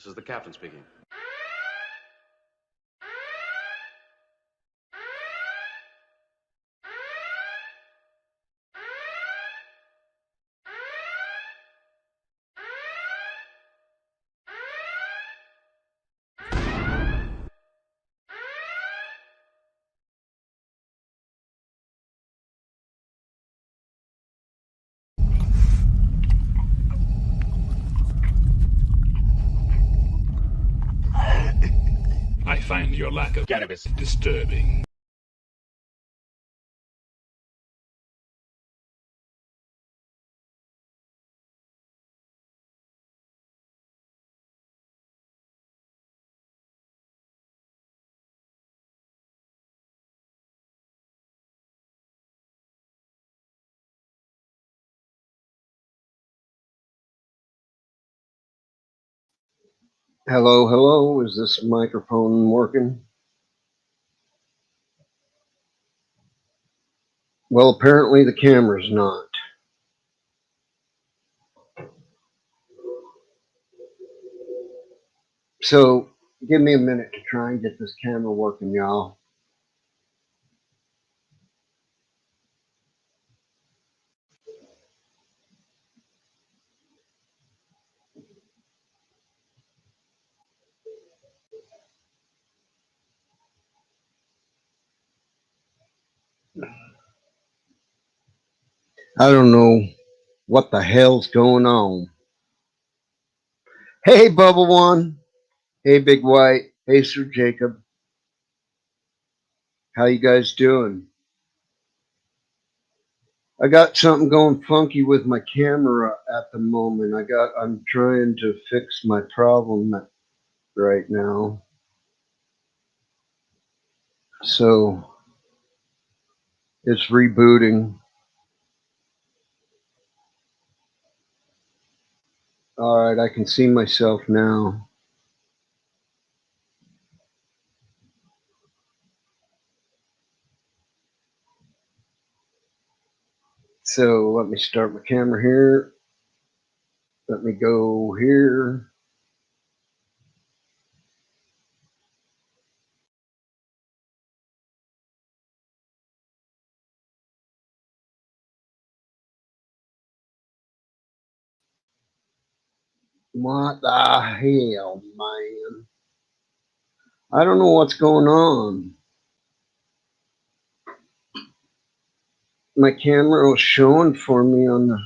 This is the captain speaking. I find your lack of cannabis disturbing. Hello, hello. Is this microphone working? Well, apparently the camera's not. So give me a minute to try and get this camera working, y'all. I don't know what the hell's going on. Hey, Bubble One. Hey, Big White. Hey, Sir Jacob. How you guys doing? I got something going funky with my camera at the moment. I'm trying to fix my problem right now. So it's rebooting. All right, I can see myself now. So let me start my camera here. Let me go here. What the hell, man? I don't know what's going on. My camera was showing for me on the.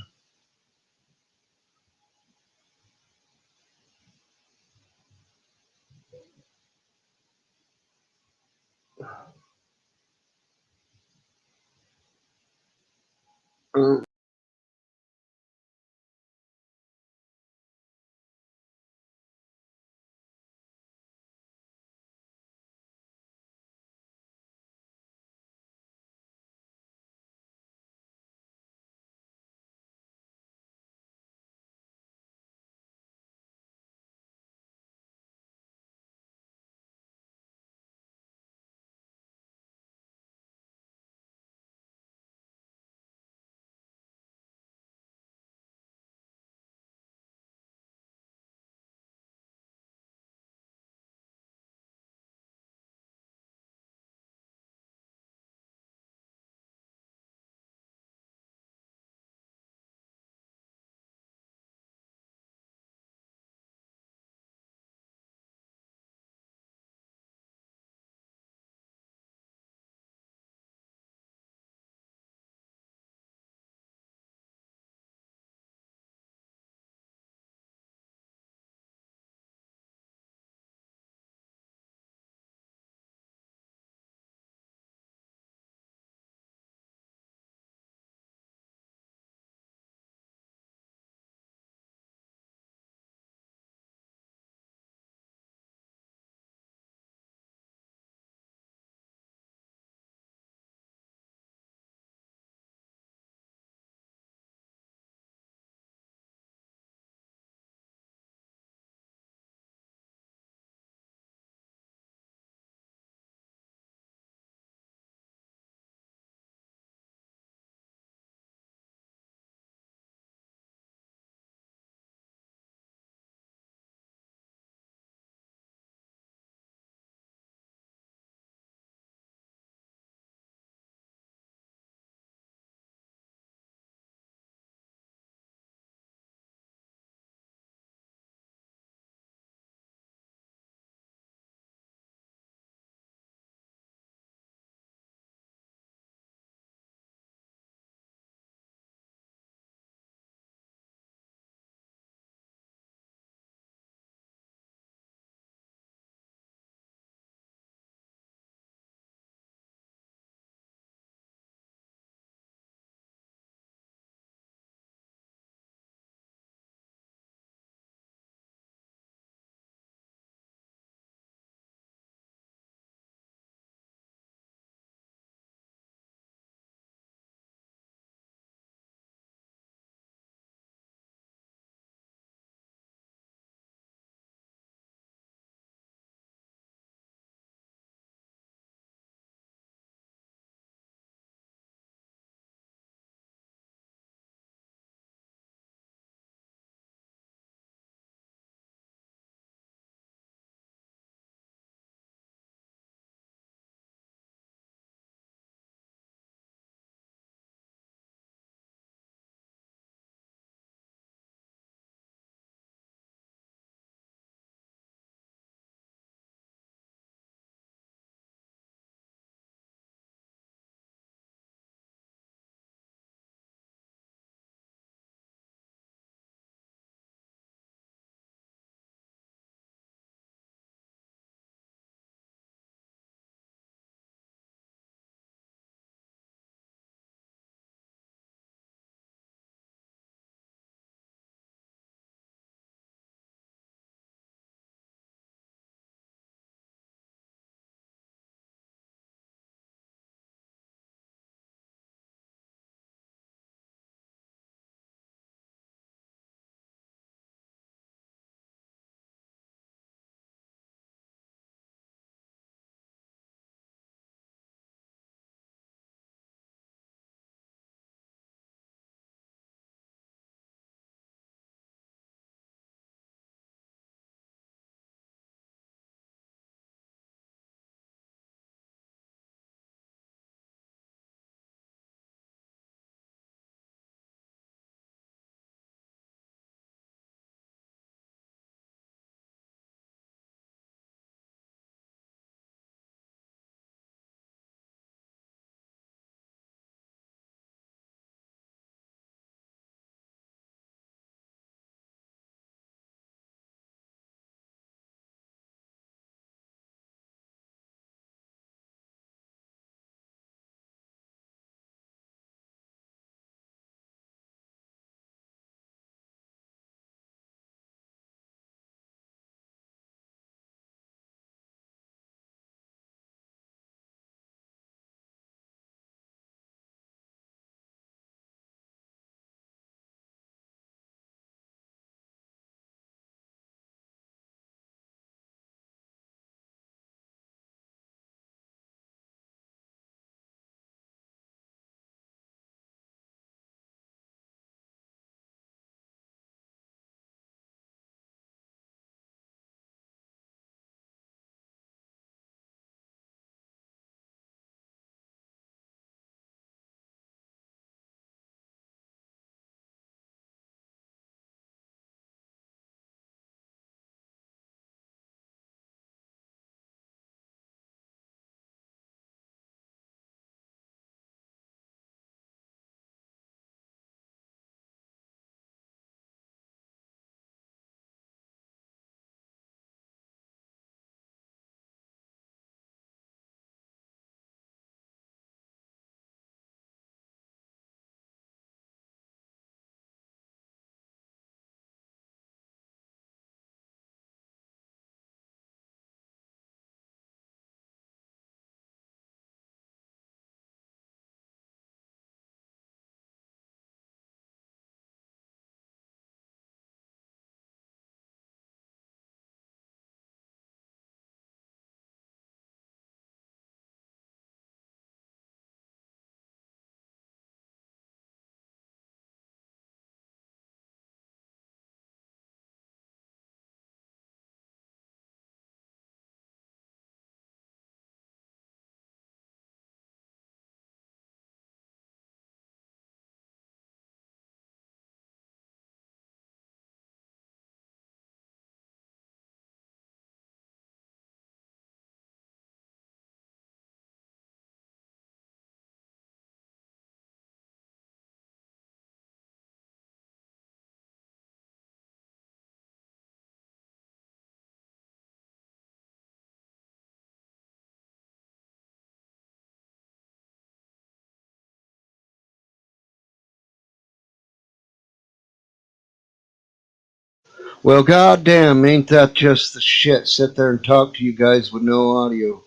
Well, goddamn, ain't that just the shit? Sit there and talk to you guys with no audio.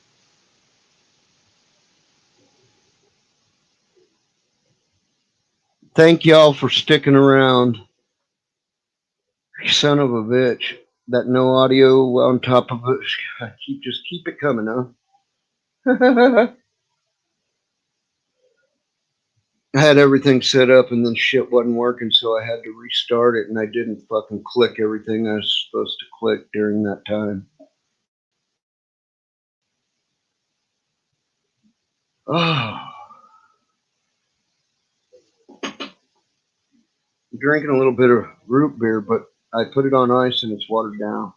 Thank y'all for sticking around. Son of a bitch. That no audio on top of it. Just keep it coming, huh? I had everything set up and then shit wasn't working, so I had to restart it, and I didn't fucking click everything I was supposed to click during that time. Oh, I'm drinking a little bit of root beer, but I put it on ice and it's watered down.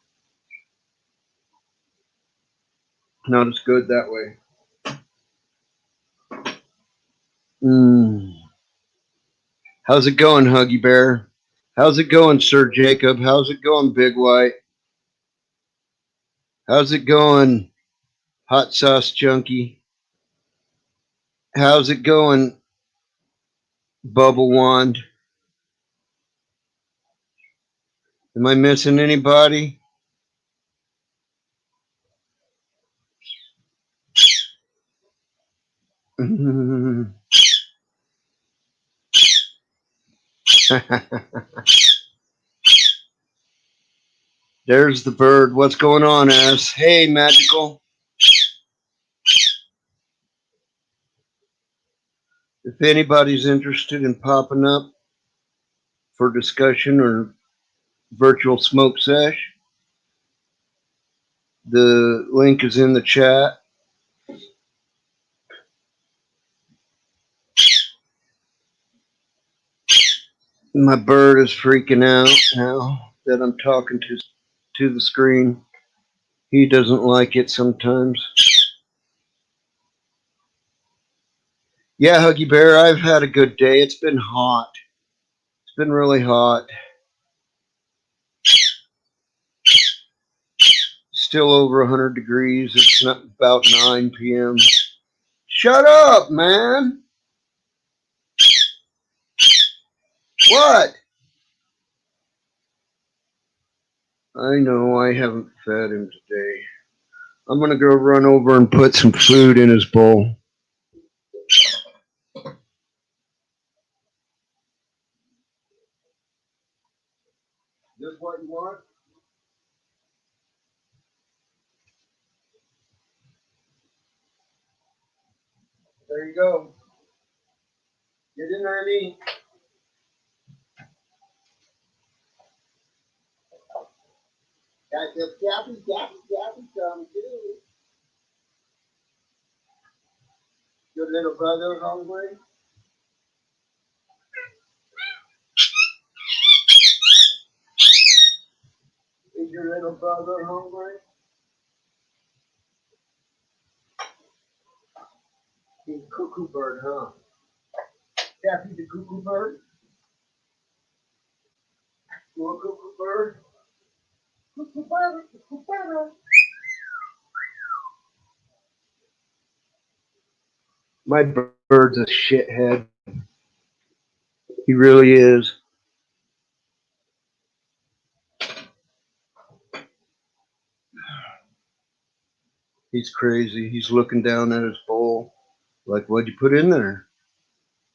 Not as good that way. How's it going, Huggy Bear? How's it going, Sir Jacob? How's it going, Big White? How's it going, Hot Sauce Junkie? How's it going, Bubble Wand? Am I missing anybody? There's the bird. What's going on, ass? Hey, Magical. If anybody's interested in popping up for discussion or virtual smoke sesh, the link is in the chat. My bird is freaking out now that I'm talking to the screen. He doesn't like it sometimes. Yeah, Huggy Bear, I've had a good day. It's been hot. It's been really hot. Still over 100 degrees. It's not about 9 p.m. Shut up, man. What? I know I haven't fed him today. I'm going to go run over and put some food in his bowl. This what you want? There you go. Get in there and eat. Got the gappy come too. Your little brother hungry? Is your little brother hungry? He's cuckoo bird, huh? Gappy the cuckoo bird? You a cuckoo bird? Cuckoo bird, cuckoo bird. My bird's a shithead. He really is. He's crazy. He's looking down at his bowl. Like, what'd you put in there?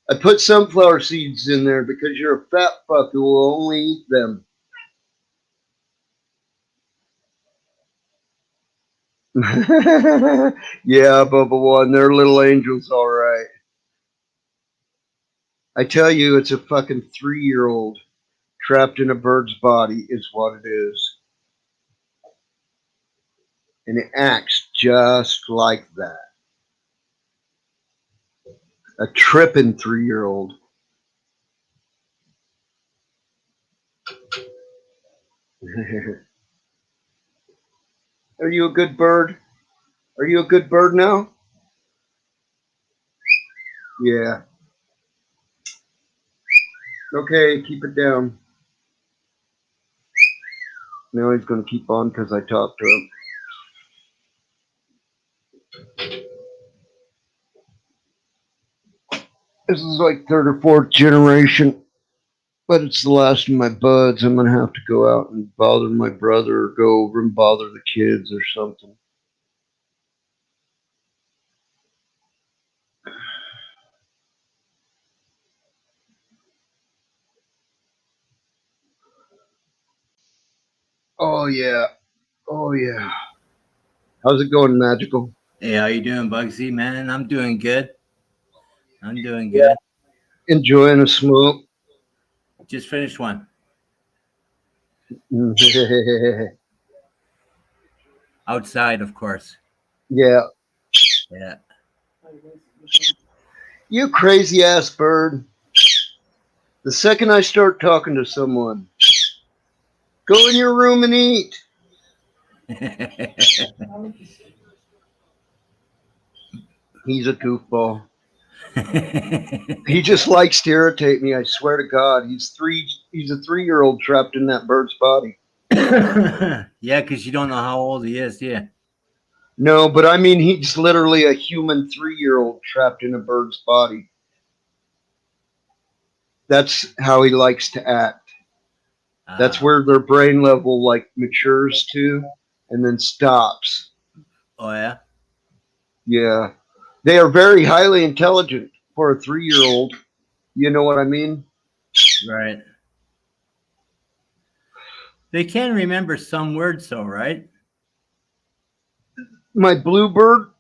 I put sunflower seeds in there because you're a fat fuck who will only eat them. Yeah, Bubba One, they're little angels, all right. I tell you, it's a fucking 3-year-old trapped in a bird's body, is what it is. And it acts just like that. A tripping 3-year-old. Are you a good bird? Are you a good bird now? Yeah. Okay, keep it down. Now he's going to keep on because I talked to him. This is like third or fourth generation. But it's the last of my buds. I'm gonna have to go out and bother my brother, or go over and bother the kids or something. Oh yeah. Oh yeah. How's it going, Magical? Hey, how you doing, Bugsy, man? I'm doing good. I'm doing Yeah. good. Enjoying a smoke. Just finished one. Outside, of course. Yeah. Yeah. You crazy ass bird. The second I start talking to someone, go in your room and eat. He's a goofball. He just likes to irritate me. I swear to God, he's a 3-year-old trapped in that bird's body. Yeah, because you don't know how old he is, yeah. No, but I mean, he's literally a human 3-year-old trapped in a bird's body. That's how he likes to act. That's where their brain level like matures to, and then stops. Oh yeah. Yeah, they are very highly intelligent for a 3-year-old. You know what I mean? Right. They can remember some words, though, right? My bluebird,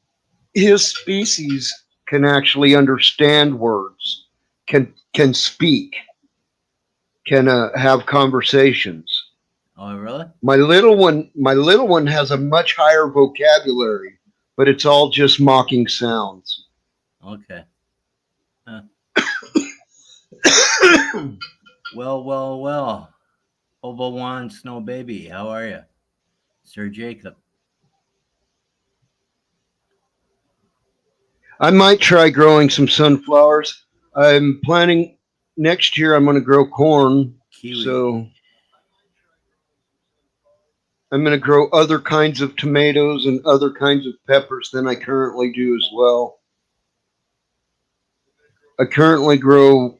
his species can actually understand words, can speak, can have conversations. Oh, really? My little one has a much higher vocabulary, but it's all just mocking sounds. Okay. Huh. Well. Hobo One Snow Baby, how are you? Sir Jacob. I might try growing some sunflowers. I'm planning next year. I'm going to grow corn, Kiwi. so I'm going to grow other kinds of tomatoes and other kinds of peppers than I currently do as well. I currently grow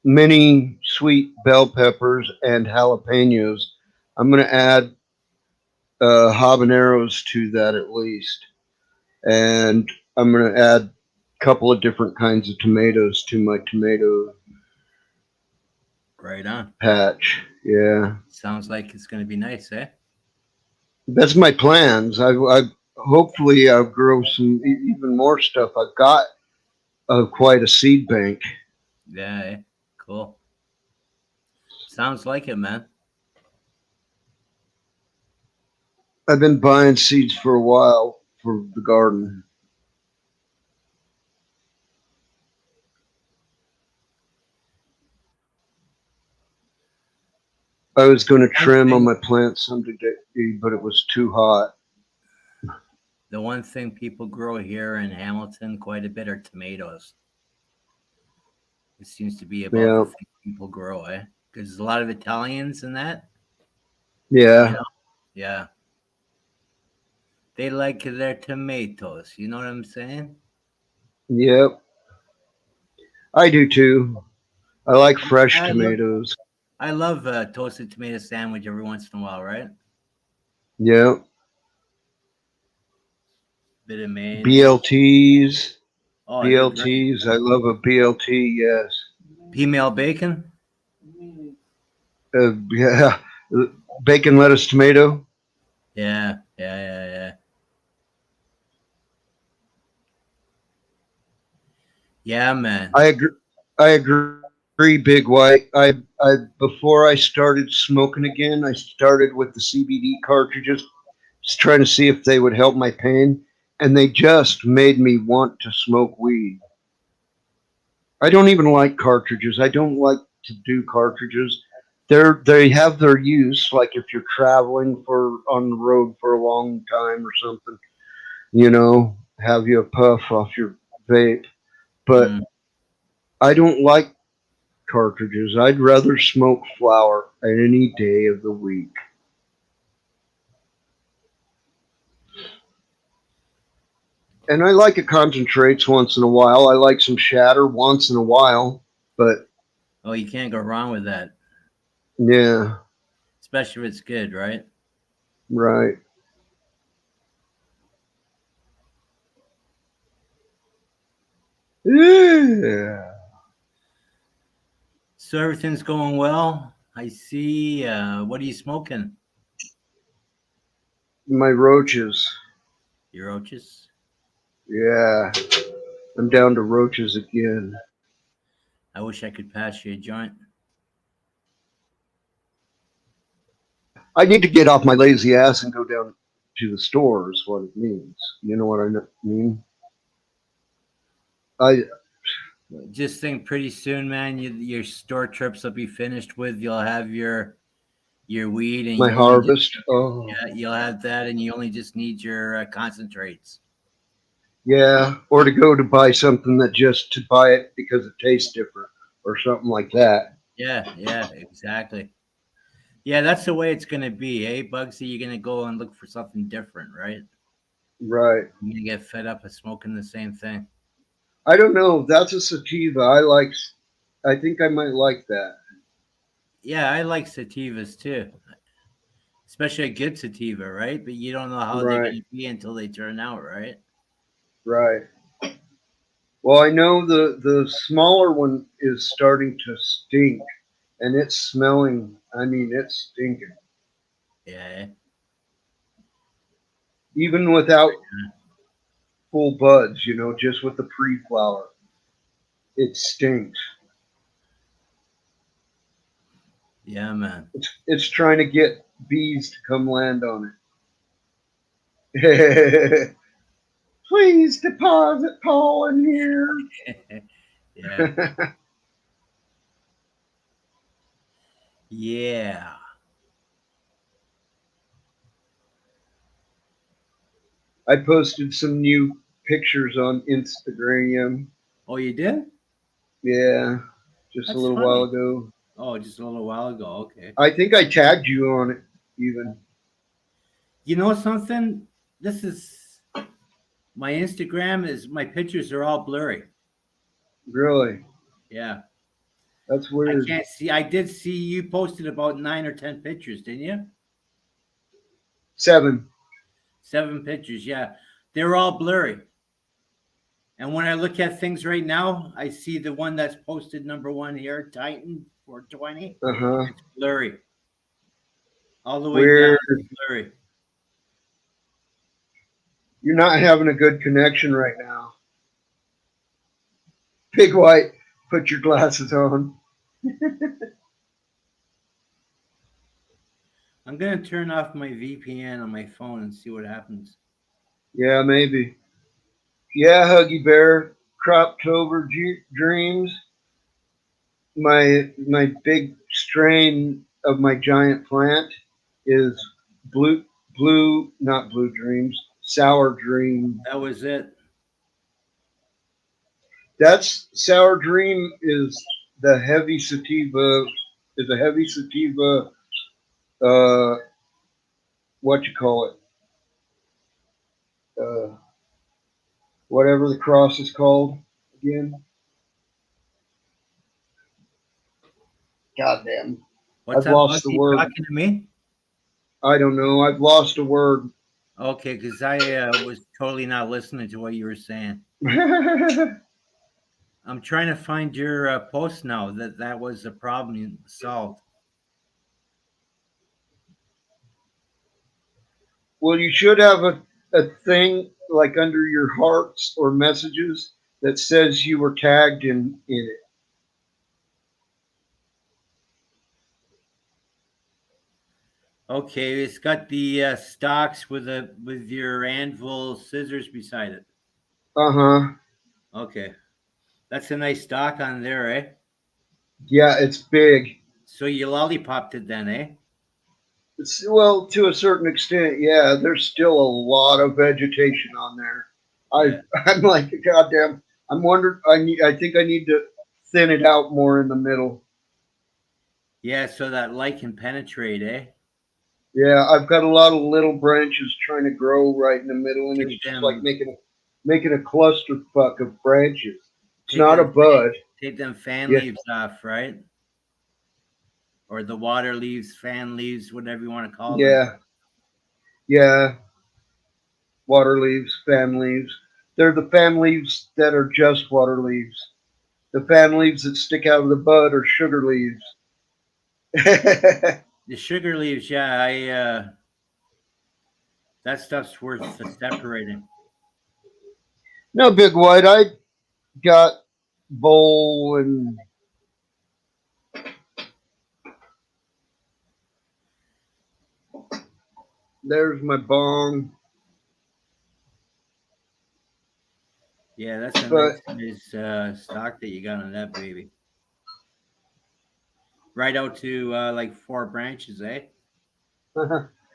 many sweet bell peppers and jalapenos. I'm going to add habaneros to that at least, and I'm going to add a couple of different kinds of tomatoes to my tomato Right on. patch. Yeah, Sounds like it's going to be nice, eh? that's my plans. I hopefully I'll grow some even more stuff. I've got quite a seed bank. Yeah, eh? Cool. Sounds like it, man. I've been buying seeds for a while for the garden. I was going to One trim on thing my plants some today, but it was too hot. The one thing people grow here in Hamilton quite a bit are tomatoes. It seems to be about the Yeah, thing people grow, eh? Because there's a lot of Italians in that, you yeah, know? Yeah. They like their tomatoes. You know what I'm saying? yep. I do too. I like fresh I love tomatoes. I love a toasted tomato sandwich every once in a while, right? Yep. Bit of mayonnaise. BLTs. Oh, they're great. BLTs. I love a BLT. Yes. Female bacon? Yeah. Bacon, lettuce, tomato. Yeah. Yeah, man. I agree. I agree, Big White. I before I started smoking again, I started with the CBD cartridges, just trying to see if they would help my pain, and they just made me want to smoke weed. I don't even like cartridges. I don't like to do cartridges. They have their use, like if you're traveling for on the road for a long time or something, have you a puff off your vape. But Mm. I don't like cartridges. I'd rather smoke flower any day of the week. And I like a concentrates once in a while. I like some shatter once in a while, but Oh, you can't go wrong with that, Yeah, especially if it's good, right? right. Yeah. So everything's going well. I see. What are you smoking? My roaches. Your roaches? Yeah, I'm down to roaches again. I wish I could pass you a joint. I need to get off my lazy ass and go down to the store, is what it means. You know what I mean? I Just think, pretty soon, man, your store trips will be finished with. You'll have your weed, and my you only just harvest. Oh, you'll have that, and you only just need your concentrates. yeah. Or to go to buy something that just to buy it because it tastes different or something like that. Yeah, yeah, exactly. Yeah, that's the way it's gonna be, eh, Bugsy? You're gonna go and look for something different, right? Right. You're gonna get fed up of smoking the same thing. I don't know. That's a sativa. I like. I think I might like that. Yeah, I like sativas too, especially a good sativa, right? But you don't know how they're Right. gonna be until they turn out, right? Right. Well, I know the smaller one is starting to stink, and it's smelling. I mean, it's stinking. Yeah, Even without full buds, just with the pre-flower, it stinks. yeah, man. It's trying to get bees to come land on it. Please deposit pollen here. Yeah, yeah. I posted some new pictures on Instagram. Oh, you did? Yeah, just a That's little while funny. ago. Oh, just a little while ago. Okay. I think I tagged you on it, even. You know something? This is my Instagram. Is my pictures are all blurry. Really? Yeah, That's I weird. can't see. I did see you posted about 9 or 10 pictures, didn't you? 7. 7 pictures. Yeah, they're all blurry. And when I look at things right now, I see the one that's posted number one here, Titan 420. Uh huh. It's blurry all the way down. Weird. It's blurry. You're not having a good connection right now. Big White, put your glasses on. I'm gonna turn off my VPN on my phone and see what happens. Yeah, maybe. Yeah, Huggy Bear, Croptober dreams. My big strain of my giant plant is not blue dreams, sour dream. That was it. That's sour dream is the heavy sativa is a heavy sativa. Uh, what you call it? Uh, whatever the cross is called again. Goddamn, What's I've up, lost Bugsy? the You word. talking to me? I don't know. I've lost a word. Okay, because I was totally not listening to what you were saying. I'm trying to find your post now. That was the problem solved. Well, you should have a thing like under your hearts or messages that says you were tagged in it. Okay, it's got the stocks with your anvil scissors beside it. Uh huh. Okay, that's a nice stock on there, eh? Yeah, it's big. So you lollipopped it then, eh? Well, to a certain extent, yeah. There's still a lot of vegetation on there. Yeah, I'm like, goddamn. I'm wondering. I think I need to thin it out more in the middle. yeah. So that light can penetrate, eh? Yeah, I've got a lot of little branches trying to grow right in the middle, and it's Take just like them, making a clusterfuck of branches. It's take not a them, bud. take them fan Yeah, leaves off, right? or the water leaves, fan leaves, whatever you want to call them. Yeah. Yeah. Water leaves, fan leaves. They're the fan leaves that are just water leaves. The fan leaves that stick out of the bud are sugar leaves. The sugar leaves, yeah, that stuff's worth separating. No, Big White, I got bowl and there's my bong. Yeah, that's a But nice stock that you got on that baby. Right out to like 4 branches, eh?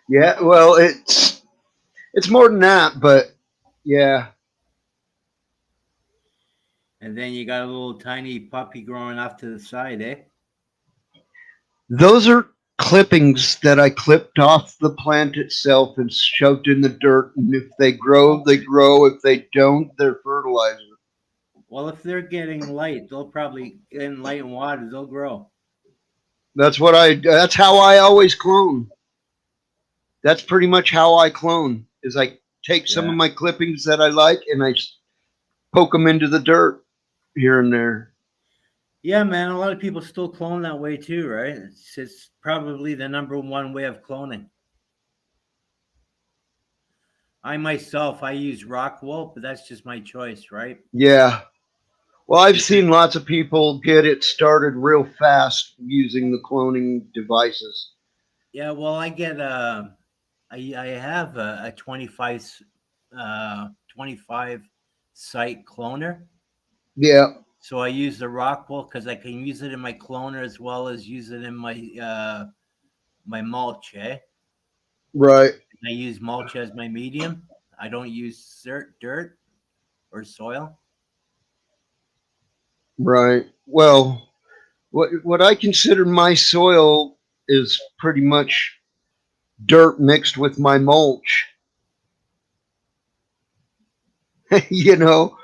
yeah, well, it's more than that, but yeah. And then you got a little tiny puppy growing off to the side, eh? Those are clippings that I clipped off the plant itself and shoved in the dirt. And if they grow, they grow. If they don't, they're fertilizer. Well, if they're getting light, they'll probably in light and water, they'll grow. That's how I always clone. That's pretty much how I clone is I take some Yeah. of my clippings that I like and I poke them into the dirt here and there. Yeah, man. A lot of people still clone that way too, right? It's probably the number one way of cloning. I myself, I use rock wool, but that's just my choice, right? Yeah. Well, I've seen lots of people get it started real fast using the cloning devices. Yeah, well, I have a 25 site cloner. Yeah. So I use the rock wool because I can use it in my cloner as well as use it in my mulch, eh? Right. I use mulch as my medium. I don't use dirt or soil. Right. Well, what I consider my soil is pretty much dirt mixed with my mulch. you know,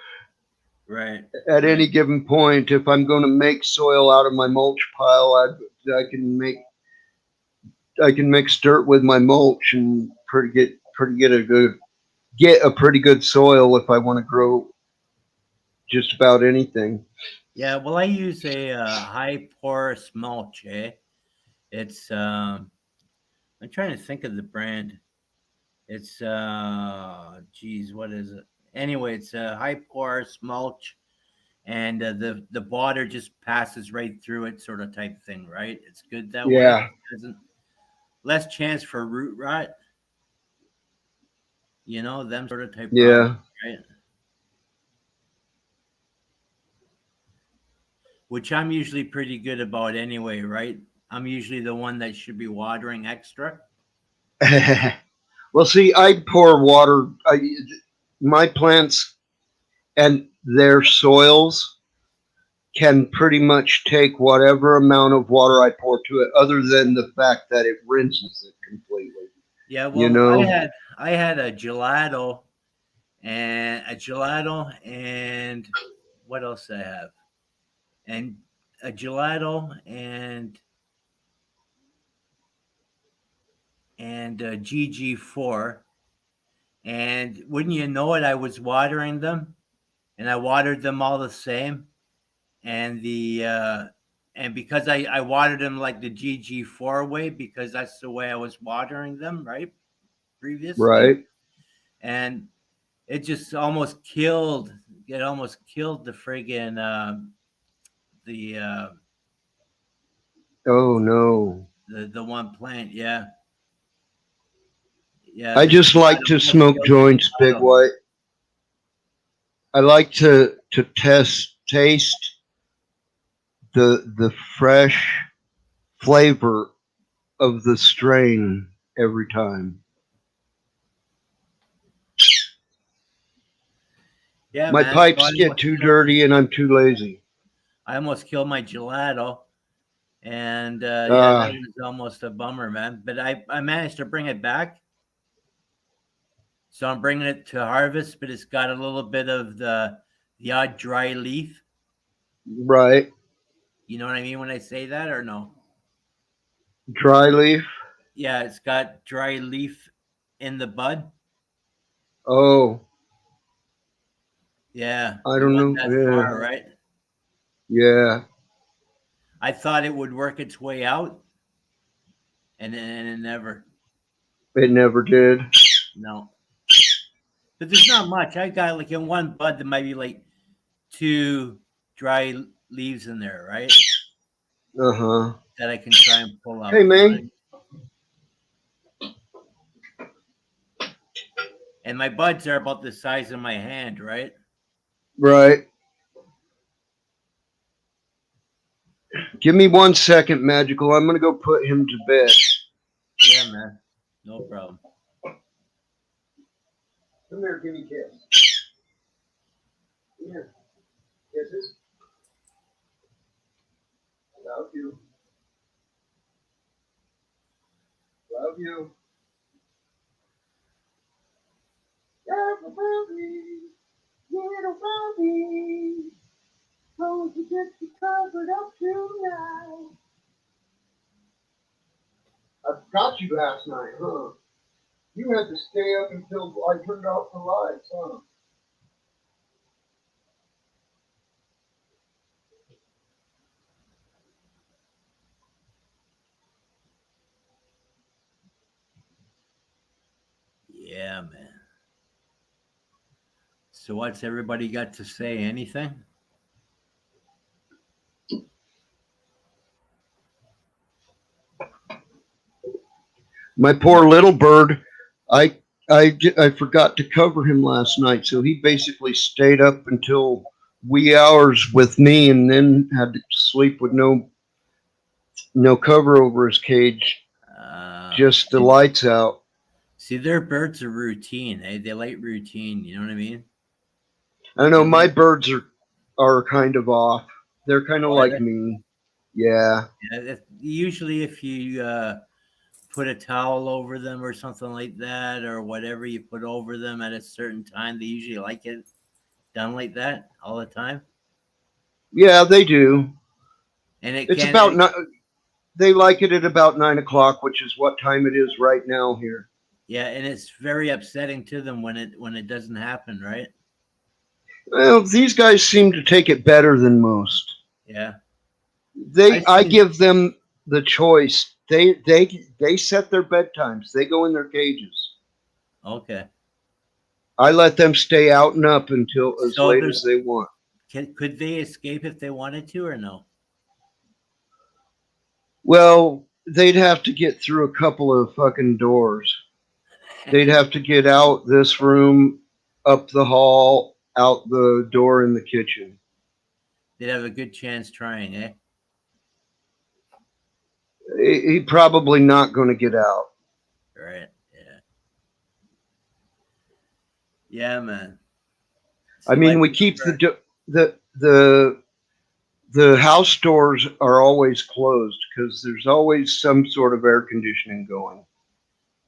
Right. at Right. any given point, if I'm going to make soil out of my mulch pile, I can mix dirt with my mulch and get a pretty good soil if I want to grow just about anything. Yeah. Well, I use a high porous mulch, eh? It's I'm trying to think of the brand. It's geez, what is it? Anyway, it's a high porous mulch, and the water just passes right through it, sort of type thing, right? It's good that way. Yeah. It doesn't less chance for root rot, them sort of type problems, Yeah. right? Which I'm usually pretty good about anyway, right? I'm usually the one that should be watering extra. Well, see, I pour water. My plants and their soils can pretty much take whatever amount of water I pour to it, other than the fact that it rinses it completely. Yeah, You well, I know? had I had a gelato and what else did I have? And a gelato and a GG4. And wouldn't you know it, I was watering them, and I watered them all the same. And because I watered them like the GG4 way, because that's the way I was watering them, right? Previously. Right? And it just almost killed the friggin' the Oh no. the one plant. Yeah. Yeah, I the just like gelato to almost smoke killed the joints, Big gelato. White. I like to taste the fresh flavor of the strain every time. Yeah, My man. So pipes get too dirty and I'm too lazy. I almost killed my gelato. And yeah, that Uh, was almost a bummer, man. But I managed to bring it back. So I'm bringing it to harvest, but it's got a little bit of the odd dry leaf. right. You know what I mean when I say that, or no? Dry leaf. Yeah, it's got dry leaf in the bud. Oh, Yeah, I you don't went know. that Yeah, far, right? yeah. I thought it would work its way out, and it never. It never did. No, but there's not much. I got like in one bud there might be like two dry leaves in there, right? Uh huh. That I can try and pull Hey, out. You know what I man. mean? And my buds are about the size of my hand, right? Right. Give me 1 second, Magical. I'm gonna go put him to bed. Yeah, man. No problem. Come here, give me a kiss. Come here. Kisses. Love you. Love you. Little Bobby, little Bobby, won't you get you covered up tonight? I forgot you last night, huh? You had to stay up until I turned off the lights, huh? Yeah, man. So what's everybody got to say? Anything? My poor little bird. I I forgot to cover him last night, so he basically stayed up until wee hours with me, and then had to sleep with no cover over his cage, just the See, lights out. see, their birds are routine. They like routine. You know what I mean? I They know my like. birds are kind of off. They're kind of Oh, are like they? me. Yeah. Yeah, usually, if you put a towel over them or something like that, or whatever you put over them at a certain time, they usually like it done like that all the time. Yeah, they do. And it It's can, about they like it at about 9 o'clock, which is what time it is right now here. yeah, and it's very upsetting to them when it doesn't happen, right? Well, these guys seem to take it better than most. Yeah, I I seen. give them the choice. They set their bedtimes. They go in their cages. Okay, I let them stay out and up until as so late as there's they want. could they escape if they wanted to or no? Well, they'd have to get through a couple of fucking doors. They'd have to get out this room, up the hall, out the door in the kitchen. They'd have a good chance trying, eh? He probably not going to get out. Right? Yeah, yeah, man. I So I mean, we keep remember. the the house doors are always closed because there's always some sort of air conditioning going.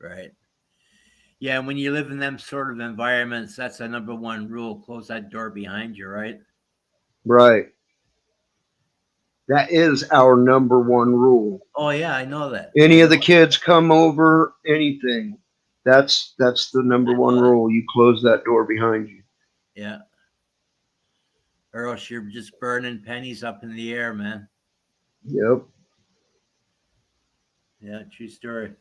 Right. Yeah, when you live in them sort of environments, that's a number one rule. Close that door behind you, right? Right. That is our number one rule. Oh yeah, I know that. I Any of the know. kids come over, anything. That's the number I one know that. rule. You close that door behind you. Yeah. Or else you're just burning pennies up in the air, man. Yep. Yeah, true story.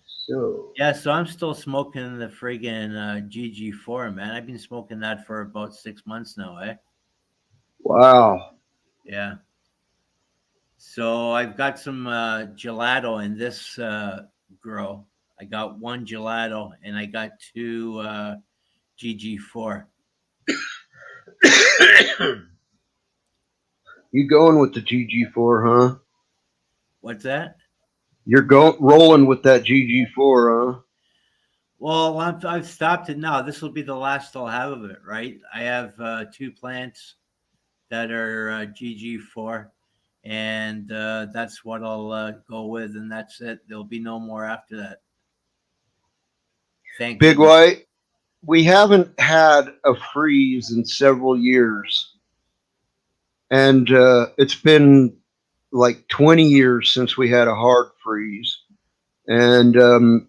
So Yeah, so I'm still smoking the friggin' GG4, man. I've been smoking that for about 6 months now, eh? wow. Yeah. So I've got some gelato in this grow. I got one gelato and I got two GG4. You going with the GG4, huh? What's that? You're going rolling with that GG4, huh? Well, I've stopped it now. This will be the last I'll have of it, right? I have two plants that are GG4, and that's what I'll go with, and that's it. There'll be no more after that. Thank Big goodness. White, we haven't had a freeze in several years. and it's been like 20 years since we had a hard freeze. And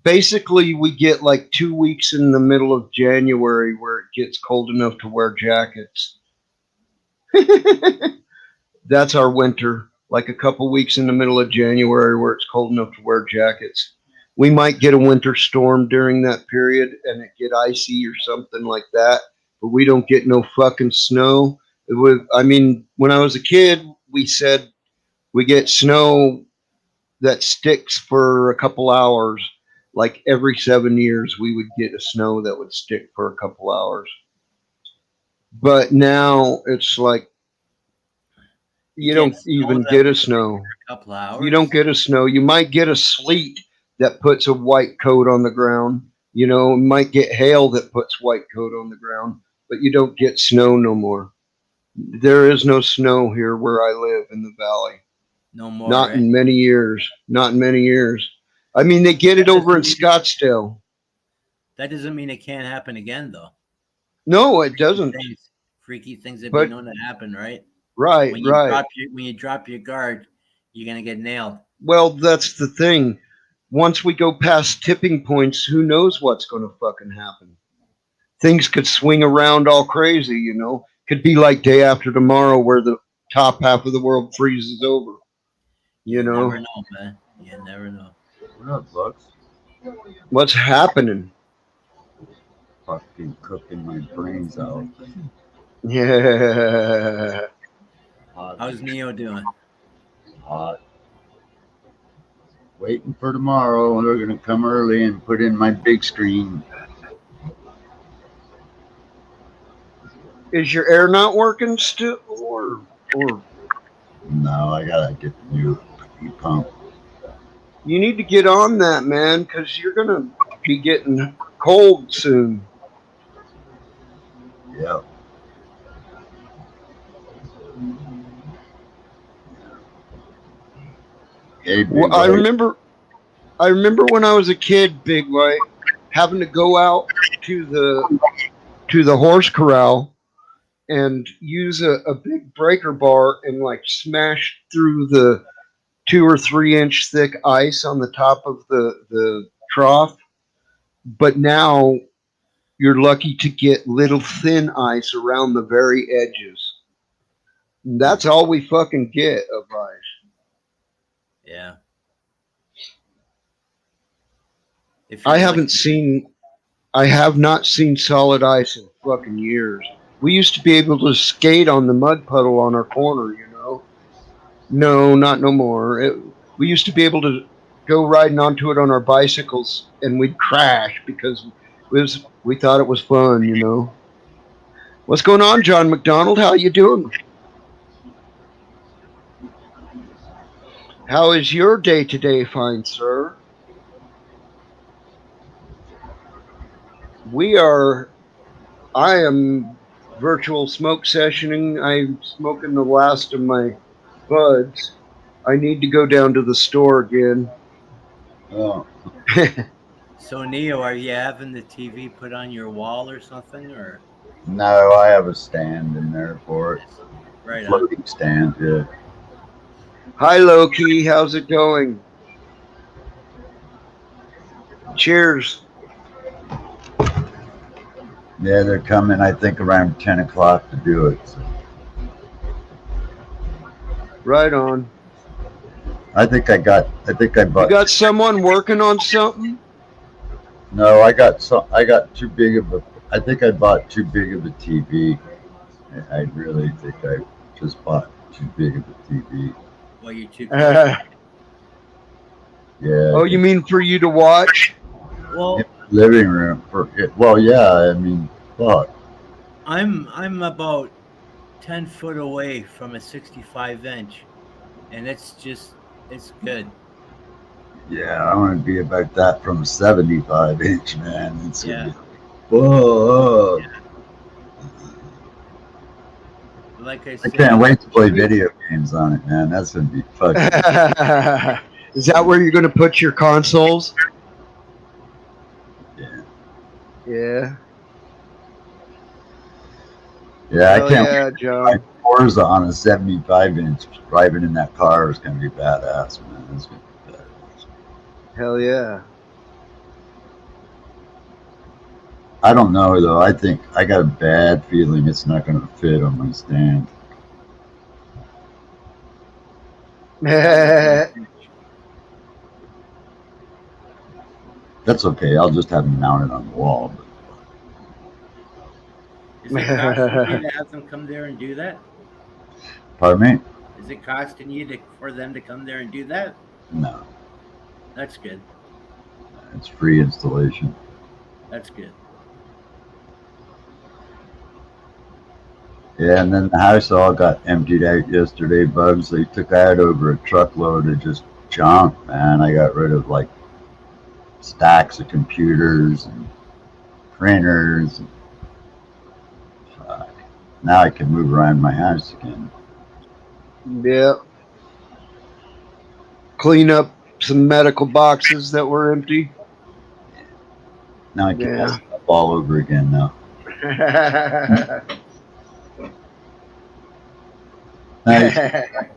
basically, we get like 2 weeks in the middle of January where it gets cold enough to wear jackets. That's our winter. Like a couple weeks in the middle of January where it's cold enough to wear jackets. We might get a winter storm during that period and it get icy or something like that, but we don't get no fucking snow. I mean, when I was a kid, we said we get snow that sticks for a couple hours. Like every 7 years, we would get a snow that would stick for a couple hours. But now it's like you don't even get a snow. A couple hours. You don't get a snow. You might get a sleet that puts a white coat on the ground. You know, might get hail that puts white coat on the ground, but you don't get snow no more. There is no snow here where I live in the valley. No more. Not in many years. Not in many years. I mean, they get it over in Scottsdale. That doesn't mean it can't happen again, though. No, it doesn't. Freaky things have been known to happen, right? Right, when you right. When you drop your guard, you're gonna get nailed. Well, that's the thing. Once we go past tipping points, who knows what's going to fucking happen? Things could swing around all crazy, you know. Could be like day after tomorrow, where the top half of the world freezes over. You know. Never know, man. You never know. What up, Lux? What's happening? Fucking cooking my brains out. Yeah. How's Neo doing? Hot. Waiting for tomorrow. We're gonna come early and put in my big screen. Is your air not working still, or? No, I gotta get the new pump. You need to get on that, man, because you're gonna be getting cold soon. Yeah. Hey, well, I remember when I was a kid, Big White, having to go out to the horse corral and use a big breaker bar and like smash through the 2 or 3 inch thick ice on the top of the trough. But now you're lucky to get little thin ice around the very edges. And that's all we fucking get of ice. Yeah. I have not seen solid ice in fucking years. We used to be able to skate on the mud puddle on our corner, you know. No, not no more. We used to be able to go riding onto it on our bicycles, and we'd crash because we thought it was fun, you know. What's going on, John McDonald? How you doing? How is your day today, fine sir? I am virtual smoke sessioning. I'm smoking the last of my buds. I need to go down to the store again. Oh. So, Neo, are you having the TV put on your wall or something, or? No, I have a stand in there for it. Right. Floating stand, yeah. Hi, Loki. How's it going? Cheers. Yeah, they're coming, I think, around 10 o'clock to do it. So. Right on. I think I bought. You got someone working on something? No, I got too big of a. I think I bought too big of a TV. I really think I just bought too big of a TV. Well, you're too. Yeah. Oh, you mean for you to watch? Well, living room for it. Well, yeah. I mean, fuck. I'm about 10 foot away from a 65 inch, and it's good. Yeah, I want to be about that from a 75 inch, man. It's yeah. Whoa. Yeah. Like I said, I can't wait to play video games on it, man. That's gonna be fucking. Is that where you're gonna put your consoles? Yeah. Yeah. Yeah, I Hell can't yeah, wait. John. Forza on a 75-inch driving in that car is going to be badass, man. It's going to be badass. Hell yeah. I don't know though. I think I got a bad feeling it's not going to fit on my stand. It's not That's okay. I'll just have them mounted on the wall. But Is it costing you to have them come there and do that? pardon me? Is it costing you for them to come there and do that? No, That's good. it's free installation. That's good. Yeah, and then the house all got emptied out yesterday, Bugs. They took out over a truckload of just junk, man. I got rid of like stacks of computers and printers. And, now I can move around my house again. Yeah. Clean up some medical boxes that were empty. Now I can Yeah. mess it up all over again now. Nice.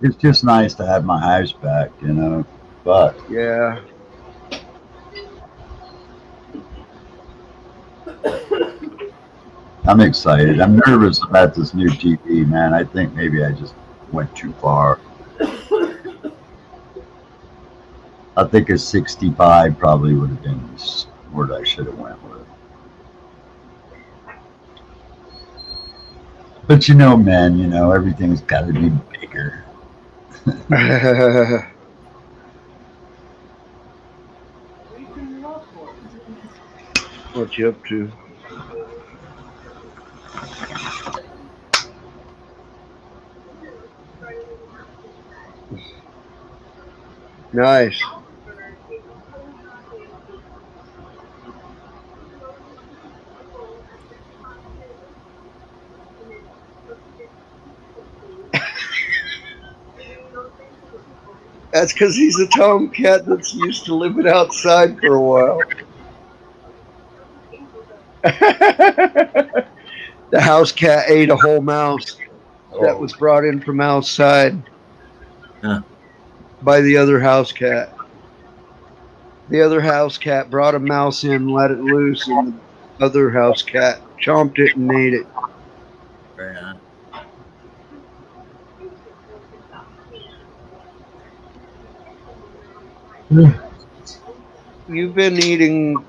It's just nice to have my house back, you know. But Yeah. I'm excited. I'm nervous about this new TV, man. I think maybe I just went too far. I think a 65 probably would have been what I should have went with. But you know, man, you know, everything's got to be bigger. What you up to? Nice. That's because he's a tomcat that's used to living outside for a while. The house cat ate a whole mouse that was brought in from outside Huh. by the other house cat. The other house cat brought a mouse in, let it loose, and the other house cat chomped it and ate it. Right on. You've been eating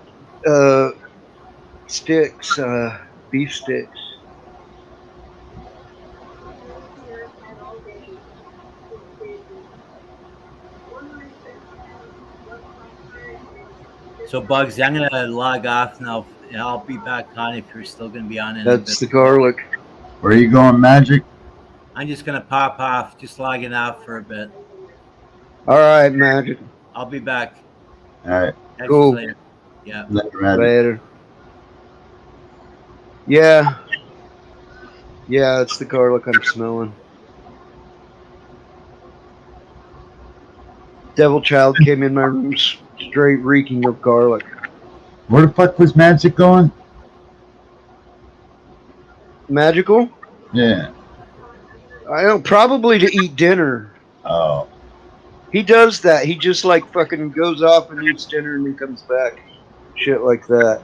sticks, beef sticks. So, Bugsy, I'm going to log off now, and I'll be back on if you're still going to be on in a That's bit. the garlic. Where are you going, Magic? I'm just going to pop off, just logging off for a bit. All right, Magic. I'll be back. All right. Catch Cool. you later. Yeah. Later, Magic. Later. Yeah. Yeah, it's the garlic I'm smelling. Devil Child came in my room straight reeking of garlic. Where the fuck was Magic going? Magical? Yeah. I don't, probably to eat dinner. Oh. He does that. He just like fucking goes off and eats dinner and then comes back. Shit like that.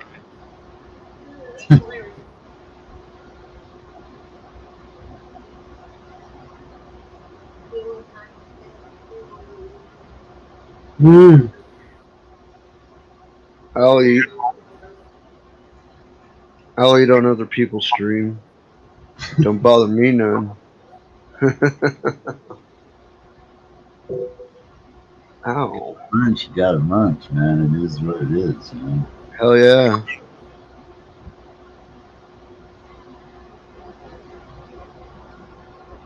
I'll eat. I'll eat on other people's stream. Don't bother me none. Ow. Munch, you got to munch, man. It is what it is, you know. Hell yeah.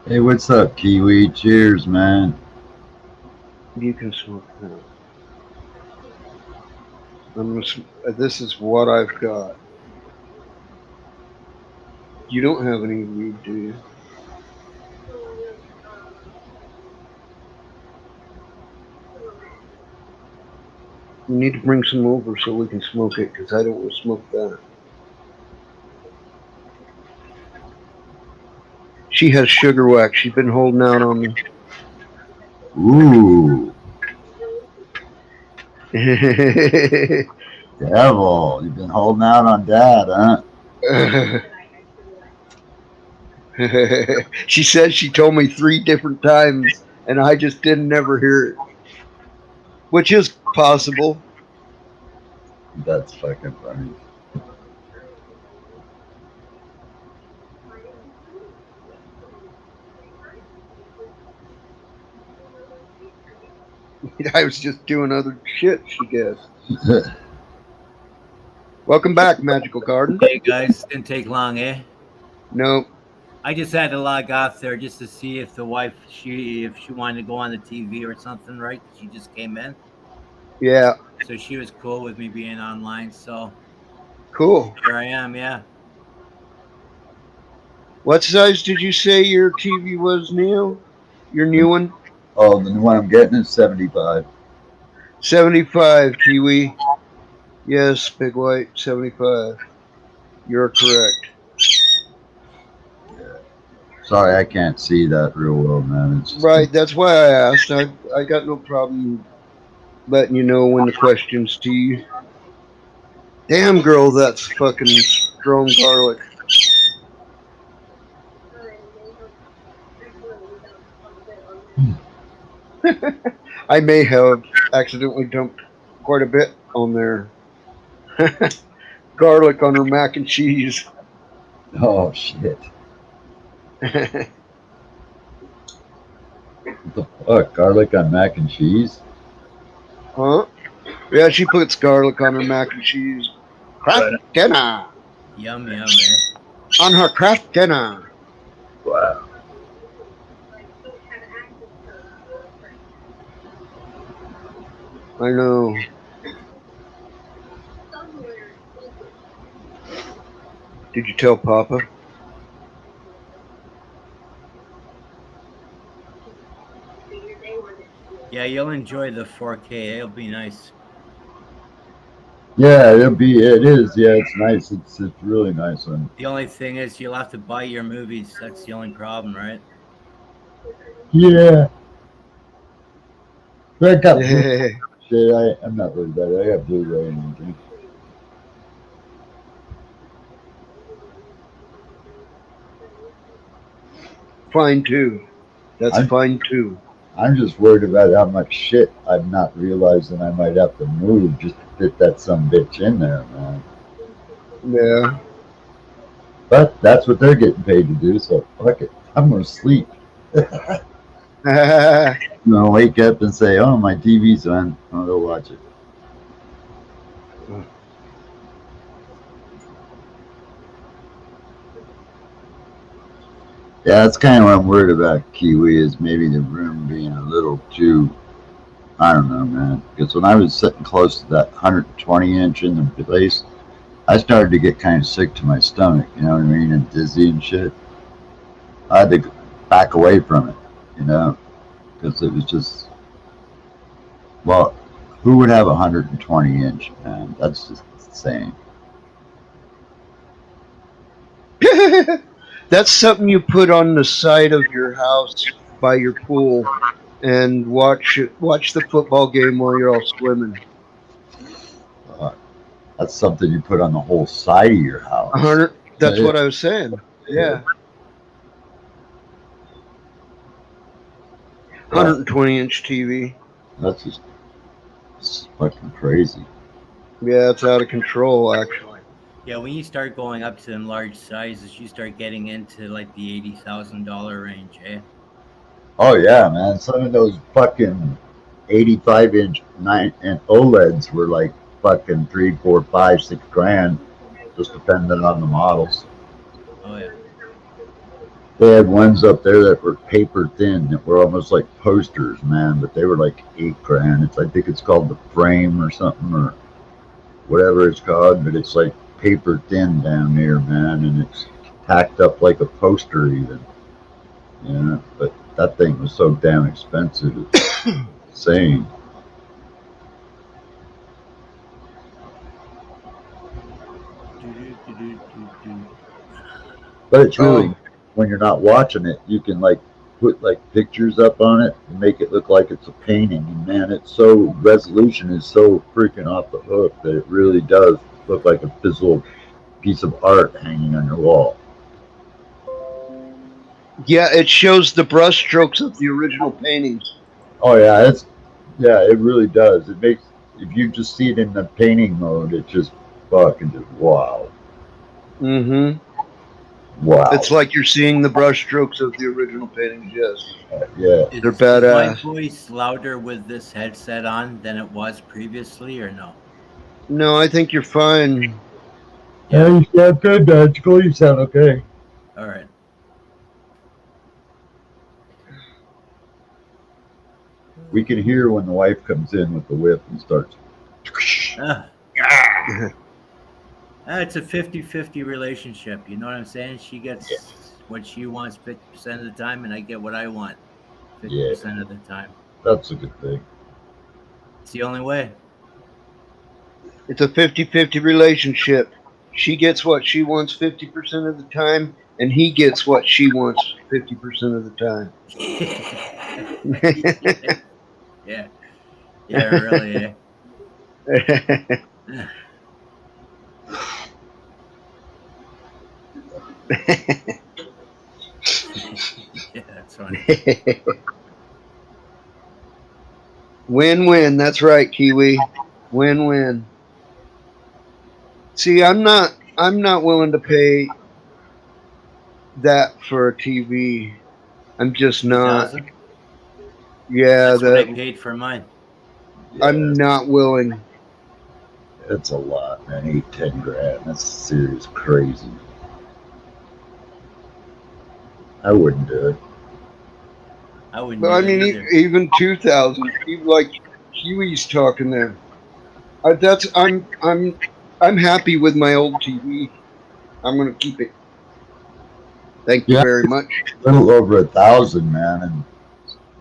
Hey, what's up, Kiwi? Cheers, man. You can smoke that. This is what I've got. You don't have any weed, do you? You need to bring some over so we can smoke it, because I don't want to smoke that. She has sugar wax. She's been holding out on me. Ooh, devil. You've been holding out on Dad, huh? She said she told me 3 different times, and I just didn't ever hear it, which is possible. That's fucking funny. I was just doing other shit, she guessed. Welcome back, Magical Garden. Hey guys, didn't take long, eh? No, I just had to log off there just to see if the wife if she wanted to go on the TV or something, right? She just came in, yeah, so she was cool with me being online. So cool. here I am. Yeah, What size did you say your TV was, Neil? Your new one? Oh, the one I'm getting is 75. 75, Kiwi. Yes, Big White, 75. You're correct. Sorry, I can't see that real well, man. It's just Right, that's why I asked. I got no problem letting you know when the question's to you. Damn, girl, that's fucking strong garlic. I may have accidentally dumped quite a bit on there. Garlic on her mac and cheese. oh shit. What the fuck? Garlic on mac and cheese? Huh? Yeah, she puts garlic on her mac and cheese. Kraft dinner. yum yum, eh? On her craft dinner. Wow. I know. Did you tell Papa? Yeah, you'll enjoy the 4K. It'll be nice. Yeah, it is. Yeah, it's nice. It's really nice one. The only thing is you'll have to buy your movies. That's the only problem, right? Yeah. But I got Blu- Yeah. shit. I'm not really bad. I got Blu-ray and everything. Fine too. That's I'm fine too. I'm just worried about how much shit I'm not realizing I might have to move just to fit that some bitch in there, man. Yeah. But that's what they're getting paid to do, so fuck it. I'm gonna sleep. I'm gonna wake up and say, "Oh, my TV's on. I'll go watch it." Yeah, that's kind of what I'm worried about. Kiwi is maybe the room being a little too. I don't know, man. Because when I was sitting close to that 120 inch in the place, I started to get kind of sick to my stomach. You know what I mean? And dizzy and shit. I had to back away from it. You know, because it was just well, who would have a 120 inch, man? That's just insane. That's something you put on the side of your house by your pool and watch the football game while you're all swimming. Uh, that's something you put on the whole side of your A house. hundred. That's Yeah, what I was saying. Yeah, well, 120-inch TV. that's just it's fucking crazy. Yeah, it's out of control actually. Yeah, when you start going up to them large sizes, you start getting into like the $80,000 range, eh? Oh yeah, man. Some of those fucking 85-inch nine and OLEDs were like fucking 3, 4, 5, 6 grand, just depending on the models. Oh yeah. They had ones up there that were paper thin that were almost like posters, man, but they were like 8 grand. I think it's called the frame or something or whatever it's called, but it's like paper thin down there, man, and it's tacked up like a poster even. Yeah, but that thing was so damn expensive. It's insane. Do, do, do, do, do, do. But it's really Oh, when you're not watching it, you can like put like pictures up on it and make it look like it's a painting. And man, it's so resolution is so freaking off the hook that it really does look like a physical piece of art hanging on your wall. Yeah, it shows the brush strokes of the original paintings. Oh yeah, it really does. It makes if you just see it in the painting mode, it just fucking just wow, Mm-hmm. wow, It's like you're seeing the brush strokes of the original paintings. Yes, yeah. they're Is my badass. voice louder with this headset on than it was previously, or no? No, I think you're fine. Yeah, Yeah. you sound good, magical. You sound okay. All right. We can hear when the wife comes in with the whip and starts. Uh, it's a 50-50 relationship. You know what I'm saying? She gets what she wants 50% of the time, and I get what I want Yeah, 50% of the time. that's a good thing. It's the only way. It's a 50-50 relationship. She gets what she wants 50% of the time, and he gets what she wants 50% of the time. Yeah. Yeah, really, eh? Yeah, that's funny. Win-win. That's right, Kiwi. Win-win. See, I'm not willing to pay that for a TV. I'm just not. 2,000? Yeah, That's what I that paid for mine. Yeah, I'm not willing. it's a lot, man. 8, 10 grand. That's serious crazy. I wouldn't do it. I wouldn't But do I it mean, either. even 2,000, even like Kiwi's talking there. That's I'm happy with my old TV. I'm gonna keep it. Thank you Yeah, very much. a little over 1,000, man, and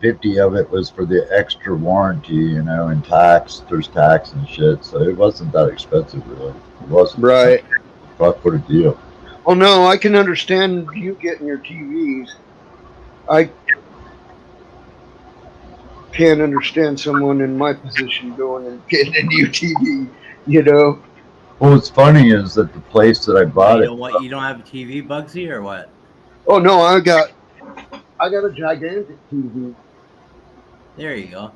50 of it was for the extra warranty, and tax. There's tax and shit, so it wasn't that expensive, really. It wasn't. Right. Fuck, what a deal. Well, no, I can understand you getting your TVs. I can't understand someone in my position going and getting a new TV. You know? Well, what's funny is that the place that I Well, bought it, you don't have a TV, Bugsy, or what? Oh no, I got a gigantic TV. There you go.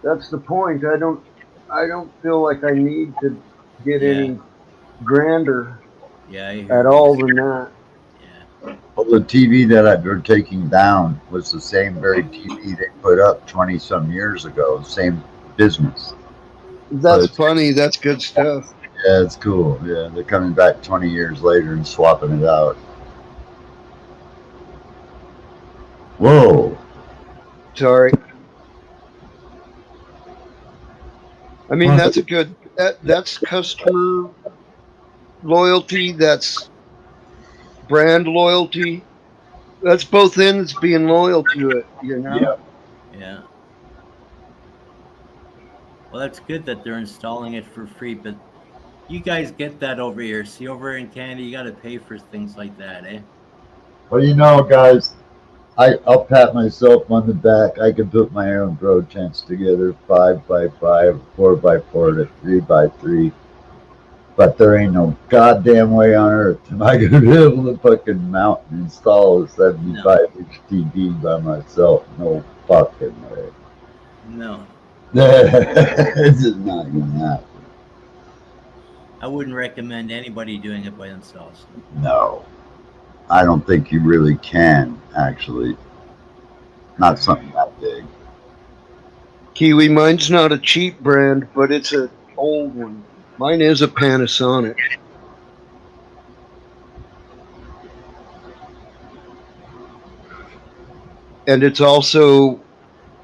That's the point. I don't feel like I need to get Yeah. any grander Yeah, I hear at what you're all saying. than that. Yeah. well, the TV that they're taking down was the same very TV they put up 20 some years ago. Same business. But That's funny. That's good stuff. yeah, it's cool. Yeah, they're coming back 20 years later and swapping it out. Whoa. Sorry. I mean, that's a good that's customer loyalty, that's brand loyalty. That's both ends being loyal to it, you know? Yeah. Yeah. Well, that's good that they're installing it for free, but you guys get that over here. See, over in Canada, you got to pay for things like that, eh? Well, guys, I'll pat myself on the back. I can put my own grow tents together, 5x5, 4x4, 3x3. But there ain't no goddamn way on earth am I gonna be able to fucking mount and install a No. 75-inch TV by myself. No fucking way. No. It's just not gonna happen. I wouldn't recommend anybody doing it by themselves. No, I don't think you really can actually. Not something that big. Kiwi, mine's not a cheap brand, but it's an old one. Mine is a Panasonic. And it's also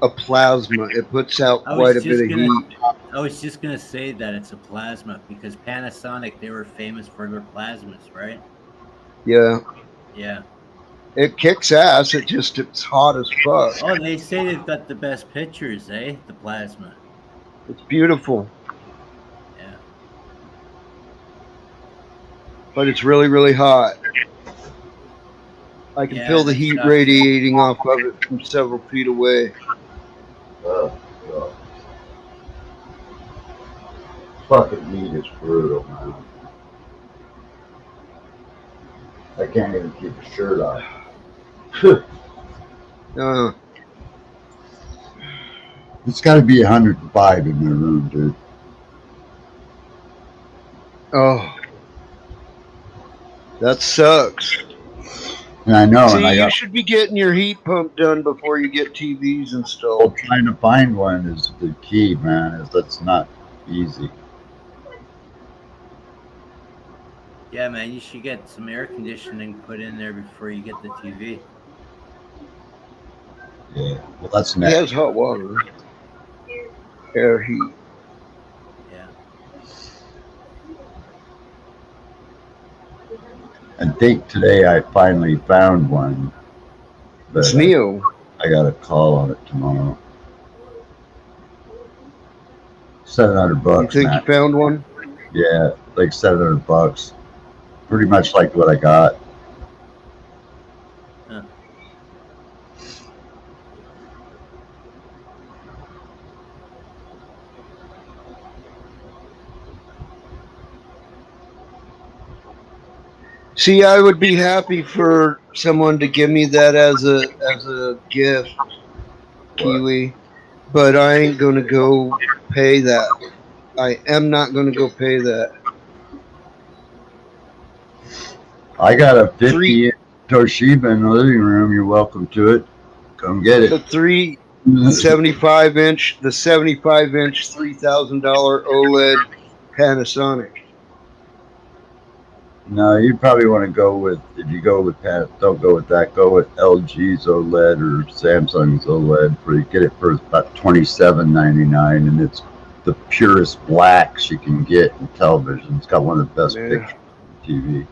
a plasma. It puts out I quite was a bit just of gonna, heat. I was just gonna say that it's a plasma because Panasonic they were famous for their plasmas, right? Yeah. Yeah. It kicks ass. It's hot as fuck. Oh, they say they've got the best pictures, eh? The plasma. It's beautiful. Yeah. But it's really, really hot. I can Yeah, feel the that heat sucks. radiating off of it from several feet away. Oh, God. Fucking meat is brutal, man. I can't even keep a shirt on. Uh, It's got to be 105 in my room, dude. oh, that sucks. And I know, and See, I you got should be getting your heat pump done before you get TVs well, installed. trying to find one is the key, man. That's not easy. Yeah, man, you should get some air conditioning put in there before you get the TV. Yeah, well, that's He next. has hot water, air heat. Yeah. I think today I finally found one, It's but Neo. I got a call on it tomorrow. 700 You bucks, think man. you found one? Yeah, like 700 bucks. Pretty much like what I got. Huh. See, I would be happy for someone to give me that as a gift, Kiwi, but I ain't gonna go pay that. I am not gonna go pay that. I got a Three 50-inch Toshiba in the living room. You're welcome to it. Come get the it. 375 inch, the 75 inch $3,000 OLED Panasonic. No, you probably want to go with, if you go with that, don't go with that. Go with LG's OLED or Samsung's OLED. You get it for about $27.99, and it's the purest blacks you can get in television. It's got one of the best Yeah. pictures on TV.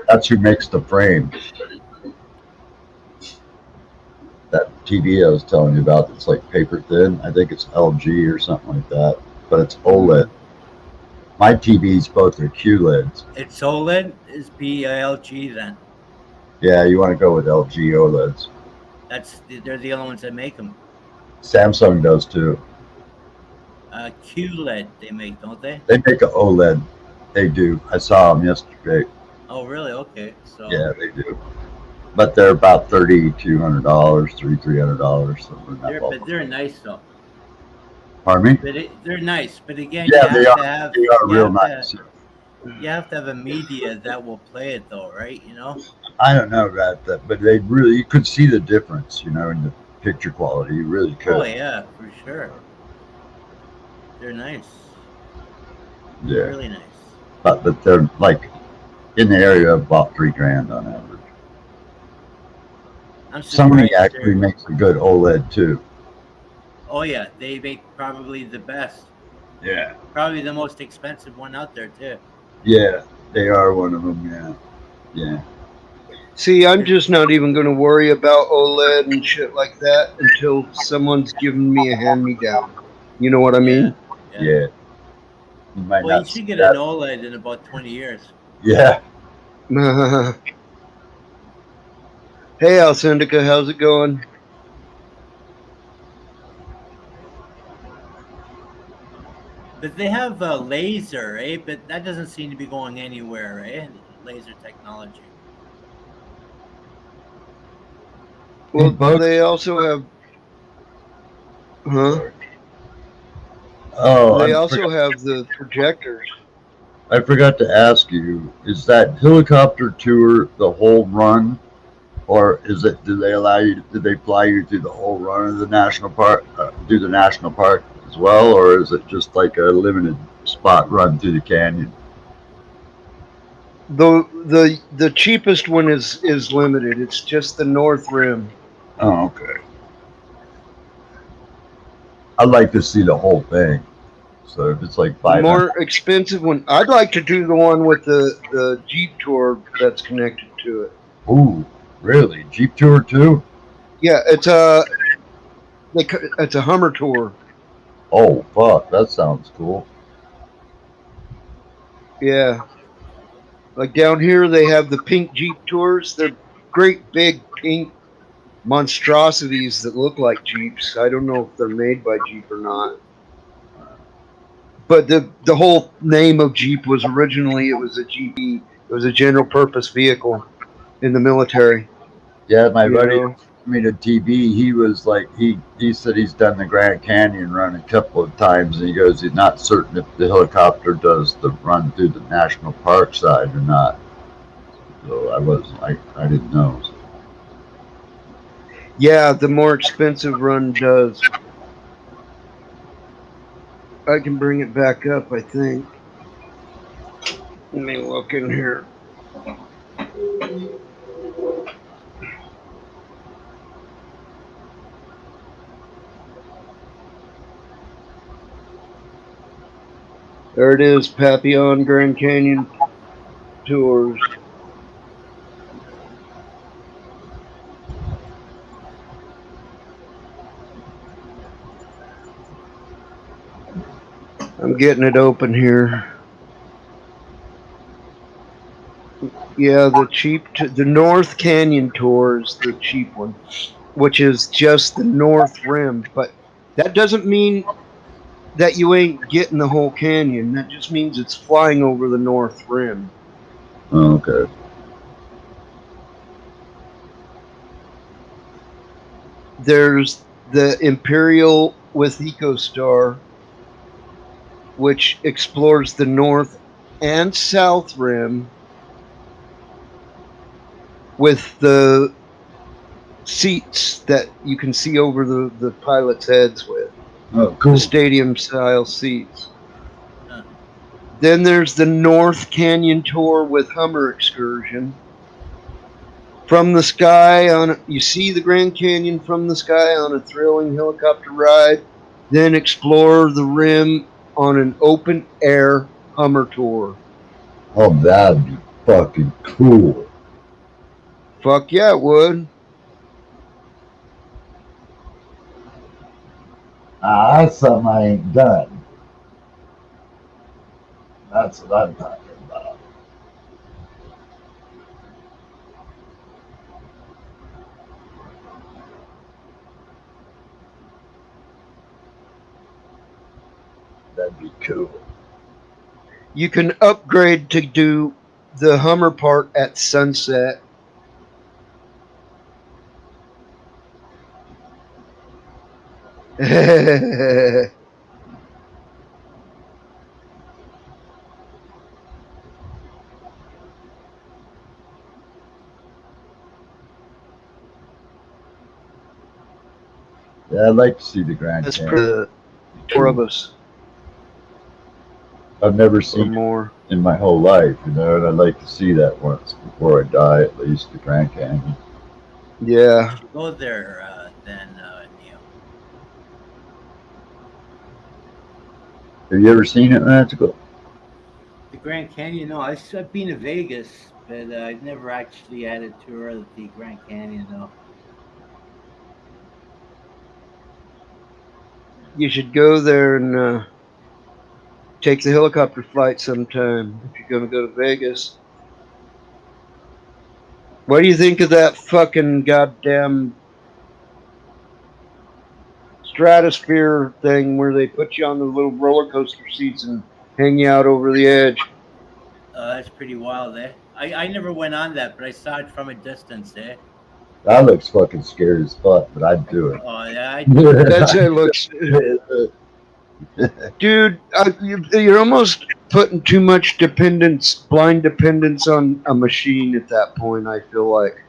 That's who makes the frame. That TV I was telling you about that's like paper thin. I think it's LG or something like that, but it's OLED. My TVs both are QLEDs. It's OLED is PLG then. Yeah, you want to go with LG OLEDs. They're the only ones that make them. Samsung does too. QLED they make, don't they? They make an OLED. They do. I saw them yesterday. Oh, really? Okay. So Yeah, they do. But they're about $3,200, $300, something like that. but they're nice though. Pardon me? But they're nice. But again, Yeah, you they have are. to have They are you real have nice. to you have to have a media that will play it though, right? You know? I don't know about that, but they really, you could see the difference, in the picture quality. You really could. Oh yeah, for sure. They're nice. Yeah. Really nice. But they're like in the area of about $3,000 on average. I'm Sony surprised actually they're- makes a good OLED too. Oh yeah, they make probably the best. Yeah. Probably the most expensive one out there too. Yeah, they are one of them. Yeah. Yeah. See, I'm just not even going to worry about OLED and shit like that until someone's giving me a hand-me-down. You know what I mean? Yeah. You might Well, you not see should get that. an OLED in about 20 years. Yeah. Hey, Alcindica, how's it going? But they have a laser, eh? But that doesn't seem to be going anywhere, eh? Laser technology. Well, both- they also have, huh? Oh, They also have the projectors. I forgot to ask you, is that helicopter tour the whole run? Or do they fly you through the whole run of the national park, through the national park as well? Or is it just like a limited spot run through the canyon? The cheapest one is limited. It's just the North Rim. Oh, okay. I'd like to see the whole thing. So if it's like The 500, more expensive one, I'd like to do the one with the Jeep tour that's connected to it. ooh, really? Jeep tour too? Yeah, it's a Hummer tour. Oh, fuck, that sounds cool. Yeah. Like down here, they have the pink Jeep tours. great big pink monstrosities that look like Jeeps. I don't know if they're made by Jeep or not. But the whole name of Jeep was originally it was a GP. It was a general purpose vehicle in the military. Yeah, my You buddy, know? I mean, a TB, he was like, he said he's done the Grand Canyon run a couple of times, and he goes, he's not certain if the helicopter does the run through the national park side or not. So I didn't know. Yeah, the more expensive run does. I can bring it back up, I think. Let me look in here. There it is, Papillon Grand Canyon Tours. I'm getting it open here. Yeah, the North Canyon Tour is the cheap one, which is just the North Rim. But that doesn't mean that you ain't getting the whole canyon. That just means it's flying over the North Rim. Oh, okay. There's the Imperial with EcoStar, which explores the North and South Rim with the seats that you can see over the pilots' heads with. Oh, cool. The stadium style seats. Huh. Then there's the North Canyon Tour with Hummer excursion. From the sky you see the Grand Canyon from the sky on a thrilling helicopter ride, then explore the rim on an open air Hummer tour. Oh, that'd be fucking cool. Fuck yeah, it would. That's something I ain't done. That's what I'm talking about. That'd be cool. You can upgrade to do the Hummer part at sunset. Yeah, I'd like to see the Grand That's Canyon. the four of us I've never or seen it more. in my whole life, and I'd like to see that once before I die, at least, the Grand Canyon. Yeah. Go there then, Neil. Have you ever seen it, Magical? The Grand Canyon. No, I've been to Vegas, but I've never actually had a tour of the Grand Canyon. Though. You should go there and take the helicopter flight sometime if you're going to go to Vegas. What do you think of that fucking goddamn stratosphere thing where they put you on the little roller coaster seats and hang you out over the edge? That's pretty wild, eh? I never went on that, but I saw it from a distance, eh? That looks fucking scary as fuck, but I'd do it. Oh yeah, That's it. Looks, dude. You're almost putting too much blind dependence on a machine at that point. I feel like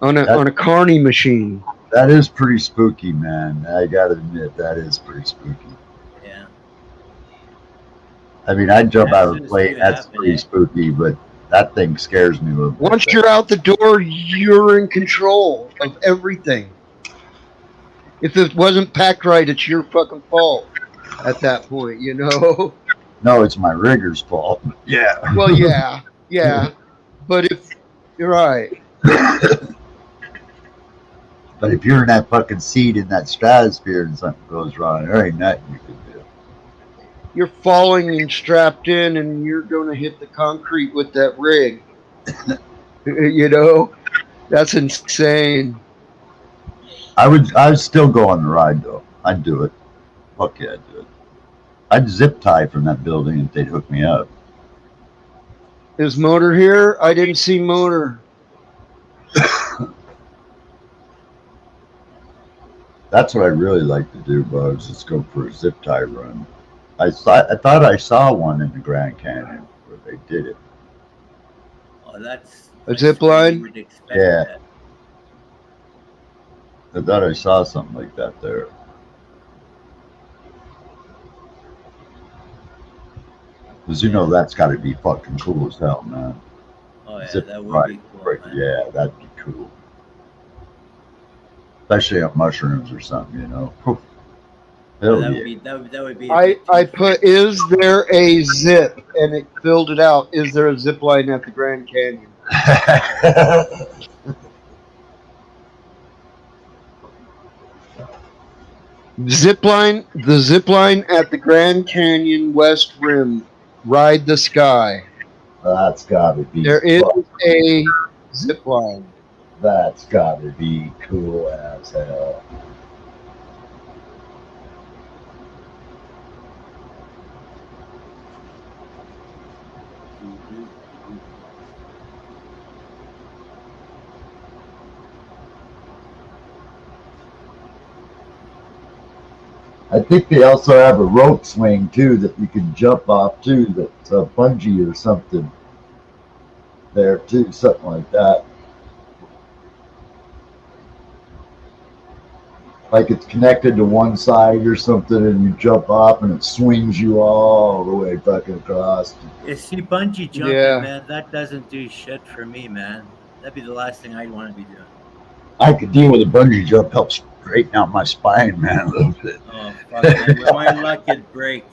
on a carny machine. That is pretty spooky, man. I gotta admit, that is pretty spooky. yeah. I mean, I'd jump out of As the soon as plane. it That's happened, pretty eh? spooky, but that thing scares me a little bit. Once you're out the door, you're in control of everything. If it wasn't packed right, it's your fucking fault at that point, you know? No, it's my rigger's fault. Yeah. Well, yeah. But if you're right, But if you're in that fucking seat in that stratosphere and something goes wrong, there ain't nothing you can do. you're falling and strapped in and you're going to hit the concrete with that rig. You know? That's insane. I'd still go on the ride though. I'd do it. Fuck yeah, I'd do it. I'd zip tie from that building if they'd hook me up. Is Motor here? I didn't see Motor. That's what I really like to do, Bugs. Is go for a zip tie run. I thought I saw one in the Grand Canyon where they did it. Oh, that's A zip line? You would expect Yeah. that. I thought I saw something like that there. Because you know that's got to be fucking cool as hell, man. Oh yeah, Zip that would line, be cool, right, man. yeah, that'd be cool. Especially on mushrooms or something, you know. Oh, Hell that yeah. would be that would be. A I bit too put, is there a zip? And it filled it out. Is there a zip line at the Grand Canyon? The zip line at the Grand Canyon West Rim. Ride the Sky. That's gotta be. There is a zip line. That's gotta be cool as hell. I think they also have a rope swing too that you can jump off too. That's a bungee or something. There too, something like that. Like it's connected to one side or something, and you jump off, and it swings you all the way fucking across. You see, bungee jumping, Yeah. man, that doesn't do shit for me, man. That'd be the last thing I'd want to be doing. I could deal with a bungee jump, help straighten out my spine, man, a little bit. Oh fuck, man. With my luck, it'd break.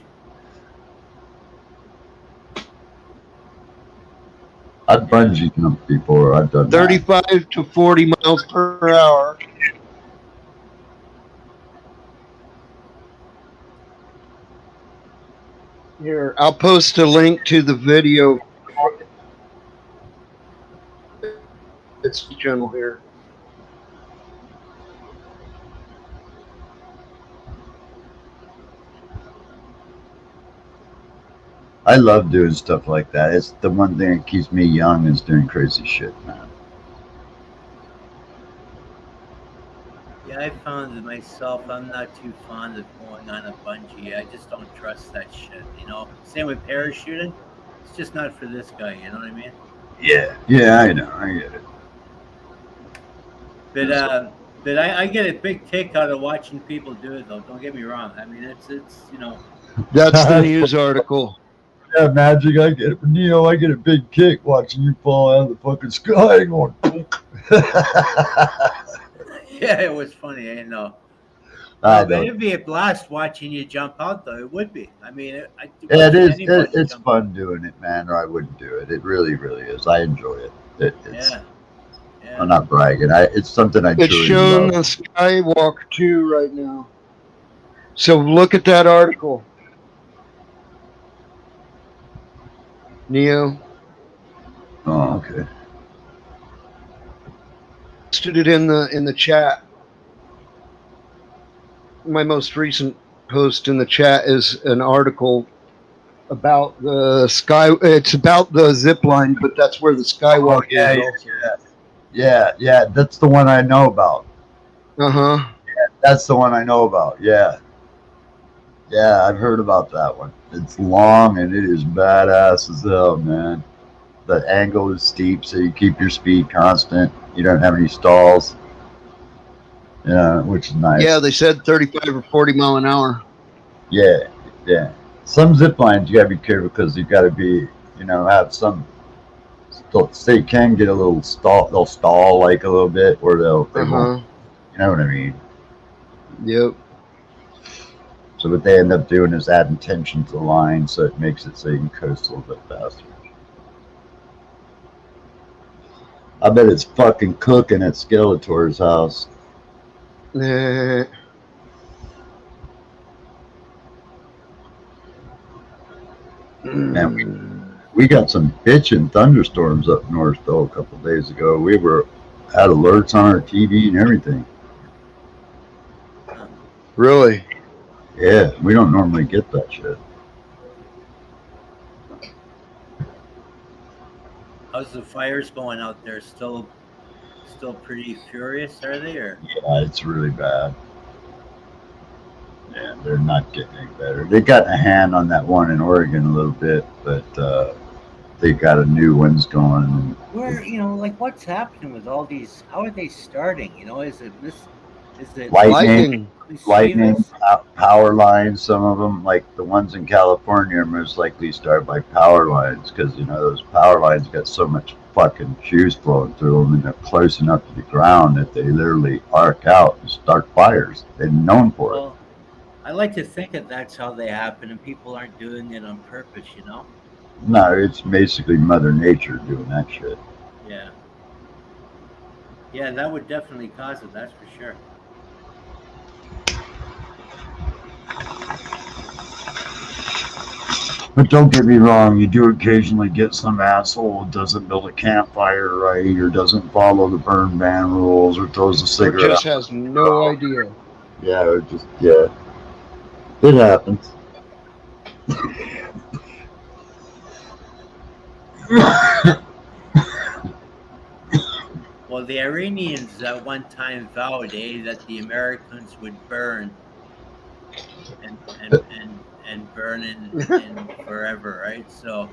I'd bungee jump before. I've done 35 to 40 miles per hour. Here, I'll post a link to the video. It's the channel here. I love doing stuff like that. It's the one thing that keeps me young is doing crazy shit, man. Yeah, I found that myself, I'm not too fond of going on a bungee. I just don't trust that shit, you know. Same with parachuting. It's just not for this guy, you know what I mean? Yeah, I know. I get it. But I get a big kick out of watching people do it, though. Don't get me wrong. I mean, it's you know. That's the news article. Yeah, Magic, I get it. Neo, I get a big kick watching you fall out of the fucking sky going. Yeah, it was funny. I know. But It'd be a blast watching you jump out, though. It would be. I mean, it is. It's fun doing it, man. Or I wouldn't do it. It really, really is. I enjoy it. It's, yeah. I'm not bragging. It's something I It's truly shown love. on Skywalk 2 right now. So look at that article. Neo. Oh, okay. Posted it in the chat. My most recent post in the chat is an article about the sky. It's about the zip line, but that's where the Skywalk is. Also. Yeah. That's the one I know about. Yeah, That's the one I know about. Yeah, I've heard about that one. It's long and it is badass as hell, man. The angle is steep, so you keep your speed constant. You don't have any stalls. Yeah, which is nice. Yeah, they said 35 or 40 mile an hour. Yeah. Some zip lines you gotta be careful because you gotta be, have some. They can get a little stall. They'll stall like a little bit, or they won't. You know what I mean? Yep. So what they end up doing is adding tension to the line, so it makes it so you can coast a little bit faster. I bet it's fucking cooking at Skeletor's house. Man, we got some bitchin' thunderstorms up north though a couple days ago. We were Had alerts on our TV and everything. Really? Yeah, we don't normally get that shit. How's the fires going out there? Still pretty furious, are they? Or Yeah, it's really bad. Yeah, they're not getting any better. They got a hand on that one in Oregon a little bit, but they got a new ones going. And where like what's happening with all these? How are they starting? Is it lightning, mischievous? power lines. Some of them, like the ones in California, are most likely started by power lines because those power lines got so much fucking juice flowing through them, and they're close enough to the ground that they literally arc out and start fires. They're known for it. Well, I like to think that that's how they happen, and people aren't doing it on purpose. No, it's basically Mother Nature doing that shit. Yeah. Yeah, that would definitely cause it. That's for sure. But don't get me wrong, you do occasionally get some asshole who doesn't build a campfire right, or doesn't follow the burn ban rules, or throws a Or cigarette just out. has no idea. Yeah, or just, yeah. It happens. Well, the Iranians at one time vowed, that the Americans would burn and burn in forever, right? So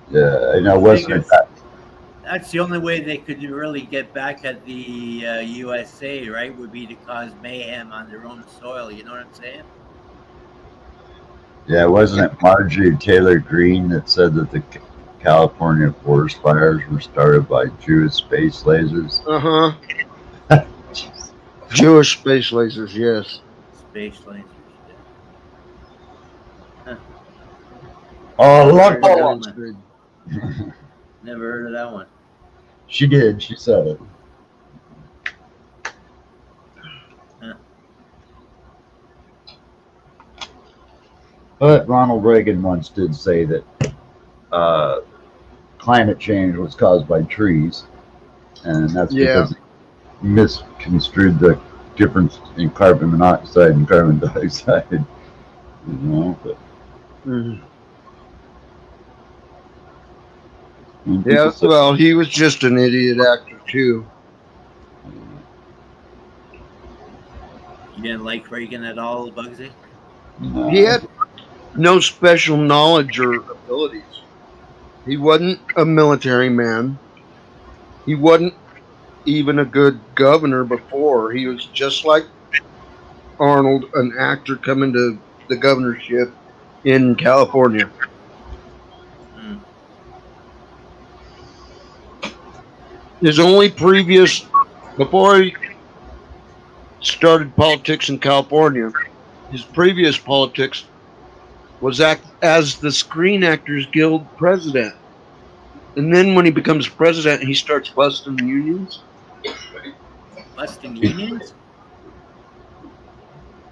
Yeah, I know, I wasn't figure it that? that's the only way they could really get back at the USA, right? Would be to cause mayhem on their own soil. You know what I'm saying? Yeah, wasn't it Marjorie Taylor Greene that said that the California forest fires were started by Jewish space lasers? Uh-huh. Jewish space lasers, yes. Space lasers. Yeah. Huh. Oh, Never look! heard of That's that good. one. Never heard of that one. She did. She said it. Huh. But Ronald Reagan once did say that climate change was caused by trees, and that's Yeah. because he misconstrued the difference in carbon monoxide and carbon dioxide. But Mhm. when Yeah, people say, well, he was just an idiot actor, too. You didn't like Reagan at all, Bugsy? no, He had no special knowledge or abilities. He wasn't a military man. He wasn't even a good governor before. He was just like Arnold, an actor coming to the governorship in California. Hmm. His only previous, before he started politics in California, his previous politics was act as the Screen Actors Guild president. And then when he becomes president, he starts busting unions. Busting unions?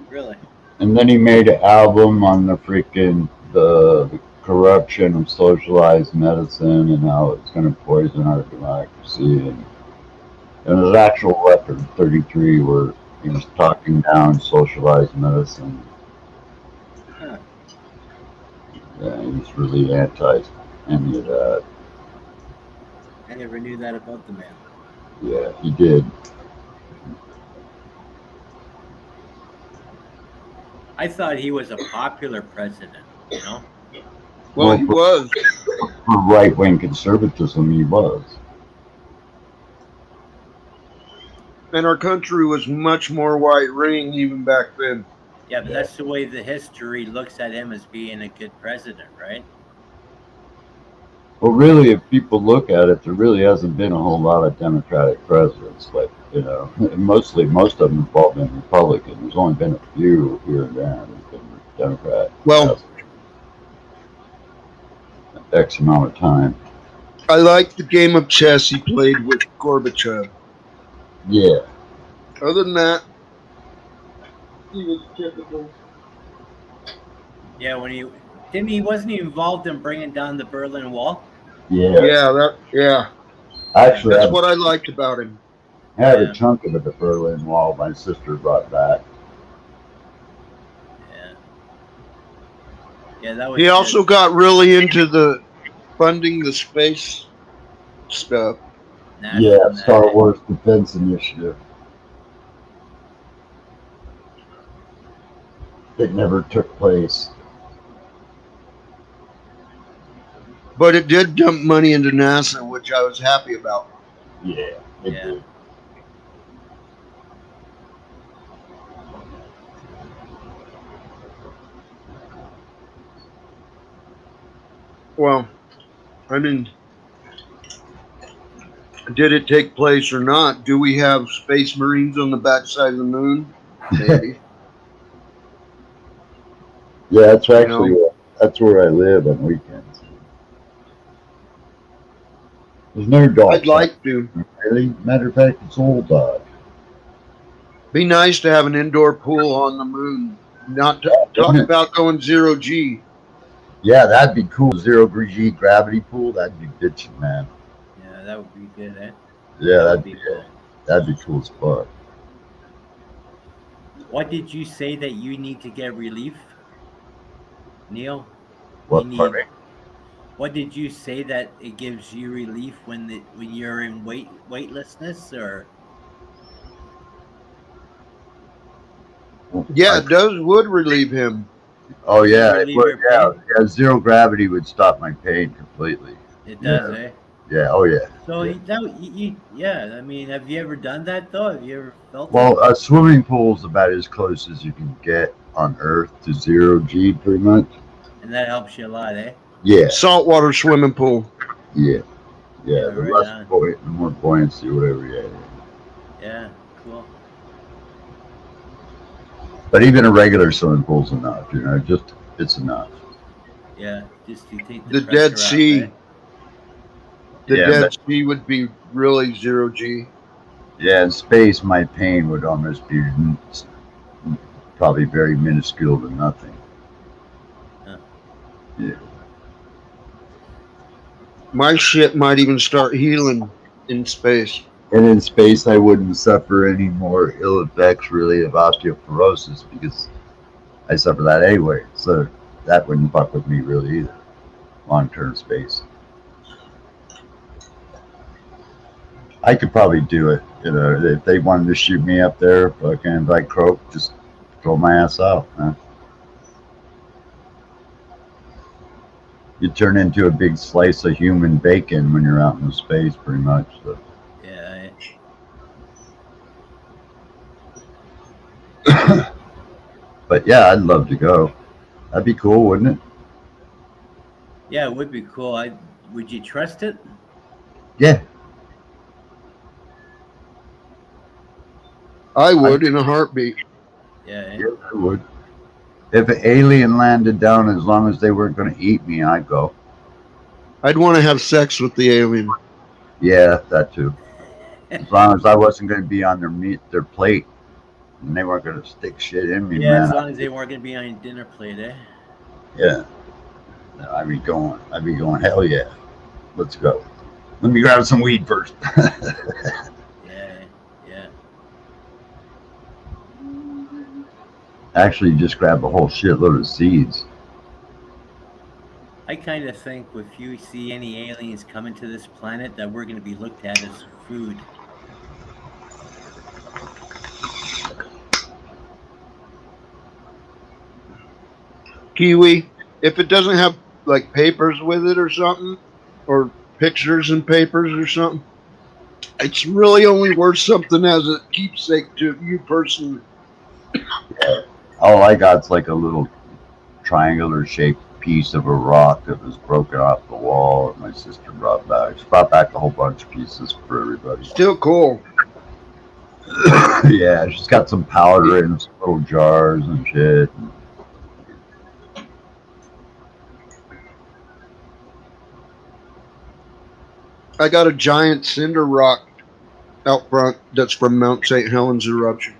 Really? and then he made an album on the corruption of socialized medicine and how it's going to poison our democracy. And his actual record, 33, where he was talking down socialized medicine. Huh. Yeah, he was really anti any of that. I never knew that about the man. Yeah, he did. I thought he was a popular president, Well, he was. For right wing conservatism, he was. And our country was much more white ring even back then. Yeah, but that's the way the history looks at him as being a good president, right? Well, really, if people look at it, there really hasn't been a whole lot of Democratic presidents. Like, most of them have all been Republican. There's only been a few here and there who've been Democrat. Well, X amount of time. I liked the game of chess he played with Gorbachev. Yeah. Other than that, he was typical. Yeah, wasn't he involved in bringing down the Berlin Wall? Yeah. Yeah, Actually, That's what I liked about him. I have Yeah. a chunk of the Berlin Wall my sister brought back. Yeah. Yeah, that was He good. also got really into the funding the space stuff. NASA Yeah, and Star that. Wars Defense Initiative. It never took place. But it did dump money into NASA, which I was happy about. Yeah, it Yeah. did. Well, I mean, did it take place or not? Do we have space marines on the backside of the moon? Maybe. Yeah, that's You actually know? that's where I live on weekends. There's no dark I'd side. like to. Really, matter of fact, it's all dark. Be nice to have an indoor pool on the moon. Not to talk Wouldn't it? about going 0G. Yeah, that'd be cool. 0 G gravity pool. That'd be bitchin', man. Yeah, that would be good, eh? Yeah, That would be cool. that'd be cool as fuck. What did you say that you need to get relief, Neil? What You part? need. What did you say that it gives you relief when you're in weightlessness or? Yeah, it would relieve him. Oh Does it yeah, it relieve would. your Yeah, pain? yeah. Zero gravity would stop my pain completely. It does, eh? Yeah. Oh yeah. So Yeah. yeah. I mean, have you ever done that though? Have you ever felt it? Well, a swimming pool's about as close as you can get on Earth to 0 G, pretty much. And that helps you a lot, eh? Yeah. Saltwater swimming pool. Yeah. Yeah, The right less on. the more buoyancy, whatever. Yeah. Yeah, cool. But even a regular swimming pool's enough. You know, just it's enough. Yeah, just to take The pressure Dead off, Sea. eh? The Yeah, Dead but- Sea would be really 0G. Yeah, in space, my pain would almost be probably very minuscule to nothing. Huh. Yeah. My shit might even start healing in space. And in space, I wouldn't suffer any more ill effects, really, of osteoporosis because I suffer that anyway. So that wouldn't fuck with me really either. Long-term space. I could probably do it. You know, if they wanted to shoot me up there, fucking like croak, just throw my ass out, man. You turn into a big slice of human bacon when you're out in space, pretty much. So. Yeah, But yeah, I'd love to go. That'd be cool, wouldn't it? yeah, it would be cool. Would you trust it? Yeah. I would in a heartbeat. Yeah, Yeah, I would. If an alien landed down, as long as they weren't going to eat me, I'd go. I'd want to have sex with the alien. Yeah, that too. As long as I wasn't going to be on their plate, and they weren't going to stick shit in me, yeah. man. As long as they weren't gonna be on your dinner plate, eh? Yeah. I'd be going. Hell yeah, let's go. Let me grab some weed first. Yeah. Actually, just grab a whole shitload of seeds. I kind of think if you see any aliens coming to this planet, that we're gonna be looked at as food. Kiwi, if it doesn't have like papers with it or something, or pictures and papers or something, it's really only worth something as a keepsake to you personally. All I got's like a little triangular shaped piece of a rock that was broken off the wall that my sister brought back. She brought back a whole bunch of pieces for everybody. Still cool. Yeah, she's got some powder in some little jars and shit. I got a giant cinder rock out front that's from Mount St. Helens eruption.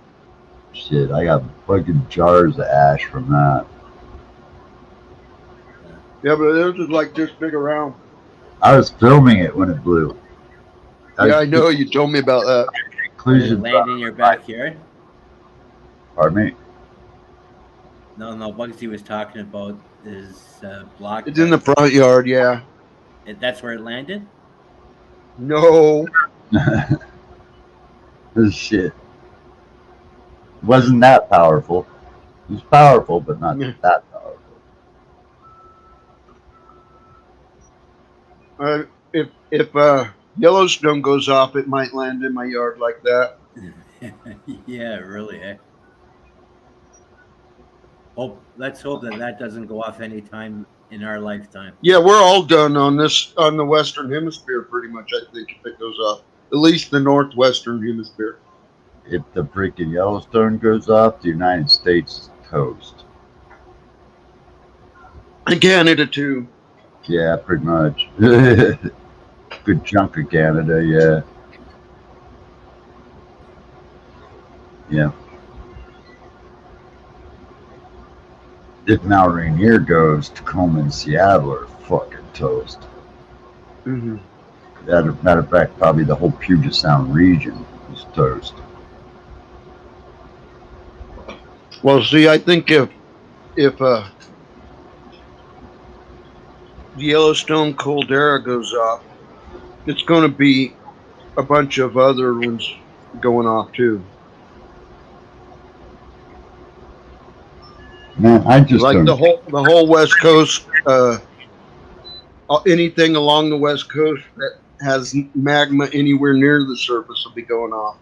Shit, I got fucking jars of ash from that. Yeah, but it was like this big around. I was filming it when it blew. Yeah, I know. You told me about that. Did it Conclusion. land in your backyard? Pardon me. No. Bugsy was talking about his block. It's in the front yard. Yeah. That's where it landed. No. This shit wasn't that powerful. It was powerful, but not that powerful. If Yellowstone goes off, it might land in my yard like that. Yeah, really. Eh? Let's hope that doesn't go off anytime in our lifetime. Yeah, we're all done on the Western Hemisphere, pretty much. I think if it goes off, at least the Northwestern Hemisphere. If the freaking Yellowstone goes off, the United States is toast. And Canada too. Yeah, pretty much. Good chunk of Canada, yeah. Yeah. If Mount Rainier goes, Tacoma and Seattle are fucking toast. Mm-hmm. Matter of fact, probably the whole Puget Sound region is toast. Well, see, I think if the Yellowstone caldera goes off, it's going to be a bunch of other ones going off too. Man, I just Like don't. the whole West Coast, anything along the West Coast that has magma anywhere near the surface will be going off.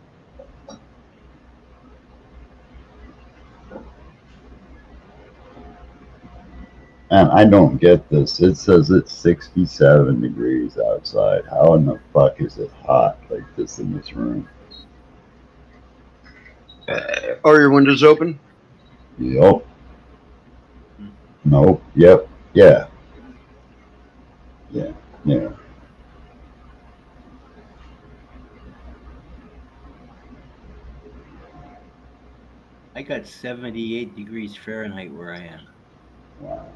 Man, I don't get this. It says it's 67 degrees outside. How in the fuck is it hot like this in this room? Are your windows open? Yep. Nope. Yep. Yeah. Yeah. Yeah. I got 78 degrees Fahrenheit where I am. Wow.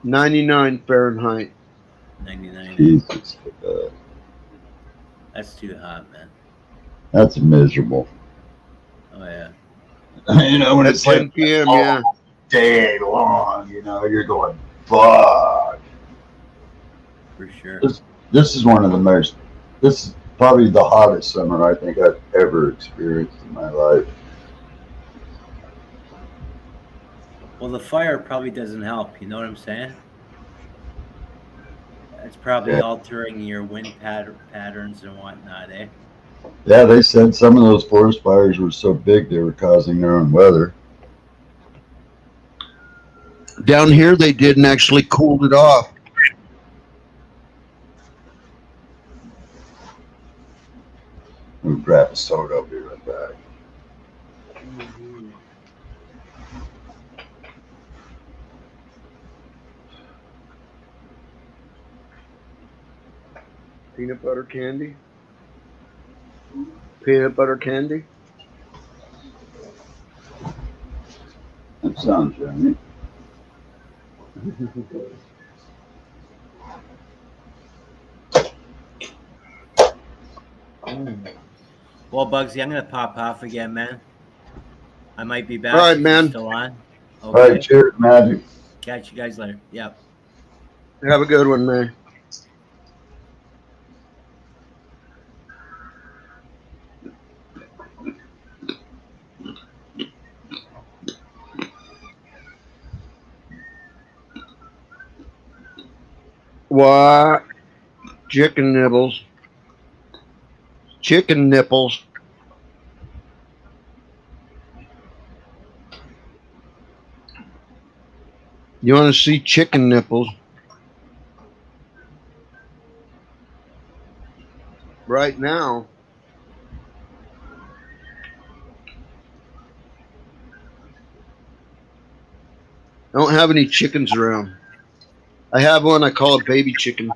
99 Fahrenheit. 99. Jesus. That's too hot, man. That's miserable. Oh yeah. You know, when At it's 10 like p.m., all yeah. day long, you know, you're going, fuck. For sure. This is one of the most, this is probably the hottest summer I think I've ever experienced in my life. Well, the fire probably doesn't help. You know what I'm saying? It's probably Yeah. altering your wind patterns and whatnot, eh? Yeah, they said some of those forest fires were so big they were causing their own weather. Down here, they didn't actually cooled it off. We'll grab a soda. I'll be right back. Peanut butter candy. Peanut butter candy. That sounds right. Well, Bugsy, I'm gonna pop off again, man. I might be back. All right, if man. you're still on. All right, Okay. cheers, Magic. Catch you guys later. Yep. Have a good one, man. What? Chicken nibbles. Chicken nipples. You want to see chicken nipples? Right now, I don't have any chickens around. I have one I call a baby chicken.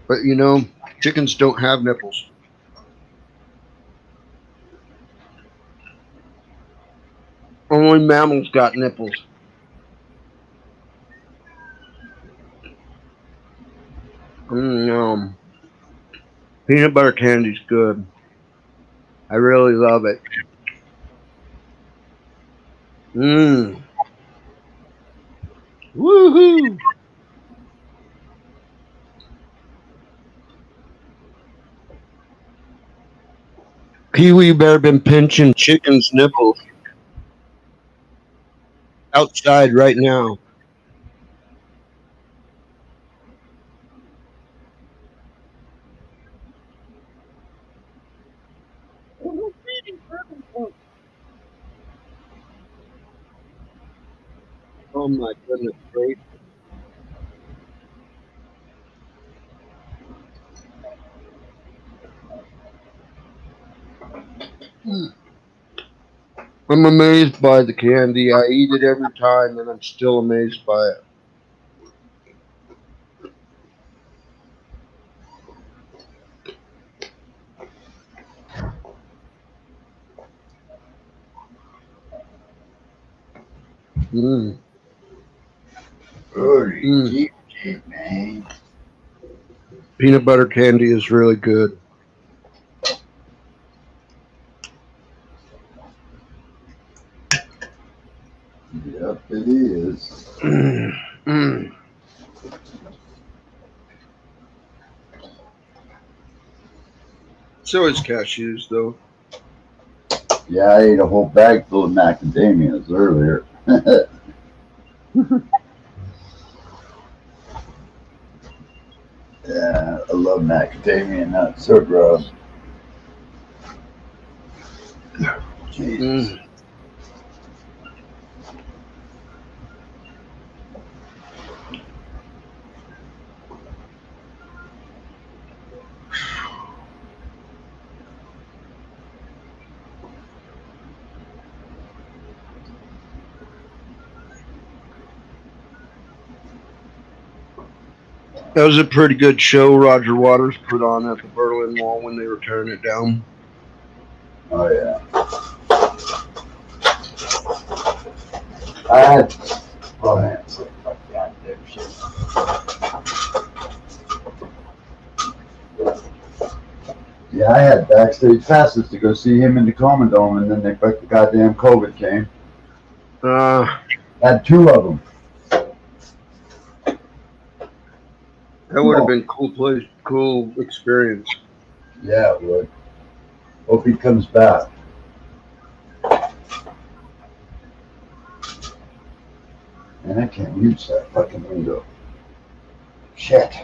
But you know, chickens don't have nipples. Only mammals got nipples. Peanut butter candy's good. I really love it. Woohoo! Kiwi Bear been pinching chicken's nipples outside right now. Oh my goodness, great. I'm amazed by the candy. I eat it every time and I'm still amazed by it. Mm. Holy shit, man. Peanut butter candy is really good. Yep, it is. So is cashews, though. Yeah, I ate a whole bag full of macadamias earlier. Yeah, I love macadamia nuts. So gross. Jesus. That was a pretty good show Roger Waters put on at the Berlin Wall when they were tearing it down. Oh, yeah. I had. Oh, man. Goddamn shit. Yeah, I had backstage passes to go see him in the Commodome, and then the goddamn COVID came. Had two of them. That would have been cool experience. Yeah, it would. Hope he comes back. And I can't reach that fucking window. Shit.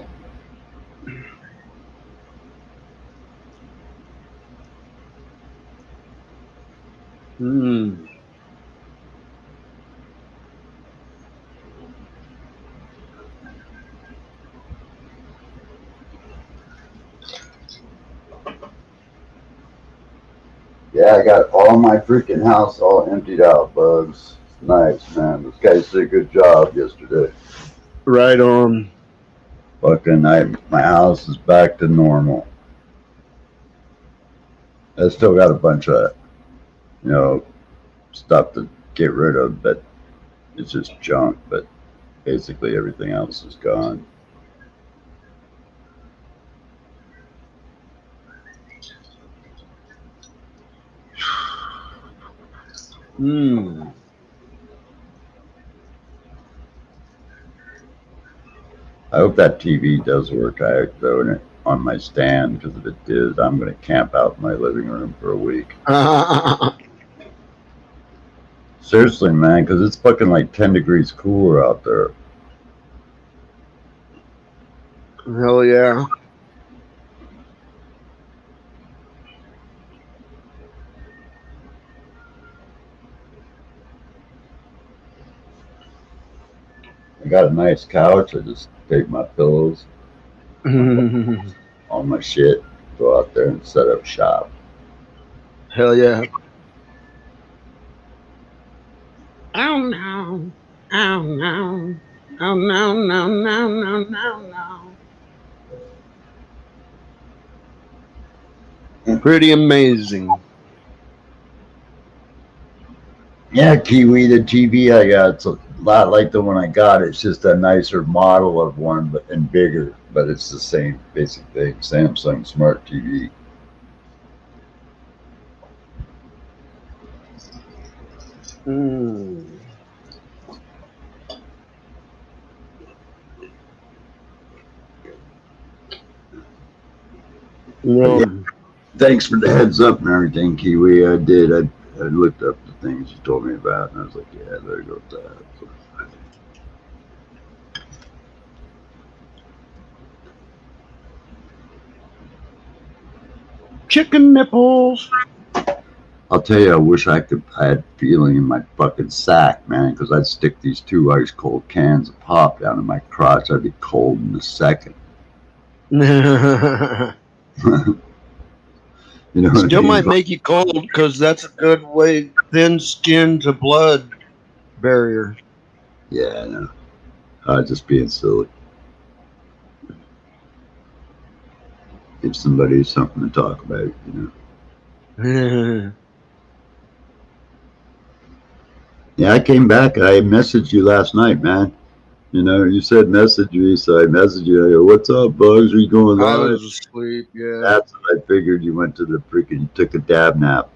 Yeah, I got all my freaking house all emptied out, Bugs. Nice, man. Those guys did a good job yesterday. Right on. Fucking, my house is back to normal. I still got a bunch of, stuff to get rid of, but it's just junk. But basically everything else is gone. I hope that TV does work. I throw it on my stand, because if it did, I'm going to camp out in my living room for a week. Seriously, man, because it's fucking like 10 degrees cooler out there. Hell yeah. I got a nice couch. I just take my pillows, all my shit, go out there and set up shop. Hell yeah. Oh no. Oh no. Oh no, no, no, no, no, no. Pretty amazing. Yeah, Kiwi, the TV I got, it's lot like the one I got. It's just a nicer model of one, but and bigger. But it's the same basic thing. Samsung Smart TV. Mm. Thanks for the heads up and everything, Kiwi. I did. I looked up the things you told me about, and I was like, yeah, I better go with that. So, Chicken nipples. I'll tell you, I wish I had feeling in my fucking sack, man, because I'd stick these 2 ice cold cans of pop down in my crotch. I'd be cold in a second. You know what I Still mean? might make you cold because that's a good way, thin skin to blood barrier. Yeah, I know. Just being silly. Give somebody something to talk about, you know. Yeah, I came back. I messaged you last night, man. You know, you said message me, so I messaged you. I go, "What's up, Bugs? Are you going I live?" was asleep, yeah. That's what I figured. You went to the freaking, you took a dab nap.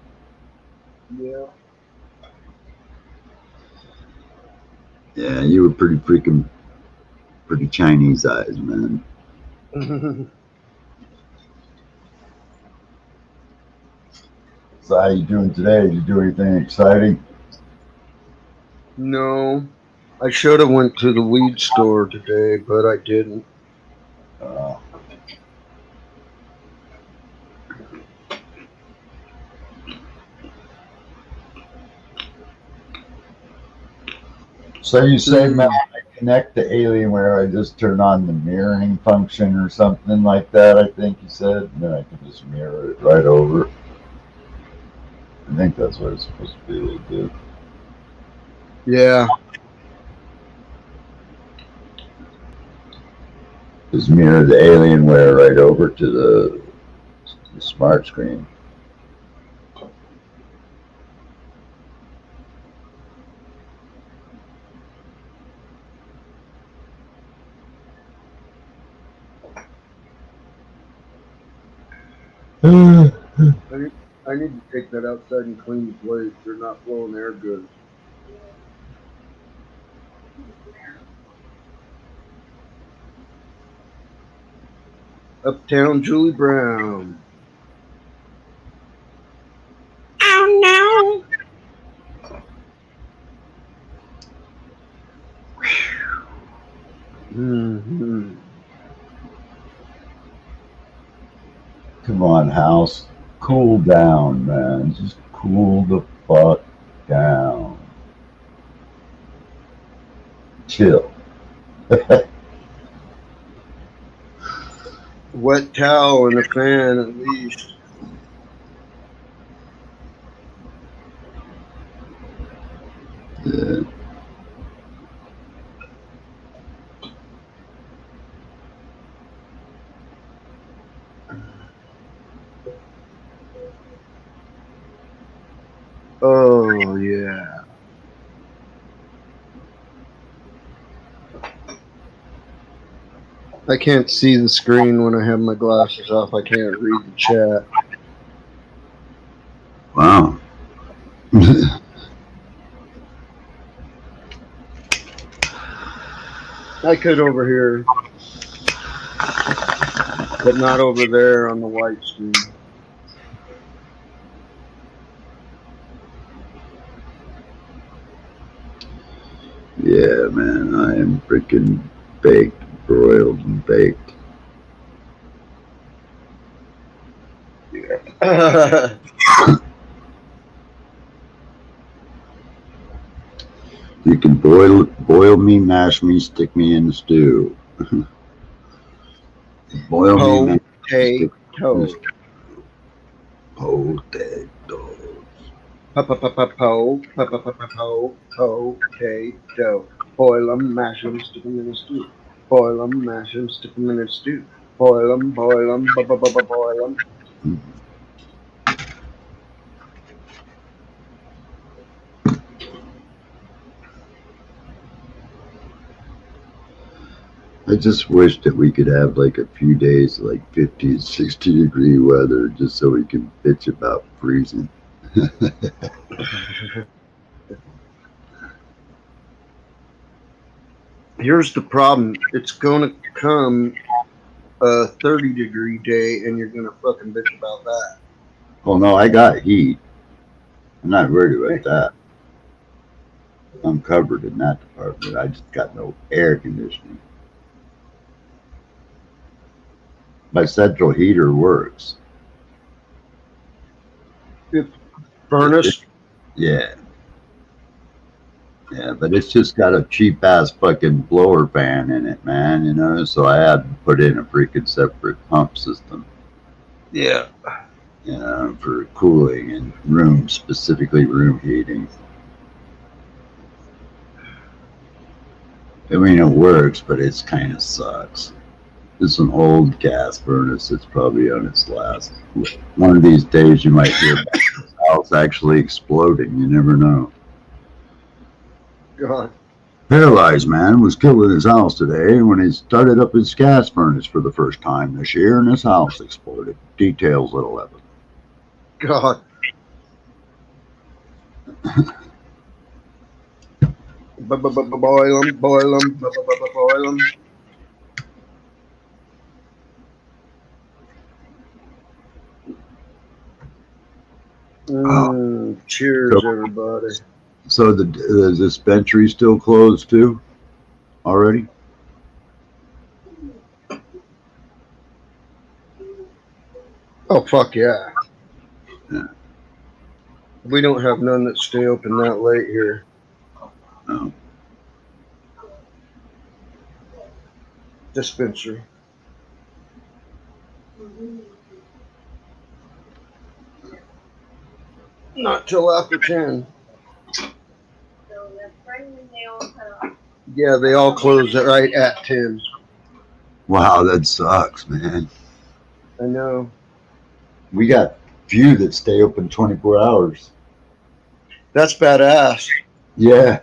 Yeah. Yeah, you were pretty Chinese eyes, man. So how you doing today? Did you do anything exciting? No. I should have went to the weed store today, but I didn't. So you say, man, when I connect to Alienware, I just turn on the mirroring function or something like that, I think you said, and then I can just mirror it right over. I think that's what it's supposed to be able to do. Yeah. Just mirror the Alienware right over to the smart screen. I need to take that outside and clean the plates. They're not blowing air good. Uptown Julie Brown. Oh no. Mm-hmm. Come on, House. Cool down, man. Just cool the fuck down. Chill. Wet towel and a fan at least. Yeah. Oh yeah. I can't see the screen when I have my glasses off. I can't read the chat. Wow. I could over here, but not over there on the white screen. Yeah, man. I am freaking baked, broiled, and baked. You can boil me, mash me, stick me in the stew. Boil me, mash me, stick me in the stew. Potatoes. Potato. Boil 'em, mash 'em, stick 'em in a stew. Boil 'em, mash 'em, stick 'em in a stew. Boil 'em, boil 'em, boil 'em. I just wish that we could have like a few days like 50 and 60 degree weather just so we can bitch about freezing. Here's the problem. It's going to come a 30-degree day, and you're going to fucking bitch about that. Well, no, I got heat. I'm not worried about that. I'm covered in that department. I just got no air conditioning. My central heater works. Furnace? Yeah. Yeah, but it's just got a cheap ass fucking blower fan in it, man, you know, so I had to put in a freaking separate pump system, Yeah. you know, for cooling and room, specifically room heating. I mean, it works, but it's kind of sucks. It's an old gas furnace. It's probably on its last. One of these days, you might hear about this house actually exploding. You never know. God. Paralyzed man was killed in his house today when he started up his gas furnace for the first time this year, and his house exploded. Details at 11. God. Boil them, boil them, boil them. Cheers, everybody. So the dispensary still closed too? Already? Oh, fuck yeah. Yeah. We don't have none that stay open that late here. No. Dispensary. Not till after 10. Yeah, they all close it right at 10. Wow, that sucks, man. I know. We got few that stay open 24 hours. That's badass. Yeah.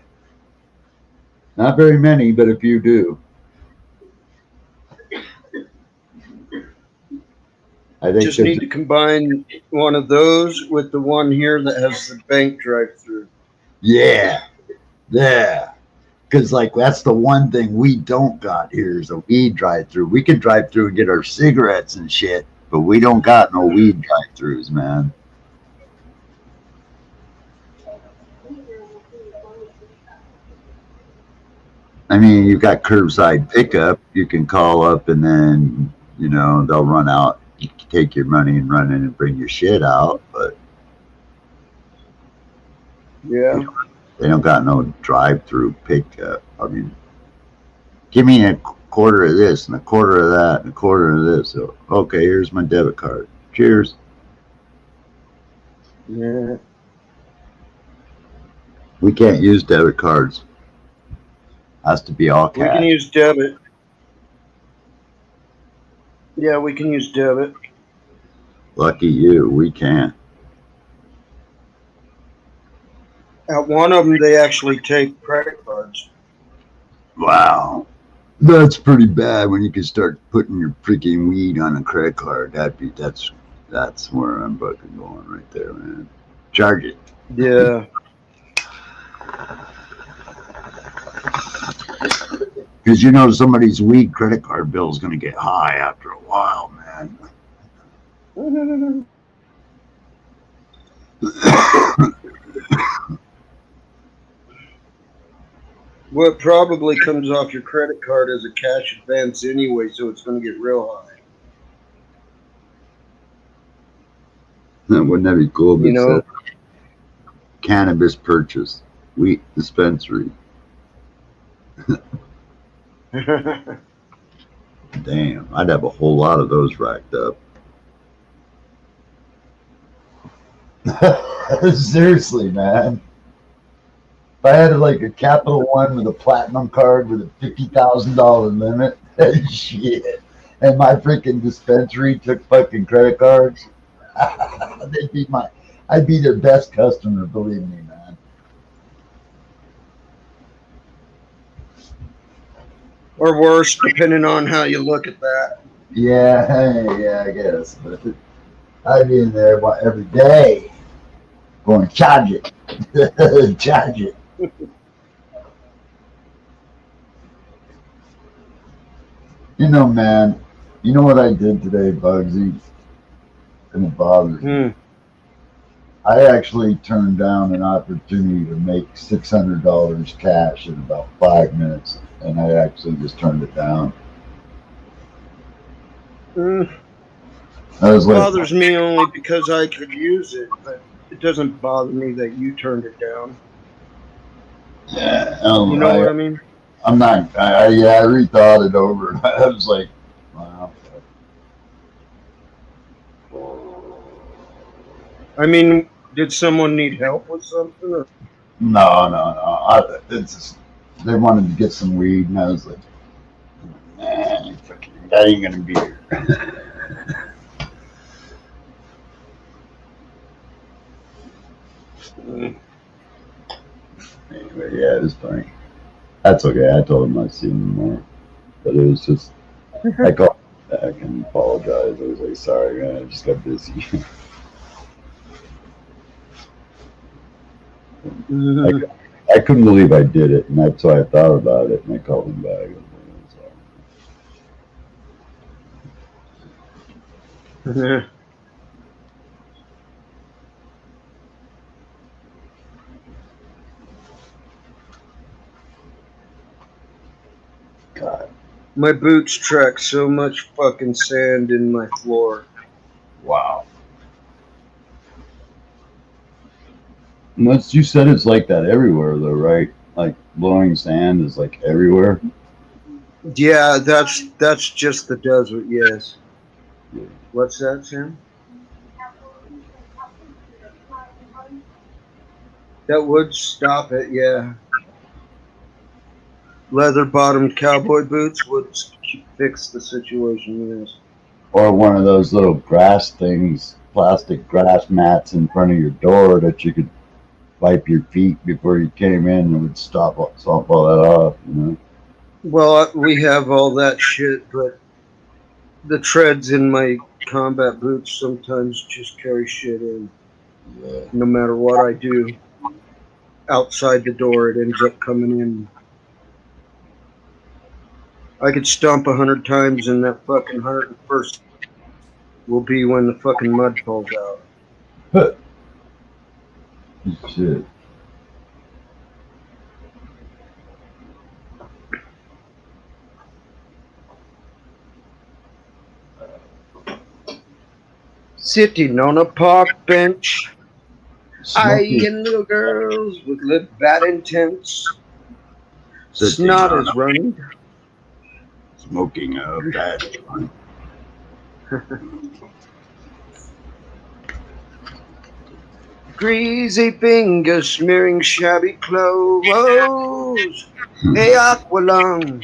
Not very many, but a few do. I think Just need to combine one of those with the one here that has the bank drive-through. Yeah. Yeah. Because, like, that's the one thing we don't got here is a weed drive-through. We can drive through and get our cigarettes and shit, but we don't got no weed drive-throughs, man. I mean, you've got curbside pickup. You can call up and then, you know, they'll run out. You can take your money and run in and bring your shit out, but yeah, they don't got no drive-through pickup. I mean, give me a quarter of this and a quarter of that and a quarter of this. So, okay, here's my debit card. Cheers. Yeah. We can't use debit cards. Has to be all cash. We can use debit. Yeah, we can use debit. Lucky you, we can't. At one of them, they actually take credit cards. Wow. That's pretty bad when you can start putting your freaking weed on a credit card. That's where I'm fucking going right there, man. Charge it. Yeah. Because you know somebody's weed credit card bill is going to get high after a while, man. What probably comes off your credit card as a cash advance anyway, so it's going to get real high. Wouldn't that be cool? You know? Cannabis purchase, wheat dispensary. Damn, I'd have a whole lot of those racked up. Seriously, man. If I had like a Capital One with a platinum card with a $50,000 limit, shit, and my freaking dispensary took fucking credit cards, I'd be their best customer, believe me, man. Or worse, depending on how you look at that. Yeah, I guess. But I'd be in there every day going, charge it. Charge it. You know, man, you know what I did today, Bugsy? And it bothers me. I actually turned down an opportunity to make $600 cash in about 5 minutes, and I actually just turned it down. I was It like, bothers me only because I could use it, but it doesn't bother me that you turned it down. yeah, You know what I mean? I'm not. I rethought it over. I was like, wow. I mean, did someone need help with something? Or? No. It's just, they wanted to get some weed, and I was like, nah, that ain't gonna be here. Anyway, yeah, it was funny. That's okay. I told him I'd see him more, but it was just I called him back and apologized. I was like, sorry, man, I just got busy. I couldn't believe I did it, and that's why I thought about it, and I called him back. God, My boots track so much fucking sand in my floor. wow. Unless you said it's like that everywhere, though, right? Like blowing sand is like everywhere. Yeah, that's just the desert. Yes. Yeah. What's that, Sam? That would stop it. Yeah. Leather-bottomed cowboy boots would fix the situation. Yes. Or one of those little grass things, plastic grass mats in front of your door that you could wipe your feet before you came in and would stop all that off, you know? Well, we have all that shit, but the treads in my combat boots sometimes just carry shit in. Yeah. No matter what I do outside the door, it ends up coming in. I could stomp 100 times, and that fucking 101st will be when the fucking mud falls out. Shit. Sitting on a park bench, Smoking, eyeing little girls with bad intents. sitting Snot on is running. smoking a bad one. Greasy fingers smearing shabby clothes. Hey, Aqualung.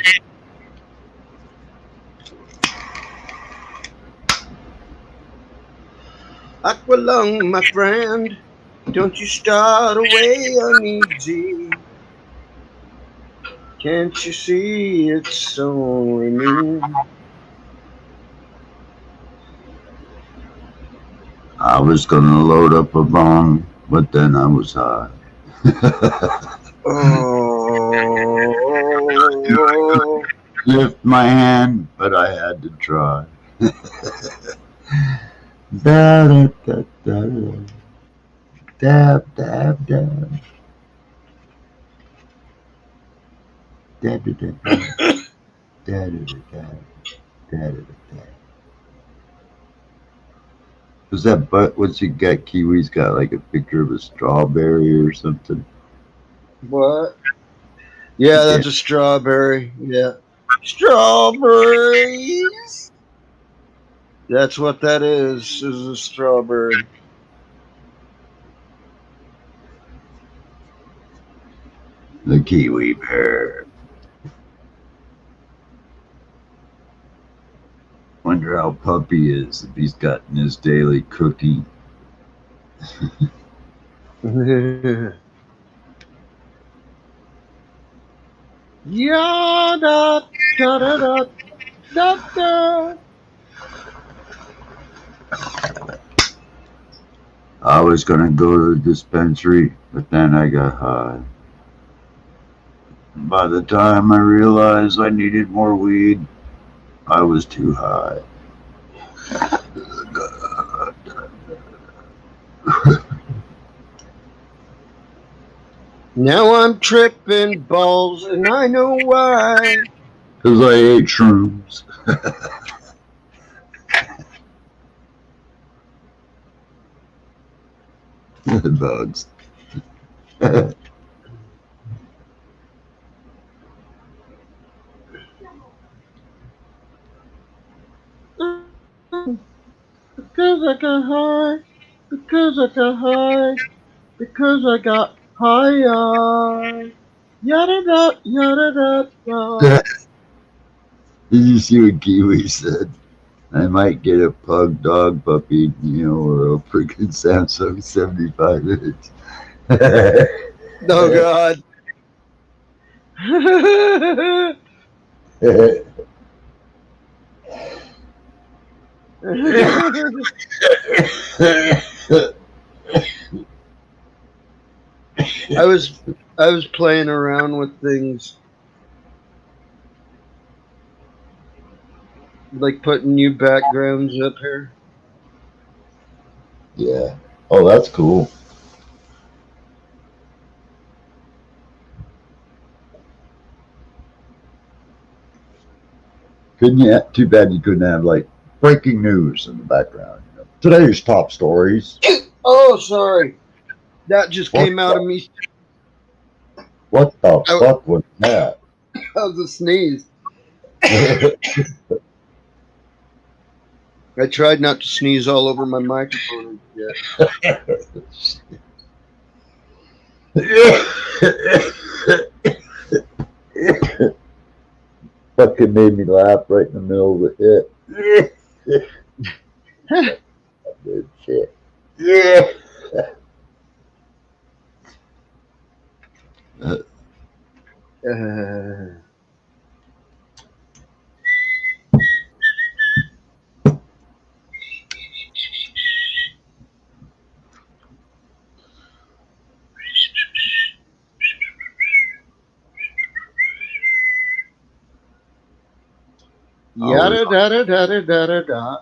Aqualung, my friend, don't you start away uneasy. Can't you see it's only me? I was gonna load up a bong, but then I was high. Oh, Lift my hand, but I had to try. Da, da, da, da, da. Dab, dab, dab. Dab, dab, dab, dab. Dab, dab, dab. Dab, dab, dab. Was that but what's he got? Kiwi's got like a picture of a strawberry or something. what? Yeah, that's a strawberry. Yeah. Strawberries. That's what that is a strawberry. The Kiwi bear. Wonder how Puppy is if he's gotten his daily cookie. Yada Da da da da da. I was gonna go to the dispensary, but then I got high. By the time I realized I needed more weed, I was too high. Now I'm tripping balls, and I know why. 'Cause I ate shrooms. Bugs. Because I got high. Because I got high. Because I got high. Yada da yada da. Did you see what Kiwi said? I might get a pug dog puppy, or a freaking Samsung 75 inch. Oh God. I was playing around with things like putting new backgrounds up here. Yeah. Oh, that's cool. Couldn't you? Too bad you couldn't have like breaking news in the background. Today's top stories. Oh, sorry. That just What came out of me. What the fuck was that? That was a sneeze. I tried not to sneeze all over my microphone yet. Fucking made me laugh right in the middle of the hit. Good shit. Yeah. Yada da da da da da da.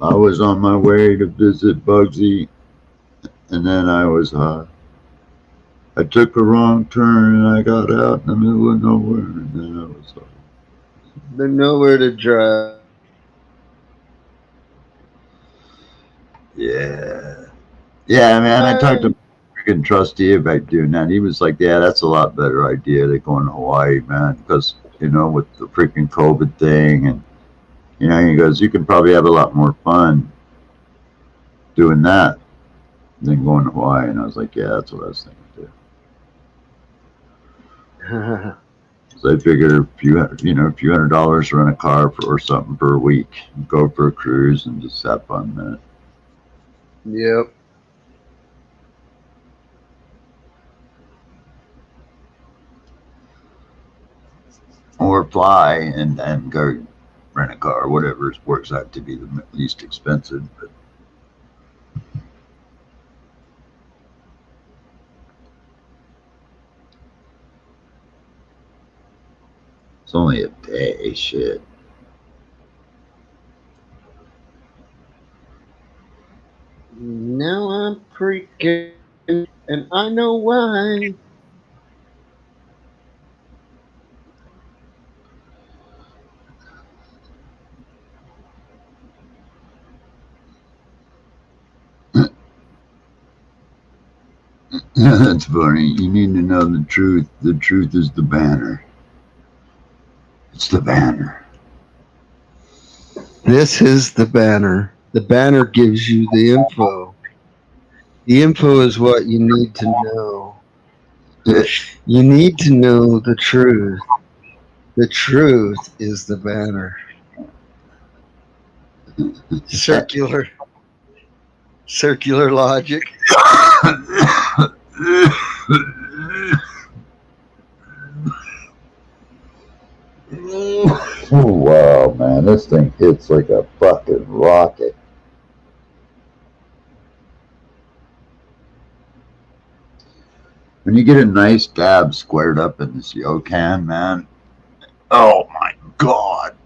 I was on my way to visit Bugsy, and then I was high. I took a wrong turn and I got out in the middle of nowhere, and then I was high. There's nowhere to drive. Yeah. Yeah, man, I talked to my freaking trustee about doing that. He was like, yeah, that's a lot better idea than going to Hawaii, man, because, with the freaking COVID thing, and, he goes, you can probably have a lot more fun doing that than going to Hawaii. And I was like, yeah, that's what I was thinking too. So I figured a few $100 to rent a car or something for a week, go for a cruise and just have fun, man. Yep. Or fly and go rent a car, whatever works out to be the least expensive. But it's only a day, shit. Now I'm freaking, and I know why. That's funny. You need to know the truth. The truth is the banner. It's the banner. This is the banner. The banner gives you the info. The info is what you need to know. You need to know the truth. The truth is the banner. Circular logic. And this thing hits like a fucking rocket. When you get a nice dab squared up in this Yocan, man, oh my god,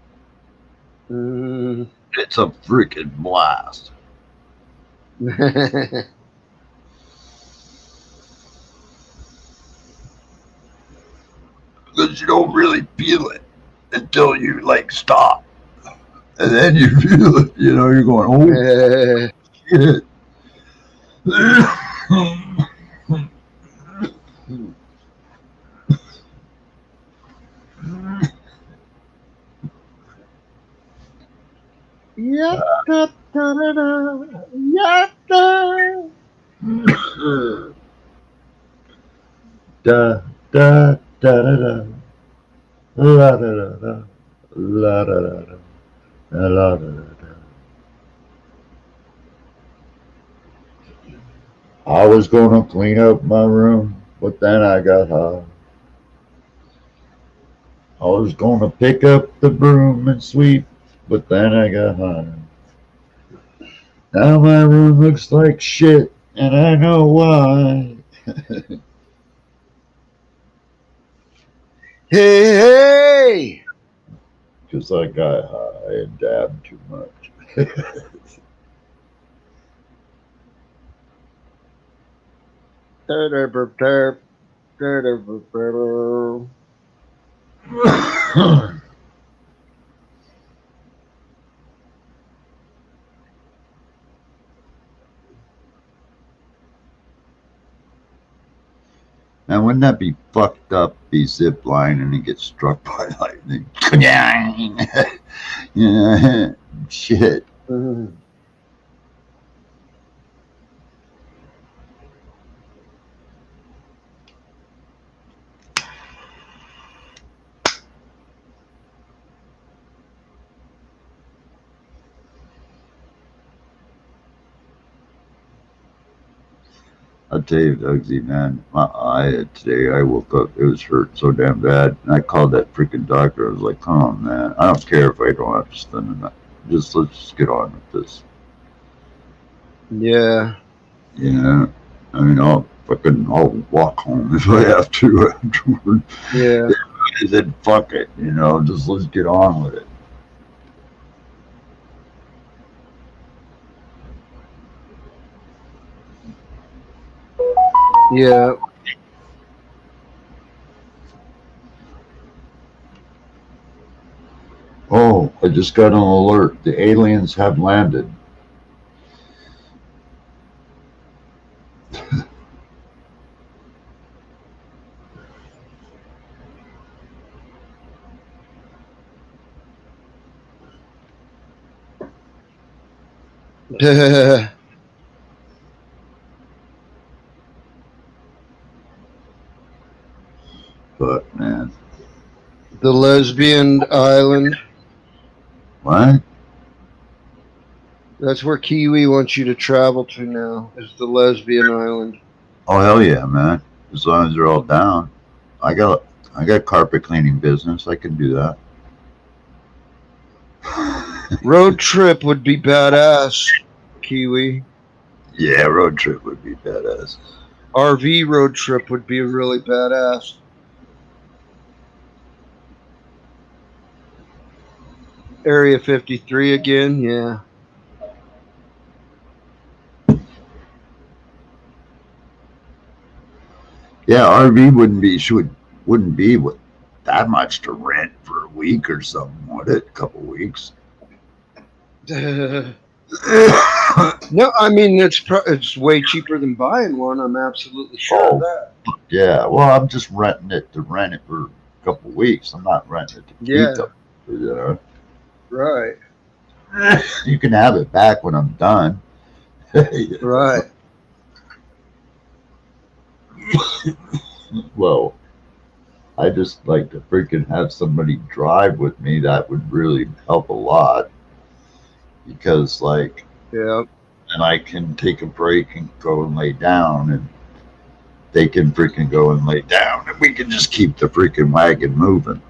it's a freaking blast. Because you don't really feel it until you like stop. And then you feel it, you know, you're going, oh shit. Yatta, da, da, da, yatta. Da da da da da, la da da da, la da da da, la da da da. I was gonna clean up my room, but then I got high. I was gonna pick up the broom and sweep, but then I got high. Now my room looks like shit, and I know why. Hey! Because I got high and dabbed too much. Now, wouldn't that be fucked up? Be zip line and he gets struck by lightning. Yeah, shit. I'll tell you, Dogsy, man, my eye today, I woke up, it was hurt so damn bad. And I called that freaking doctor. I was like, come on, man. I don't care if I don't have to spend the night. Let's just get on with this. Yeah. You know? I mean, I'll walk home if I have to afterward. Yeah. I said, fuck it, you know, just let's get on with it. Yeah. Oh, I just got an alert. The aliens have landed. But, man. The lesbian island. What? That's where Kiwi wants you to travel to now, is the lesbian island. Oh, hell yeah, man. As long as they're all down. I got carpet cleaning business. I can do that. Road trip would be badass, Kiwi. Yeah, road trip would be badass. RV road trip would be really badass. Area 53 again, yeah. Yeah, RV wouldn't be what that much to rent for a week or something, would it? A couple weeks. No, I mean it's way cheaper than buying one. I'm absolutely sure of that. Yeah, well, I'm just renting it to rent it for a couple weeks. I'm not renting it to keep them. You know? Right. You can have it back when I'm done. Right. Well, I just like to freaking have somebody drive with me. That would really help a lot. Because, like, yeah, and I can take a break and go and lay down, and they can freaking go and lay down, and we can just keep the freaking wagon moving.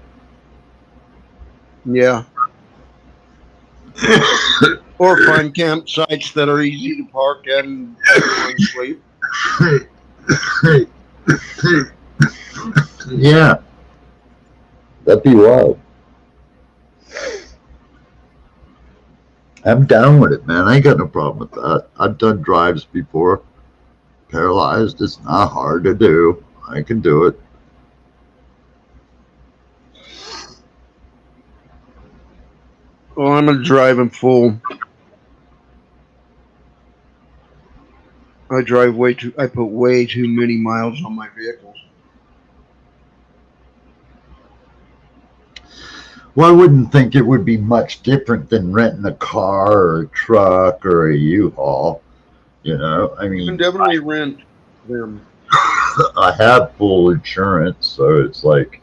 Yeah. Or find campsites that are easy to park at and everyone sleep. Yeah, that'd be wild. I'm down with it, man. I ain't got no problem with that. I've done drives before. Paralyzed, it's not hard to do. I can do it. Well, I'm a driving fool. I put way too many miles on my vehicles. Well, I wouldn't think it would be much different than renting a car or a truck or a U-Haul. You know, I You can mean, definitely rent them. I have full insurance, so it's like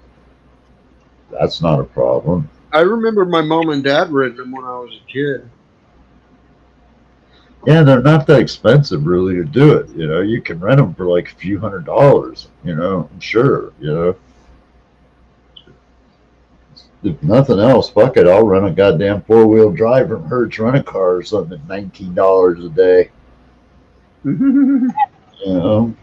that's not a problem. I remember my mom and dad renting them when I was a kid. Yeah, they're not that expensive really to do it. You know, you can rent them for like a few $100s. You know, sure. You know, if nothing else, fuck it, I'll rent a goddamn 4-wheel drive from Hertz Rent a Car or something at $19 a day. You know,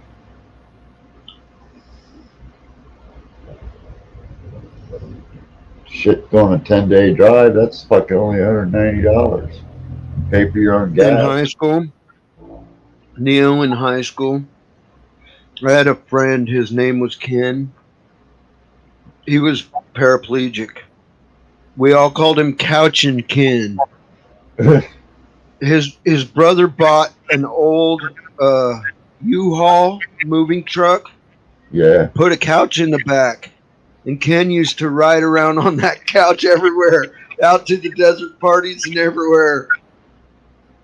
shit, going a 10-day drive, that's fucking only $190. Pay for your own In gas. high school, Neo in high school, I had a friend. His name was Ken. He was paraplegic. We all called him Couch and Ken. His brother bought an old U-Haul moving truck Yeah. and put a couch in the back. And Ken used to ride around on that couch everywhere, out to the desert parties and everywhere.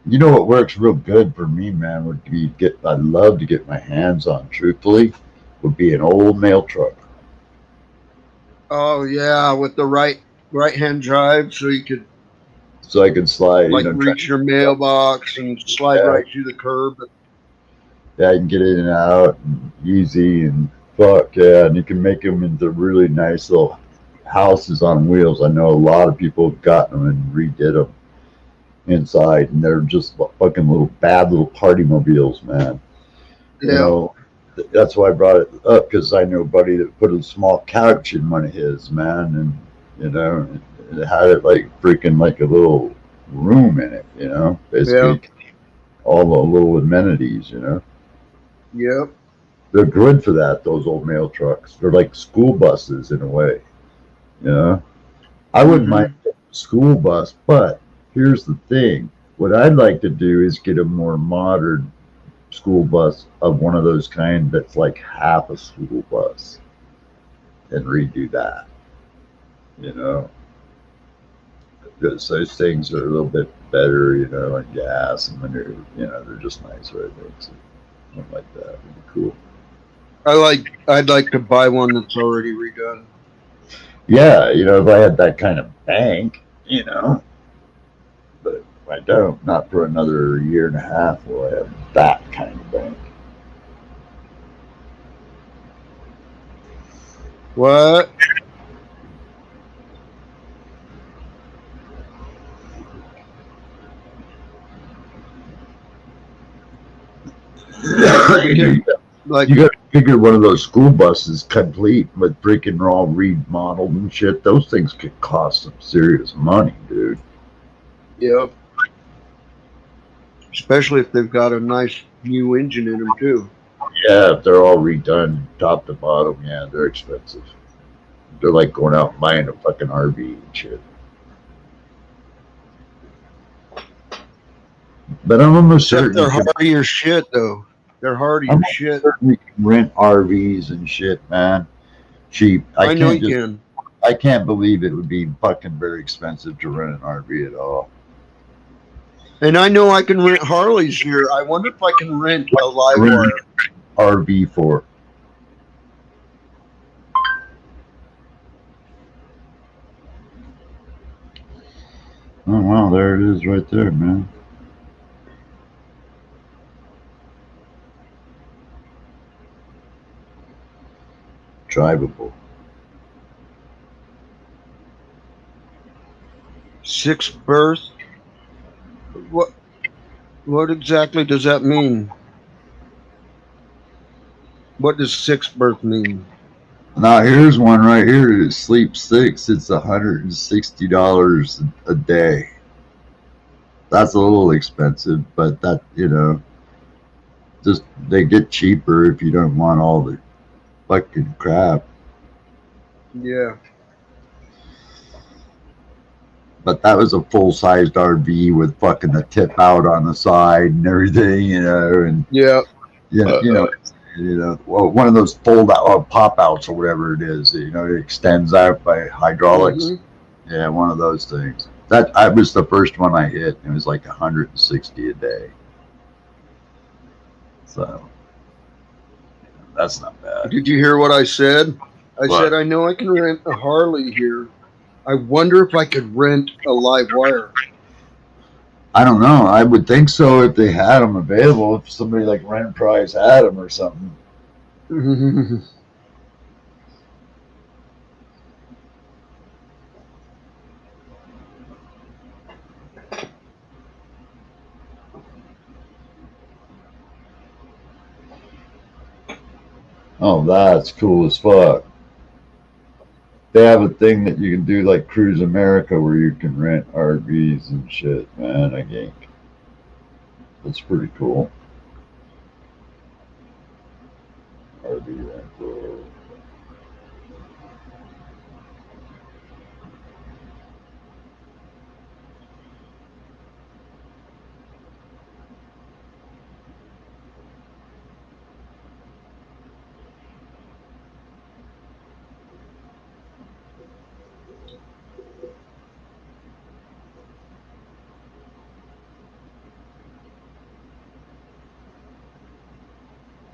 You know what works real good for me, man, would be I'd love to get my hands on, truthfully, would be an old mail truck. Oh yeah, with the right hand drive, so you could So I could slide, like reach your mailbox and slide yeah, right through the curb. yeah, I can get in and out and easy and fuck yeah, and you can make them into really nice little houses on wheels. I know a lot of people have gotten them and redid them inside, and they're just fucking little bad little party mobiles, man. You Yeah, know, that's why I brought it up because I know a buddy that put a small couch in one of his, man, and you know, it had it like freaking like a little room in it, you know, yeah, basically all the little amenities, you know. yep. They're good for that, those old mail trucks. They're like school buses in a way, you know. I wouldn't mind Hmm. a school bus, but here's the thing. What I'd like to do is get a more modern school bus of one of those kind that's like half a school bus and redo that, you know, because those things are a little bit better, you know, in gas and manure, you know, they're just nicer, I think. So something like that would be cool. I'd like to buy one that's already redone. Yeah, you know, if I had that kind of bank, you know, but I don't, not for another year and a half will I have that kind of bank. What? You get like You got to figure one of those school buses complete with freaking all remodeled and shit. Those things could cost some serious money, dude. yep, especially if they've got a nice new engine in them too. Yeah, if they're all redone top to bottom, yeah, they're expensive. They're like going out and buying a fucking RV and shit. But I'm almost Except certain they're you can, hardy as shit though. They're hardy I'm as almost shit. certain you can rent RVs and shit, man. Cheap. I know you can. I can't believe it would be fucking very expensive to rent an RV at all. And I know I can rent Harleys here. I wonder if I can rent a live Rent wire. RV for. Oh wow, there it is right there, man. Drivable. 6 berth. What exactly does that mean? What does sixth birth mean? Now here's one right here. Sleep Six. It's $160 a day. That's a little expensive, but that just they get cheaper if you don't want all the fucking crap. Yeah. But that was a full-sized RV with fucking the tip out on the side and everything, and Yeah. well, one of those fold-out or pop-outs or whatever it is. It extends out by hydraulics. Mm-hmm. Yeah, one of those things. That I was the first one I hit. It was like 160 a day. So that's not bad. Did you hear what I said? I What? said I know I can rent a Harley here. I wonder if I could rent a live wire. I don't know. I would think so if they had them available. If somebody like Rent Price had them or something. Oh, that's cool as fuck. They have a thing that you can do like Cruise America where you can rent RVs and shit, man. I think that's pretty cool. RV rental.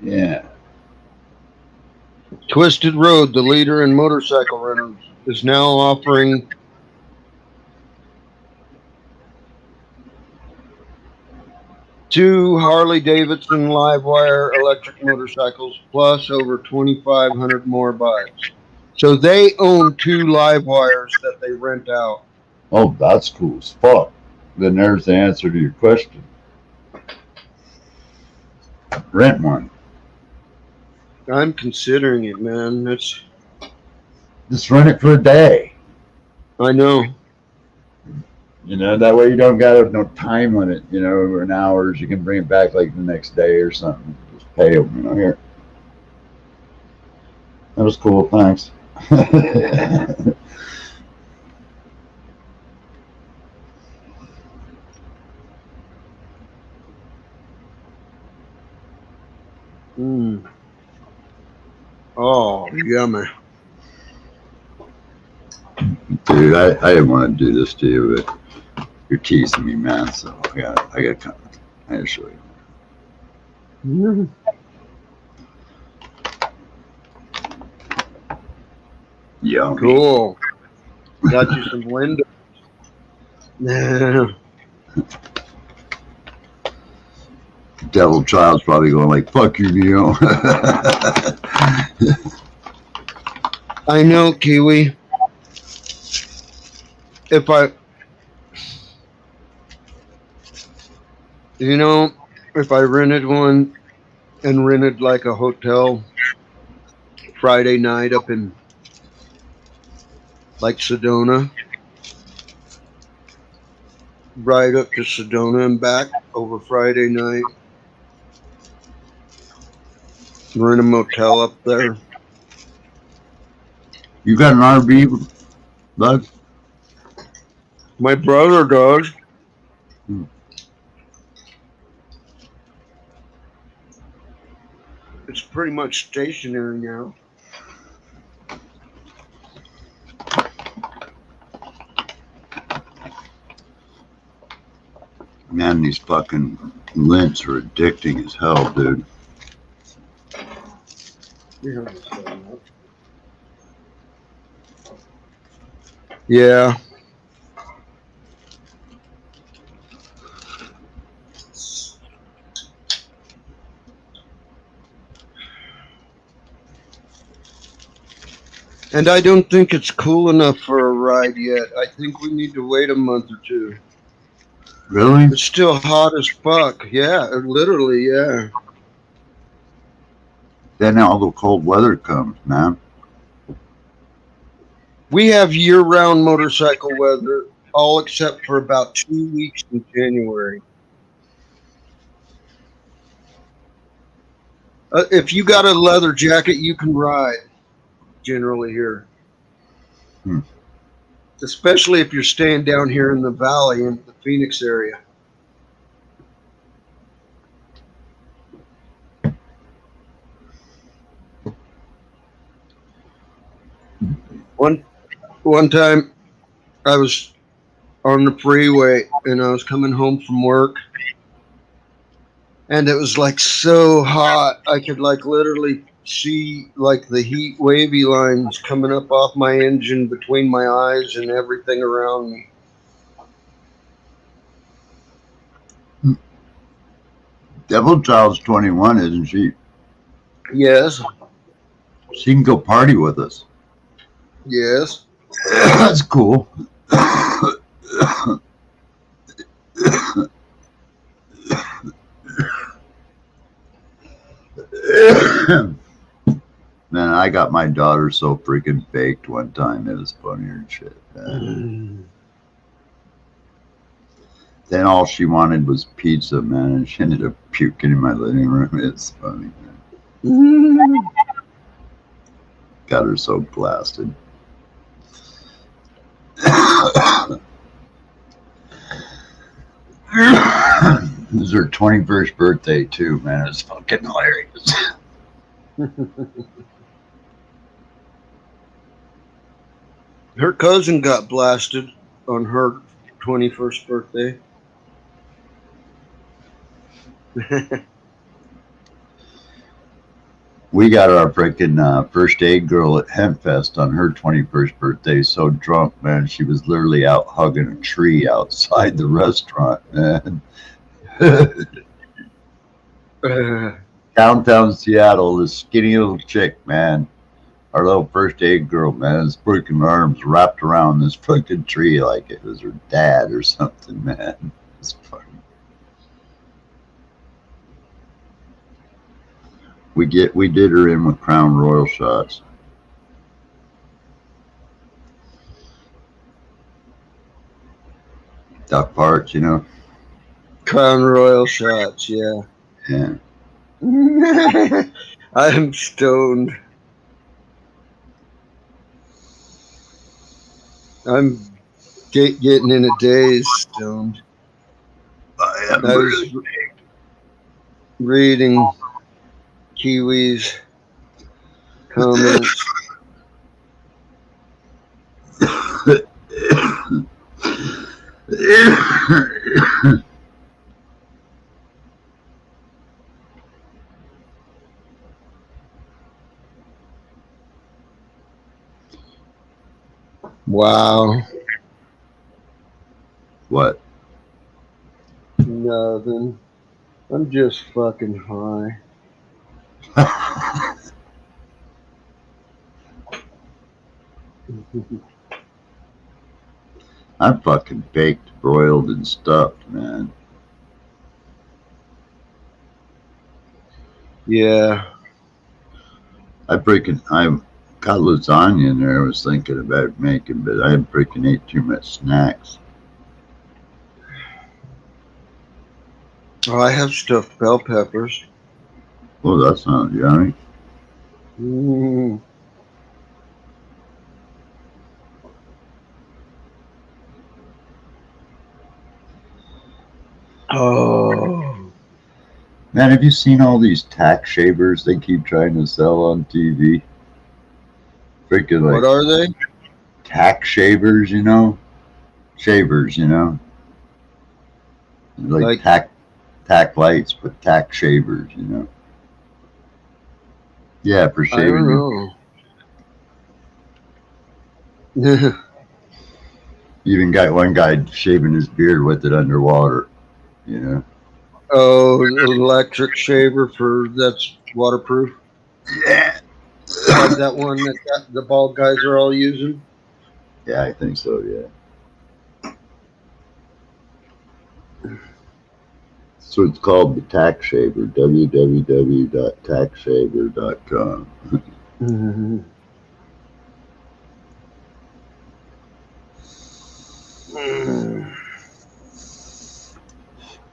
Yeah. Twisted Road, the leader in motorcycle rentals, is now offering two Harley Davidson Livewire electric motorcycles plus over 2,500 more bikes. So they own two live wires that they rent out. Oh, that's cool as fuck. Then there's the answer to your question. Rent one. I'm considering it, man. That's Just rent it for a day. I know. That way you don't got no time limit, or in hours. You can bring it back like the next day or something. Just pay them, here. That was cool, thanks. Oh, yummy. Dude, I didn't want to do this to you, but you're teasing me, man. So I got to show you. Yummy. Cool. Got you some windows. Devil Child's probably going like, "Fuck you, Neo." I know, Kiwi. If I rented one and rented like a hotel Friday night up in like Sedona, ride up to Sedona and back over Friday night, rent a motel up there. You got an RV, bud? My brother does. It's pretty much stationary now. Man, these fucking lints are addicting as hell, dude. Yeah. And I don't think it's cool enough for a ride yet. I think we need to wait a month or two. Really? It's still hot as fuck. Yeah, literally, yeah. Then all the cold weather comes, man. We have year-round motorcycle weather, all except for about 2 weeks in January. If you got a leather jacket, you can ride. Generally here, especially if you're staying down here in the valley in the Phoenix area. One time, I was on the freeway and I was coming home from work, and it was like so hot I could like literally see like the heat wavy lines coming up off my engine between my eyes and everything around me. Devil Child's 21, isn't she? Yes, She can go party with us. yes. That's cool. Man, I got my daughter so freaking baked one time. It was funnier than shit, man. Then all she wanted was pizza, man, and she ended up puking in my living room. It's funny, man. Got her so blasted. It was her 21st birthday, too, man. It was fucking hilarious. Her cousin got blasted on her 21st birthday. We got our freaking first aid girl at Hempfest on her 21st birthday, so drunk, man. She was literally out hugging a tree outside the restaurant, man. Downtown Seattle, this skinny little chick, man. Our little first aid girl, man, his freaking arms wrapped around this fucking tree like it was her dad or something, man. It's funny. We did her in with Crown Royal shots. Duck parts, you know. Crown Royal shots, yeah. Yeah. I'm stoned. I'm getting in a daze stoned. I was reading Kiwi's comments. Wow. What? Nothing. I'm just fucking high. I'm fucking baked, broiled, and stuffed, man. Yeah. I got lasagna in there I was thinking about making, but I freaking ate too much snacks. Oh, I have stuffed bell peppers. Oh, that sounds yummy. Mm. Oh. Man, have you seen all these tack shavers they keep trying to sell on TV? Freaking like What are they? tack shavers, you know? Shavers, you know? Like tack lights, but tack shavers, you know? Yeah, for I shaving. don't know. Even got one guy shaving his beard with it underwater, you know? Oh, electric shaver that's waterproof. Yeah. Like that one that the bald guys are all using. Yeah, I think so, yeah. So it's called the Tax Shaver, www.taxshaver.com. Mm-hmm.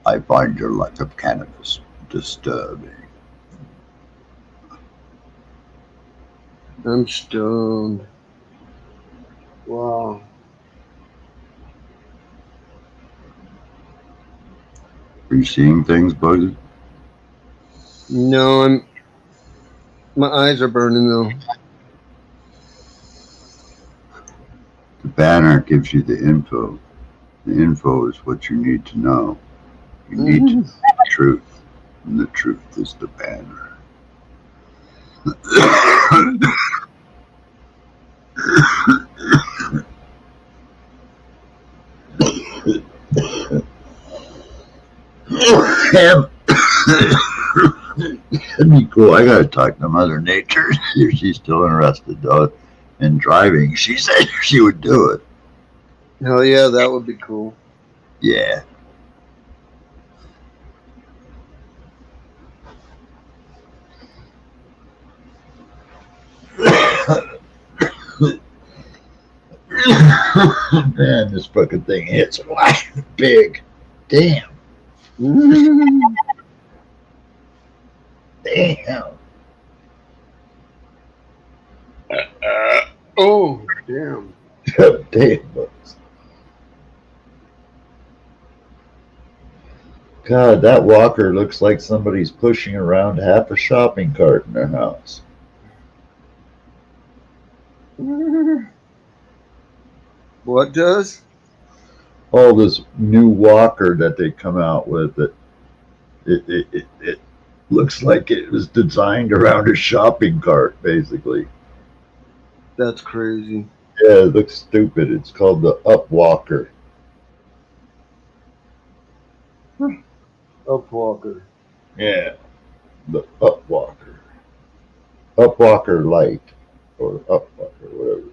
I find your lack of cannabis disturbing. I'm stoned. Wow. Are you seeing things, Bugsy? No, my eyes are burning though. The banner gives you the info. The info is what you need to know. You need to know the truth, and the truth is the banner. That'd be cool. I gotta talk to Mother Nature if she's still interested though in driving. She said she would do it. Hell yeah, that would be cool. Yeah. Man, this fucking thing hits wide big. Damn. Damn. Oh, damn. Damn. God, that walker looks like somebody's pushing around half a shopping cart in their house. What does? Oh, this new walker that they come out with, it looks like it was designed around a shopping cart, basically. That's crazy. Yeah, it looks stupid. It's called the Up Walker. Upwalker. Yeah, the Up Walker. Up Walker Light, or Up Walker, whatever.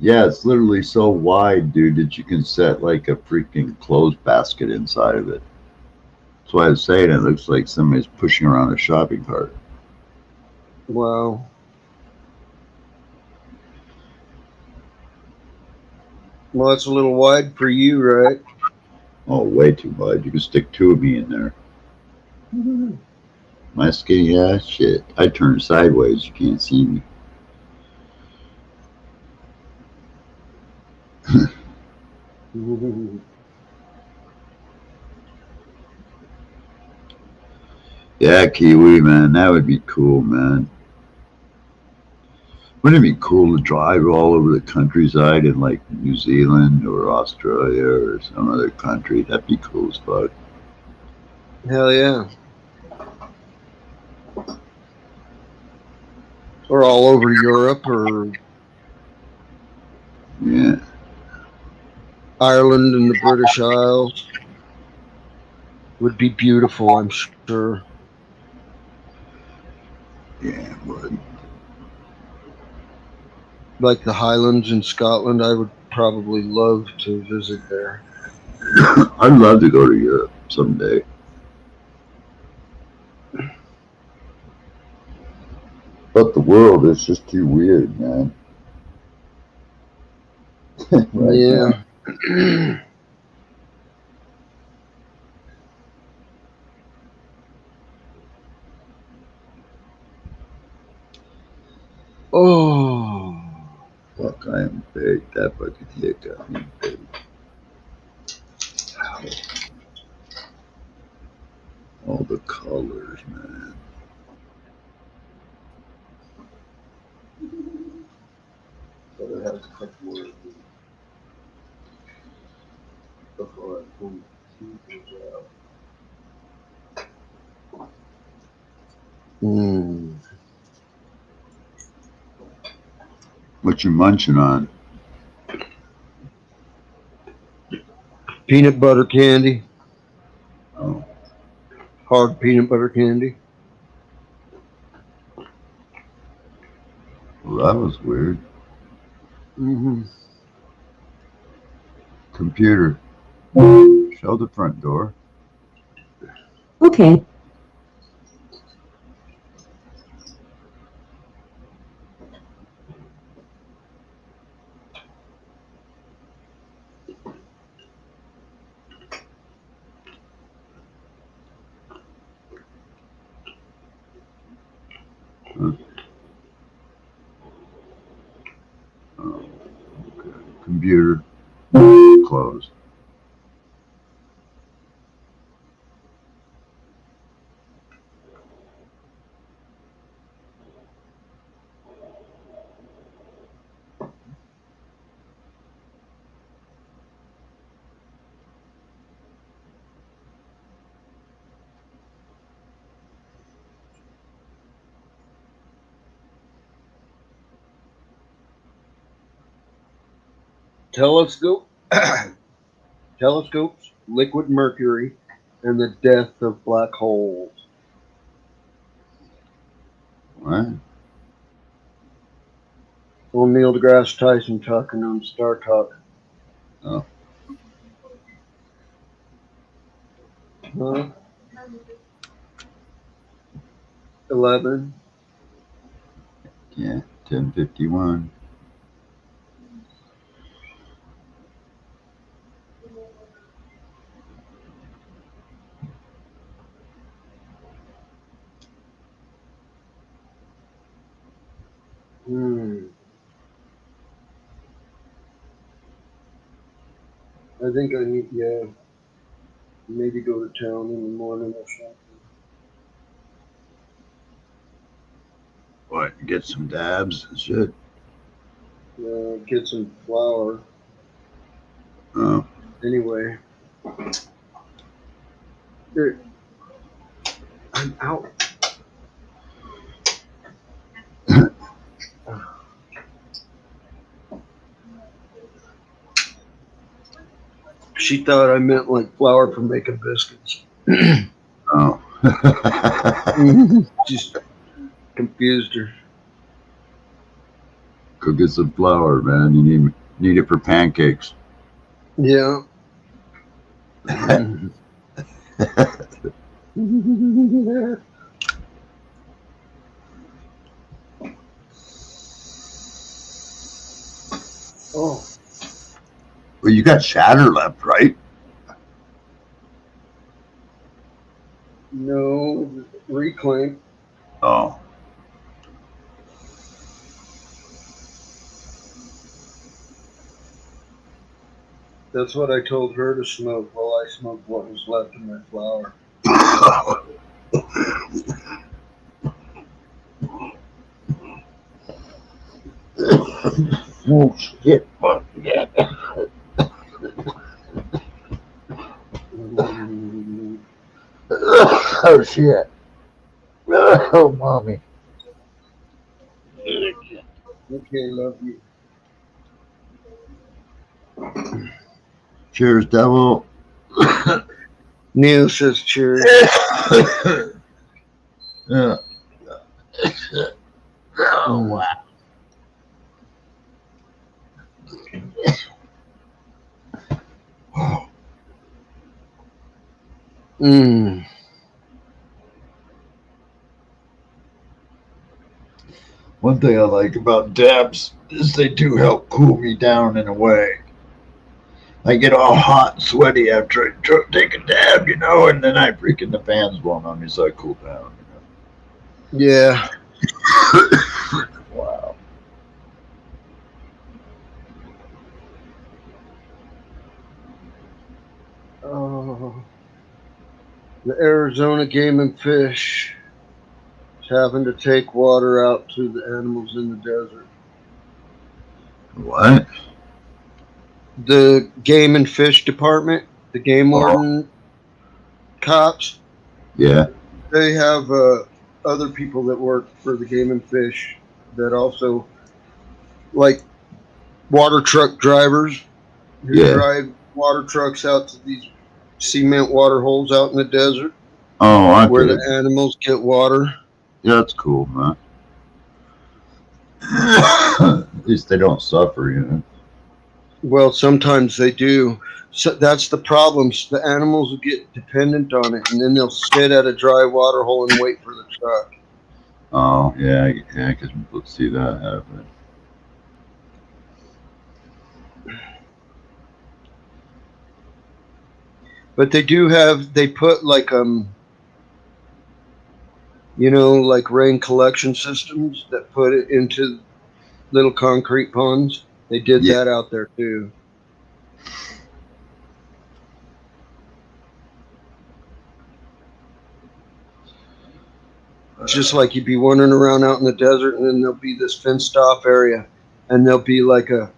Yeah, it's literally so wide, dude, that you can set like a freaking clothes basket inside of it. That's why I was saying it looks like somebody's pushing around a shopping cart. Wow. Well, it's a little wide for you, right? Oh, way too wide. You can stick two of me in there. My skinny ass, shit. I turn sideways. You can't see me. Yeah, Kiwi, man. That would be cool, man. Wouldn't it be cool to drive all over the countryside in like New Zealand or Australia or some other country? That'd be cool as fuck. Hell yeah. Or all over Europe or Yeah. Ireland and the British Isles. Would be beautiful, I'm sure. Yeah, but Like the Highlands in Scotland, I would probably love to visit there. I'd love to go to Europe someday. But the world is just too weird, man. Right Yeah. Oh. Fuck, I am big. That fucking hit got me big. All the colors, man. Before I pull Mm. What you munching on? Peanut butter candy. Oh, Hard peanut butter candy. Well, that was weird. Mm-hmm. Computer, show the front door. Okay. Oh, okay. Computer, closed. Telescope, telescopes, liquid mercury, and the death of black holes. What? Old Neil deGrasse Tyson talking on Star Talk. Oh. Huh? 11. Yeah, 10:51. I think I need, maybe go to town in the morning or something. What? Get some dabs and shit. Get some flour. Oh. Anyway. Here. I'm out. She thought I meant like flour for making biscuits. Oh. Just confused her. Go get some flour, man. You need it for pancakes. Yeah. Oh, Well, you got shatter left, right? no. Reclaim. Oh. That's what I told her to smoke while I smoked what was left in my flour. Oh, shit. Fuck yeah. Oh, shit. Oh, mommy. Okay, love you. Cheers, devil. Neil says cheers. Yeah. Oh, wow. Mm. One thing I like about dabs is they do help cool me down in a way. I get all hot and sweaty after I take a dab, and then the fans blowing on me, so I cool down. Yeah. Wow. Oh. The Arizona Game and Fish is having to take water out to the animals in the desert. What? The Game and Fish Department, the game warden cops, Yeah. they have other people that work for the Game and Fish that also, like water truck drivers who Yeah. drive water trucks out to these cement water holes out in the desert Oh, where okay. the animals get water. Yeah, that's cool, man. At least they don't suffer, you know. Well, sometimes they do. So that's the problem. The animals will get dependent on it, and then they'll sit at a dry water hole and wait for the truck. Oh yeah, I can see that happening. But they do have. They put like like rain collection systems that put it into little concrete ponds. They did Yeah. that out there too. Just like you'd be wandering around out in the desert, and then there'll be this fenced off area, and there'll be like a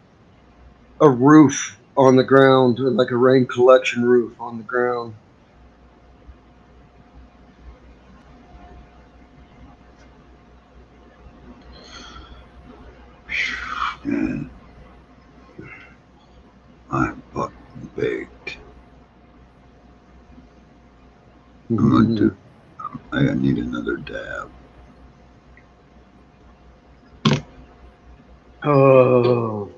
roof on the ground, like a rain collection roof on the ground. Man, I'm fucking baked. I need another dab. Oh.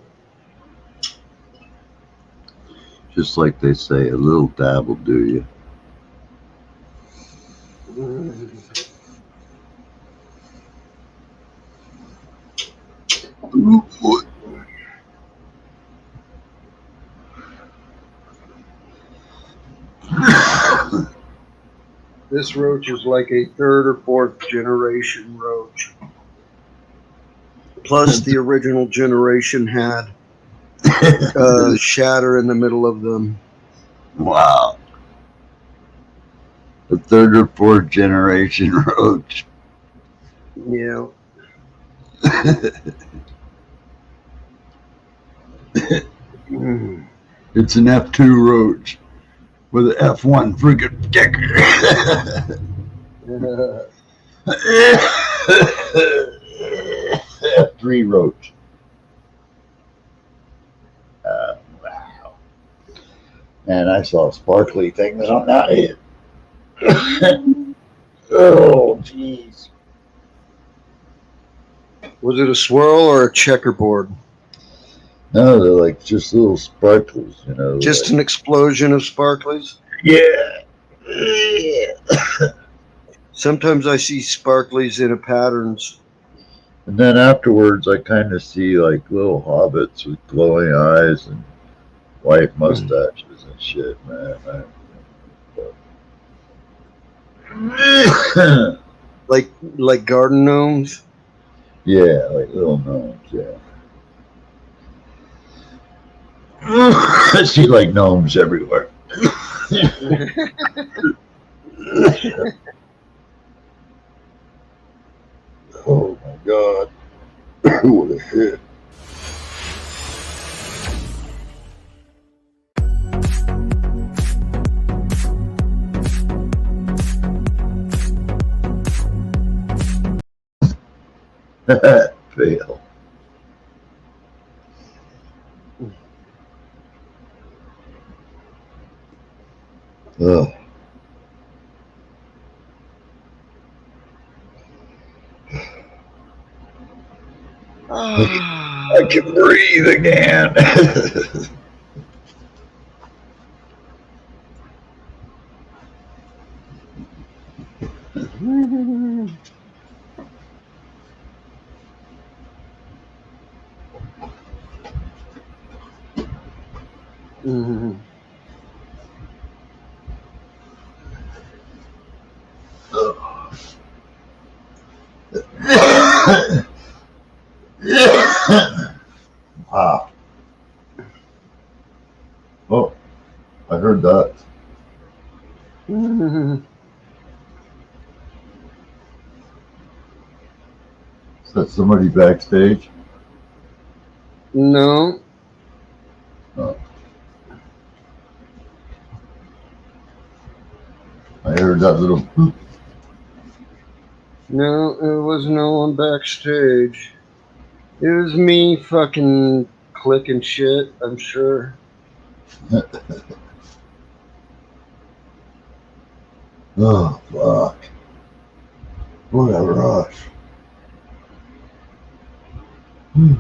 Just like they say, a little dab will do you. This roach is like a third or fourth generation roach. Plus, the original generation had shatter in the middle of them. Wow. A third or fourth generation roach. Yeah. It's an F2 roach with an F1 friggin' kicker. F3 roach. Wow. Man, I saw sparkly things on that head. Oh, jeez. Was it a swirl or a checkerboard? No, they're like just little sparkles, you know. Just like, an explosion of sparklies? yeah. Sometimes I see sparklies in patterns. And then afterwards, I kind of see like little hobbits with glowing eyes and white mustaches and shit, man. Like garden gnomes? Yeah, like little gnomes, yeah. I see like gnomes everywhere. Oh my god. What a hit. Fail. Ugh. I can breathe again. Wow. Oh, I heard that. Is that somebody backstage? No. Oh. I heard that little boop. No, it was no one backstage. It was me fucking clicking shit, I'm sure. Oh, fuck. What a rush. Mhm.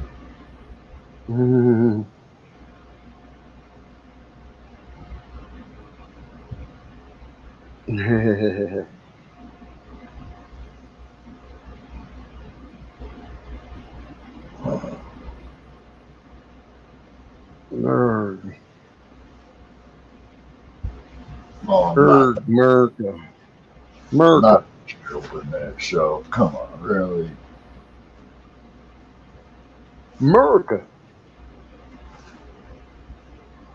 Nerd. Oh, Nerd. Merca. Merca. not open that show. Come on, really? Merca.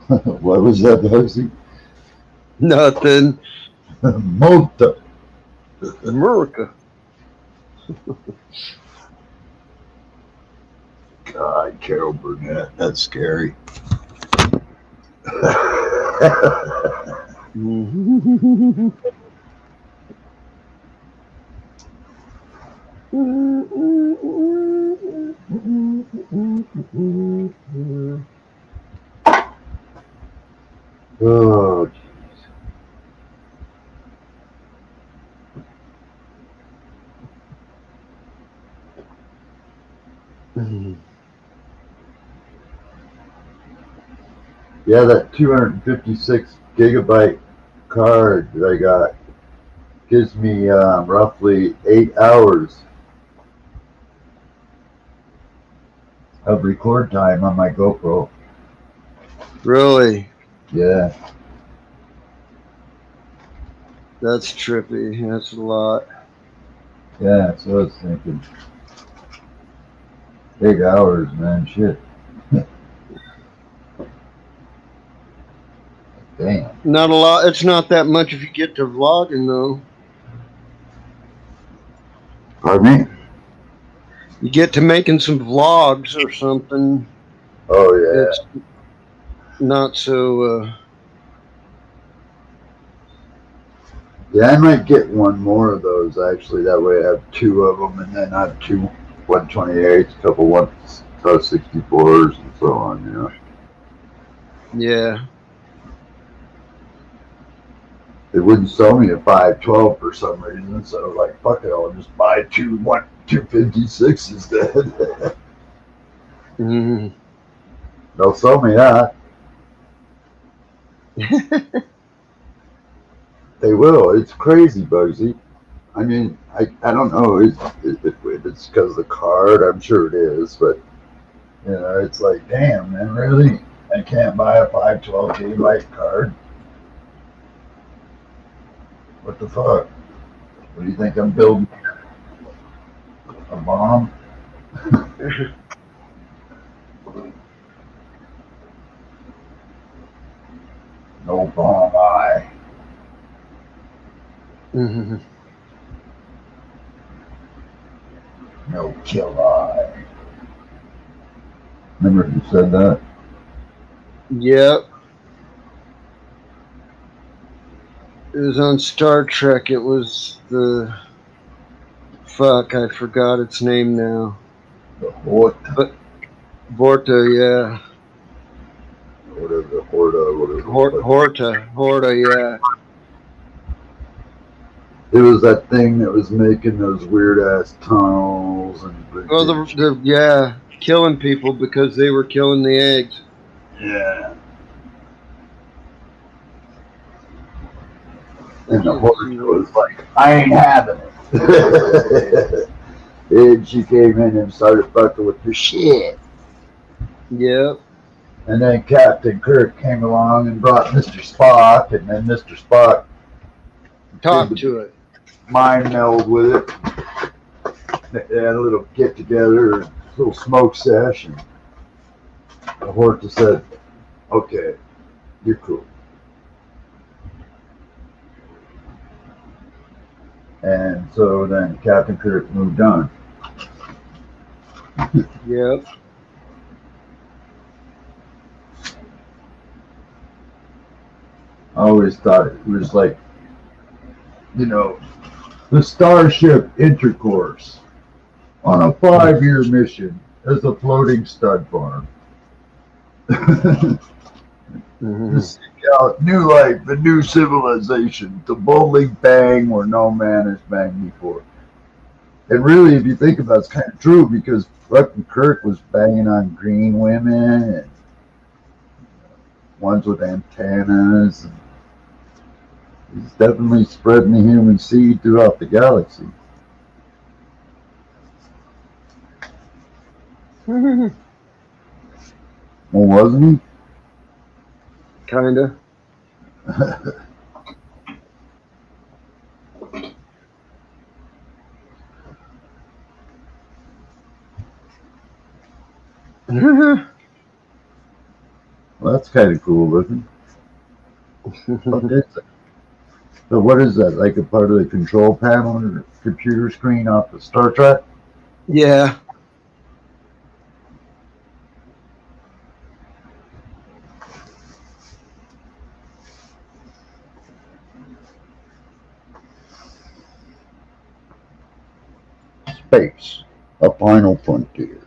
What was that, Bugsy? Nothing. Mota. Merca. God, Carol Burnett. That's scary. Oh, yeah, that 256 gigabyte card that I got gives me roughly 8 hours of record time on my GoPro. Really? Yeah, That's trippy. That's a lot. yeah, so I was thinking 8 hours, man, shit. Damn. Not a lot. It's not that much if you get to vlogging, though. Pardon me? You get to making some vlogs or something. Oh, yeah. It's not so. Yeah, I might get one more of those, actually. That way I have 2 of them, and then I have 2 128s, a couple 64s, and so on, you know. Yeah. They wouldn't sell me a 512 for some reason, so I was like, fuck it, I'll just buy 256 instead. Mm. They'll sell me that. They will. It's crazy, Bugsy. I mean, I don't know if it's because of the card. I'm sure it is, but you know, it's like, damn, man, really? I can't buy a 512 gigabyte card. What the fuck? What do you think I'm building? A bomb? No bomb I. Mhm. No kill I. Remember who said that? Yep. It was on Star Trek. It was the. Fuck, I forgot its name now. The Hort, But Vorta, yeah. whatever, the Horta, whatever. Horta, yeah. It was that thing that was making those weird ass tunnels and. Well, yeah, killing people because they were killing the eggs. Yeah. And the horse was like, I ain't having it. And she came in and started fucking with the shit. Yep. And then Captain Kirk came along and brought Mr. Spock, and then Mr. Spock Talk to it. mind meld with it. They had a little get together, a little smoke sesh, and the horse said, okay, you're cool. And so then Captain Kirk moved on. Yep. I always thought it was like, you know, the Starship Intercourse on a 5-year mission as a floating stud farm. Mm-hmm. To seek out new life and new civilization to boldly bang where no man has banged before. And really, if you think about it, it's kind of true because fucking Kirk was banging on green women and ones with antennas. And he's definitely spreading the human seed throughout the galaxy. Well, wasn't Kinda. he? Well, that's kind of cool looking. What is that? So what is that? Like a part of the control panel or computer screen off the Star Trek? Yeah. Space, a final frontier.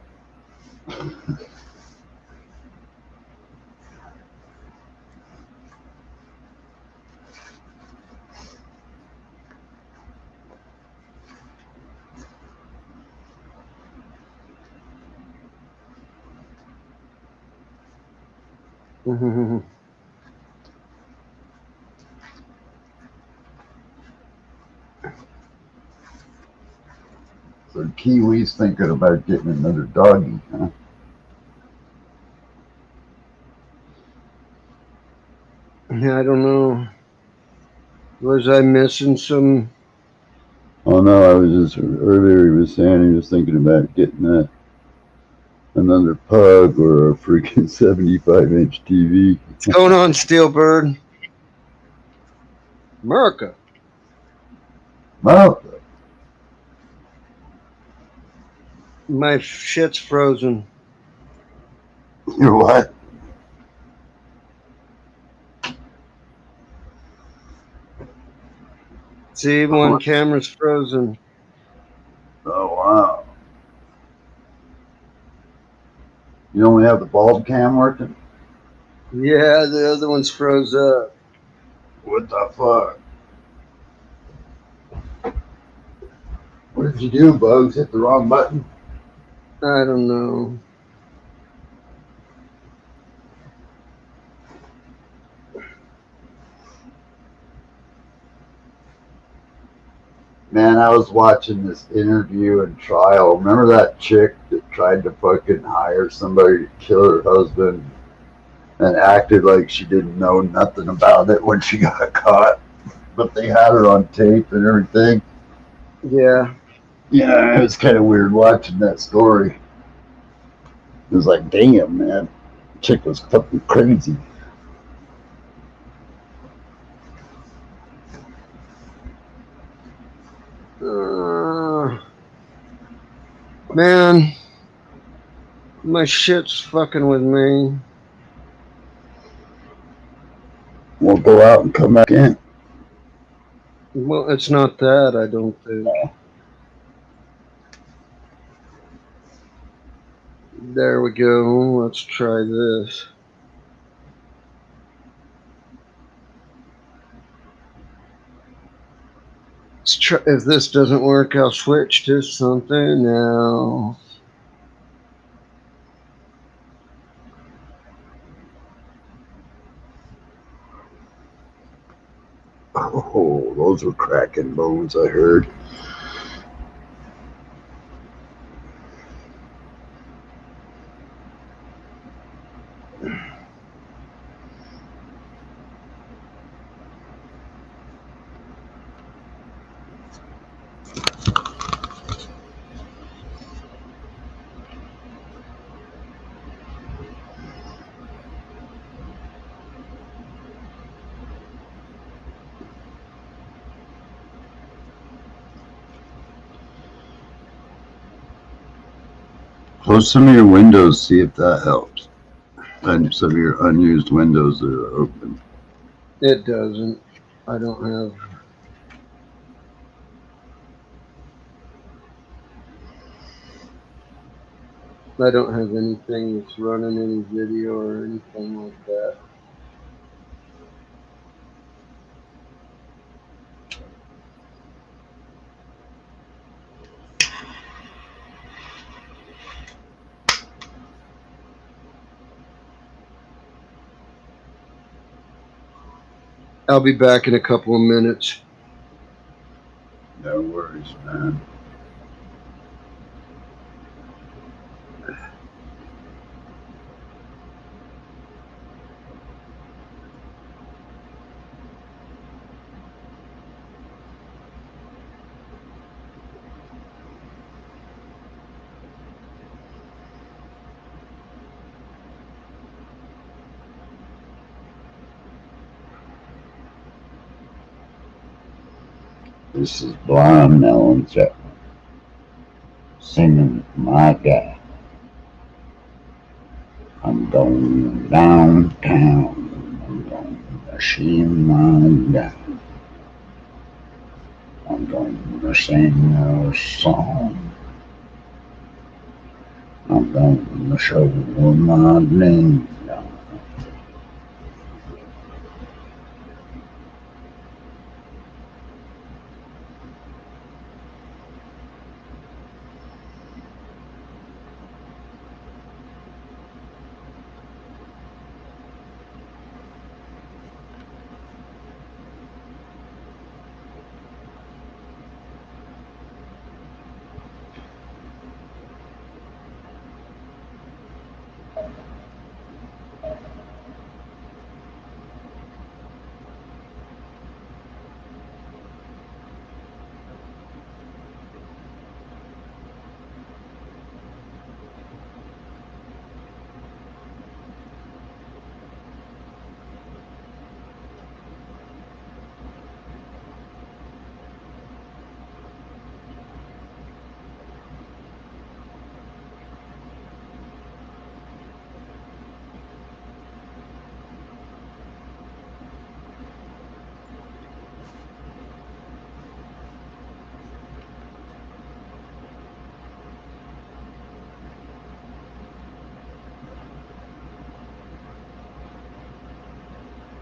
So Kiwi's thinking about getting another doggy, huh? Yeah, I don't know. Was I missing some? Oh no, I was just earlier. He was saying he was thinking about getting another pug or a freaking 75-inch TV. What's going on, Steelbird? America. Well, My shit's frozen. you're what? See, one camera's frozen. Oh wow. You only have the bulb cam working? Yeah, the other one's froze up. What the fuck? What did you do, Bugs? Hit the wrong button? I don't know. Man, I was watching this interview and trial. Remember that chick that tried to fucking hire somebody to kill her husband and acted like she didn't know nothing about it when she got caught? But they had her on tape and everything. Yeah. Yeah, it was kind of weird watching that story. It was like, damn, man. Chick was fucking crazy. Man, my shit's fucking with me. We'll go out and come back in. Well, it's not that, I don't think. There we go. Let's try this. Let's try, if this doesn't work, I'll switch to something else. Oh, those were cracking bones, I heard. Close some of your windows, see if that helps. And some of your unused windows that are open. It doesn't. I don't have. I don't have anything that's running any video or anything like that. I'll be back in a couple of minutes. No worries, man. This is Blind Melon singing My Guy. I'm going downtown. I'm going to see my guy. I'm going to sing a song. I'm going to show my name.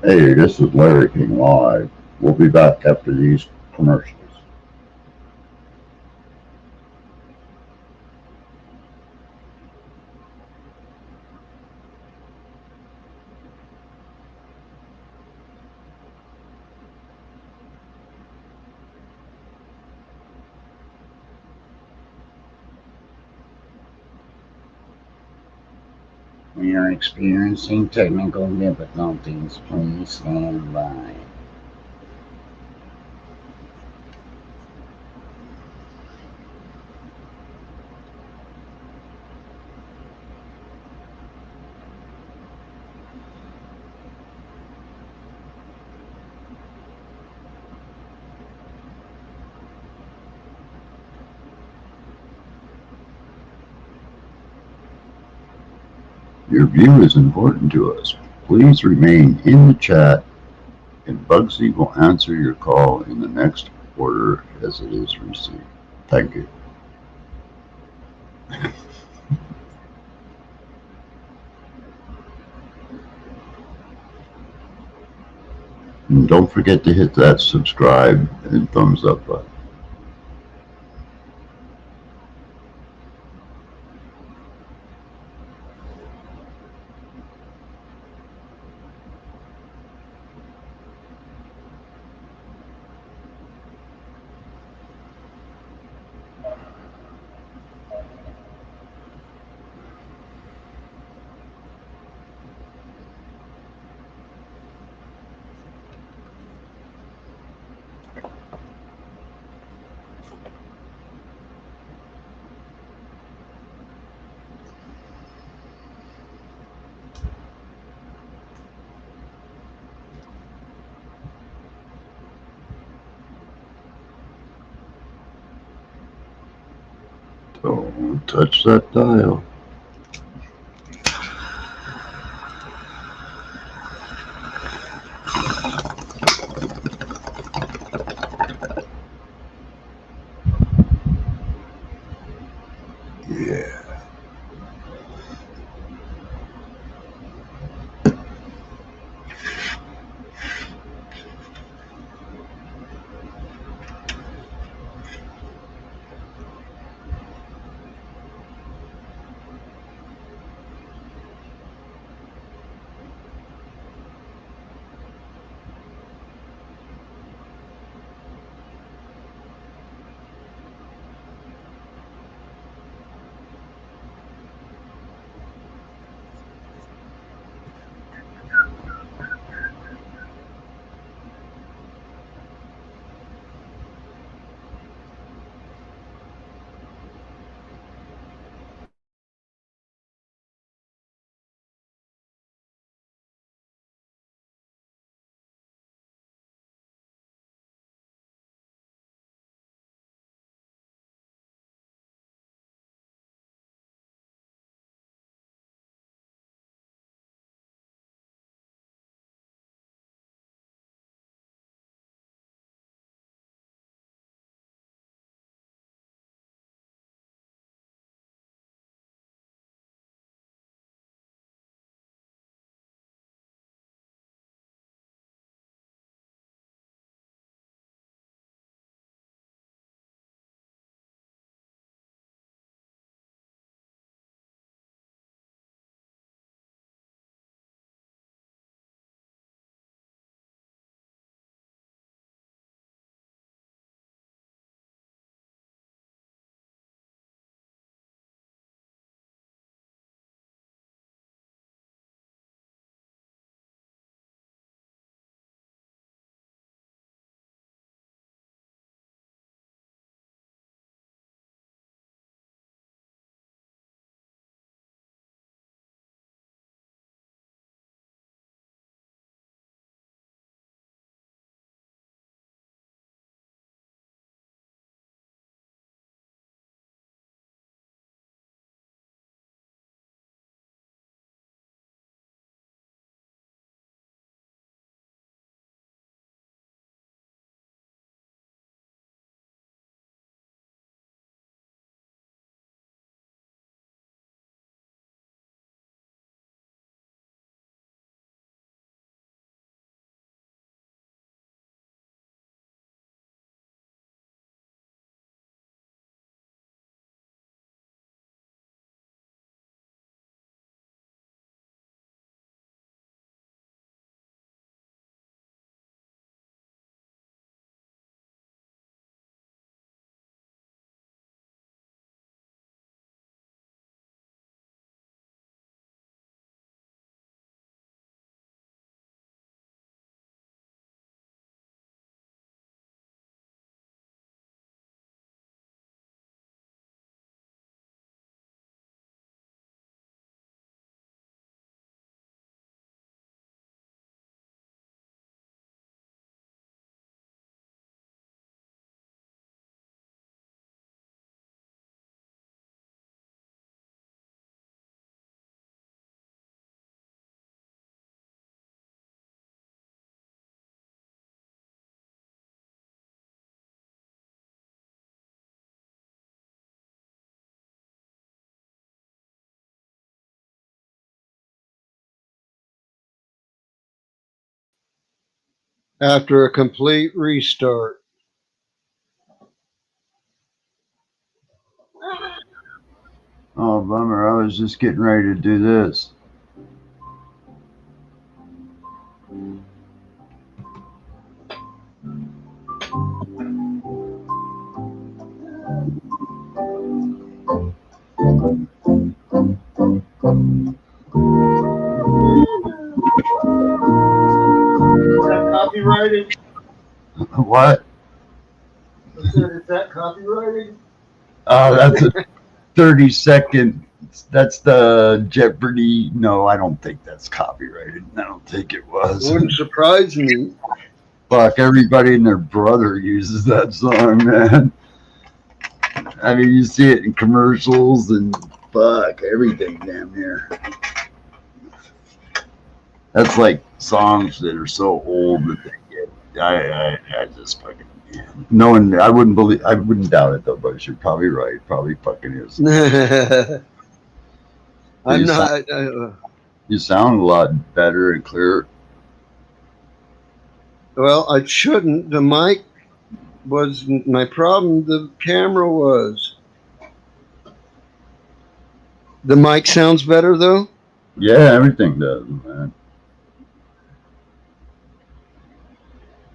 Hey, this is Larry King Live. We'll be back after these commercials. We are experiencing technical difficulties. Please stand by. Your view is important to us. Please remain in the chat, and Bugsy will answer your call in the next order as it is received. Thank you. And don't forget to hit that subscribe and thumbs up button. Don't touch that dial. Yeah. after a complete restart. Oh, bummer. I was just getting ready to do this. Is that copyrighted? What? I said, is that copyrighted? Oh, that's a 30-second. That's the Jeopardy. No, I don't think that's copyrighted. I don't think it was. Wouldn't surprise me. Fuck, everybody and their brother uses that song, man. I mean, you see it in commercials and fuck, everything damn near. That's like songs that are so old that they get. I just fucking. No one, I wouldn't doubt it though, but you're probably right. Probably fucking is. I'm not. You sound a lot better and clearer. Well, I shouldn't. The mic was my problem. The camera was. The mic sounds better though. Yeah, everything does, man.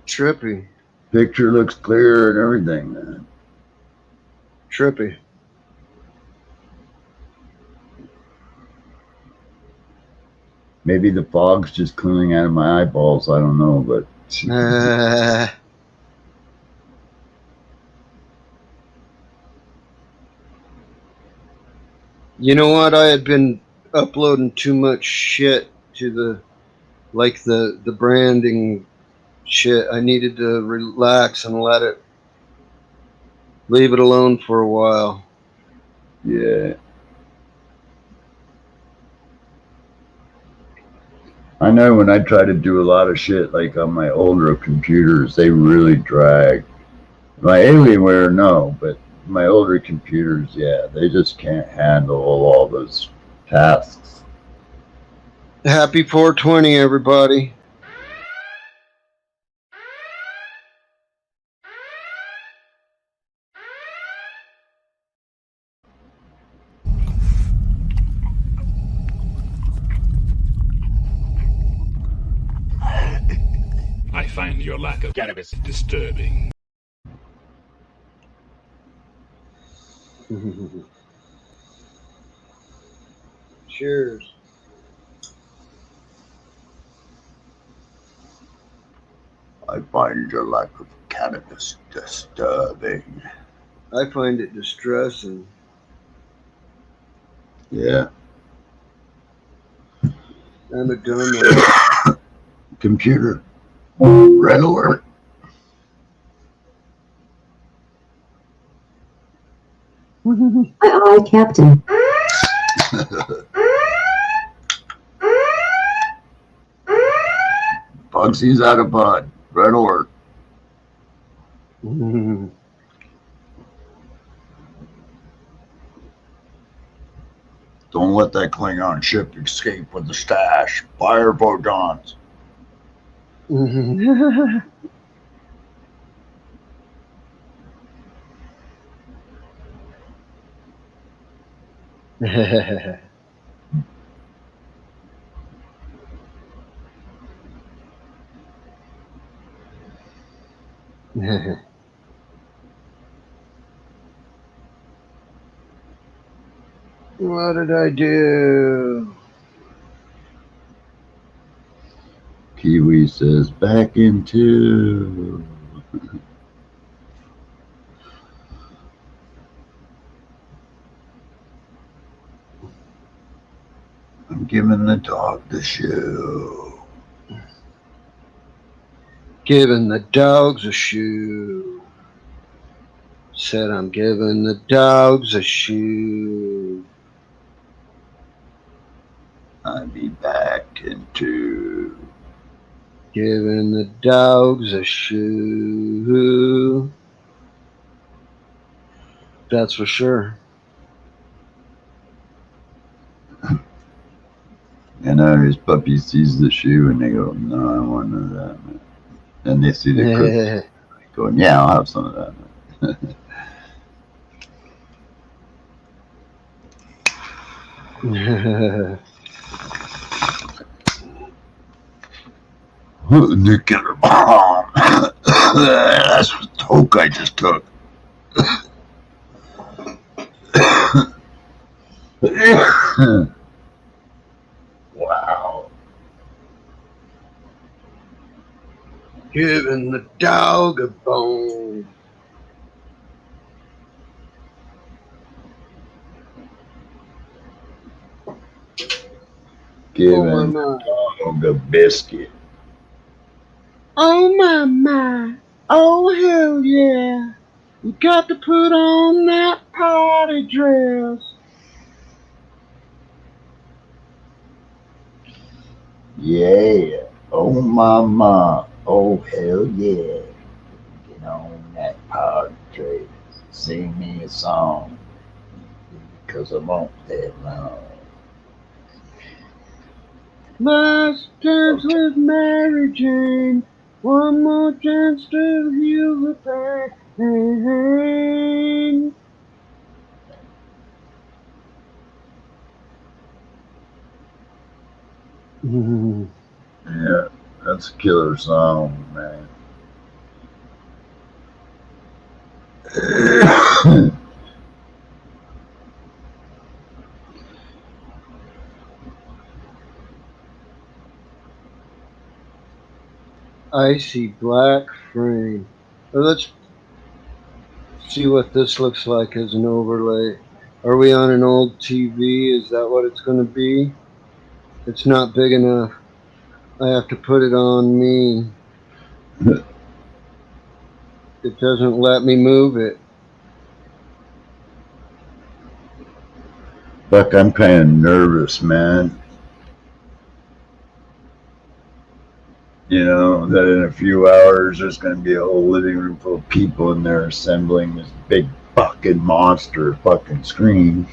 Trippy. Picture looks clear and everything, man. Trippy. Maybe the fog's just clearing out of my eyeballs. I don't know, but you know what? I had been uploading too much shit to the branding shit. I needed to relax and leave it alone for a while. yeah. I know when I try to do a lot of shit like on my older computers, they really drag. My Alienware, no, but my older computers, yeah, they just can't handle all those tasks. Happy 420, everybody. I find your lack of cannabis disturbing. Cheers. I find your lack of cannabis disturbing. I find it distressing. Yeah. I'm a dumbass. Computer. Red alert. Aye, aye, Captain. Bugsy's out of pod. Red alert. Don't let that Klingon ship escape with the stash. Fire photons. What did I do? Kiwi says back into. I'm giving the dog the shoe. Giving the dogs a shoe. Said I'm giving the dogs a shoe. I'll be back into. Giving the dogs a shoe. That's for sure. And now his puppy sees the shoe and they go, no, I want none of that, man. And they see the cook going, yeah, I'll have some of that. Nuclear bomb. That's the toke I just took. Wow. Giving the dog a bone. Giving the dog a biscuit. Oh my. Oh hell yeah. You got to put on that party dress. Yeah. Oh mama. Oh hell yeah. Get on that pod trade. Sing me a song. Cause I won't that long. Last chance with Mary Jane. One more chance to heal the pain. Yeah, that's a killer song, man. Icy black frame. Well, let's see what this looks like as an overlay. Are we on an old TV? Is that what it's going to be? It's not big enough. I have to put it on me. It doesn't let me move it. Buck, I'm kind of nervous, man. You know, that in a few hours there's going to be a whole living room full of people in there assembling this big fucking monster fucking screen.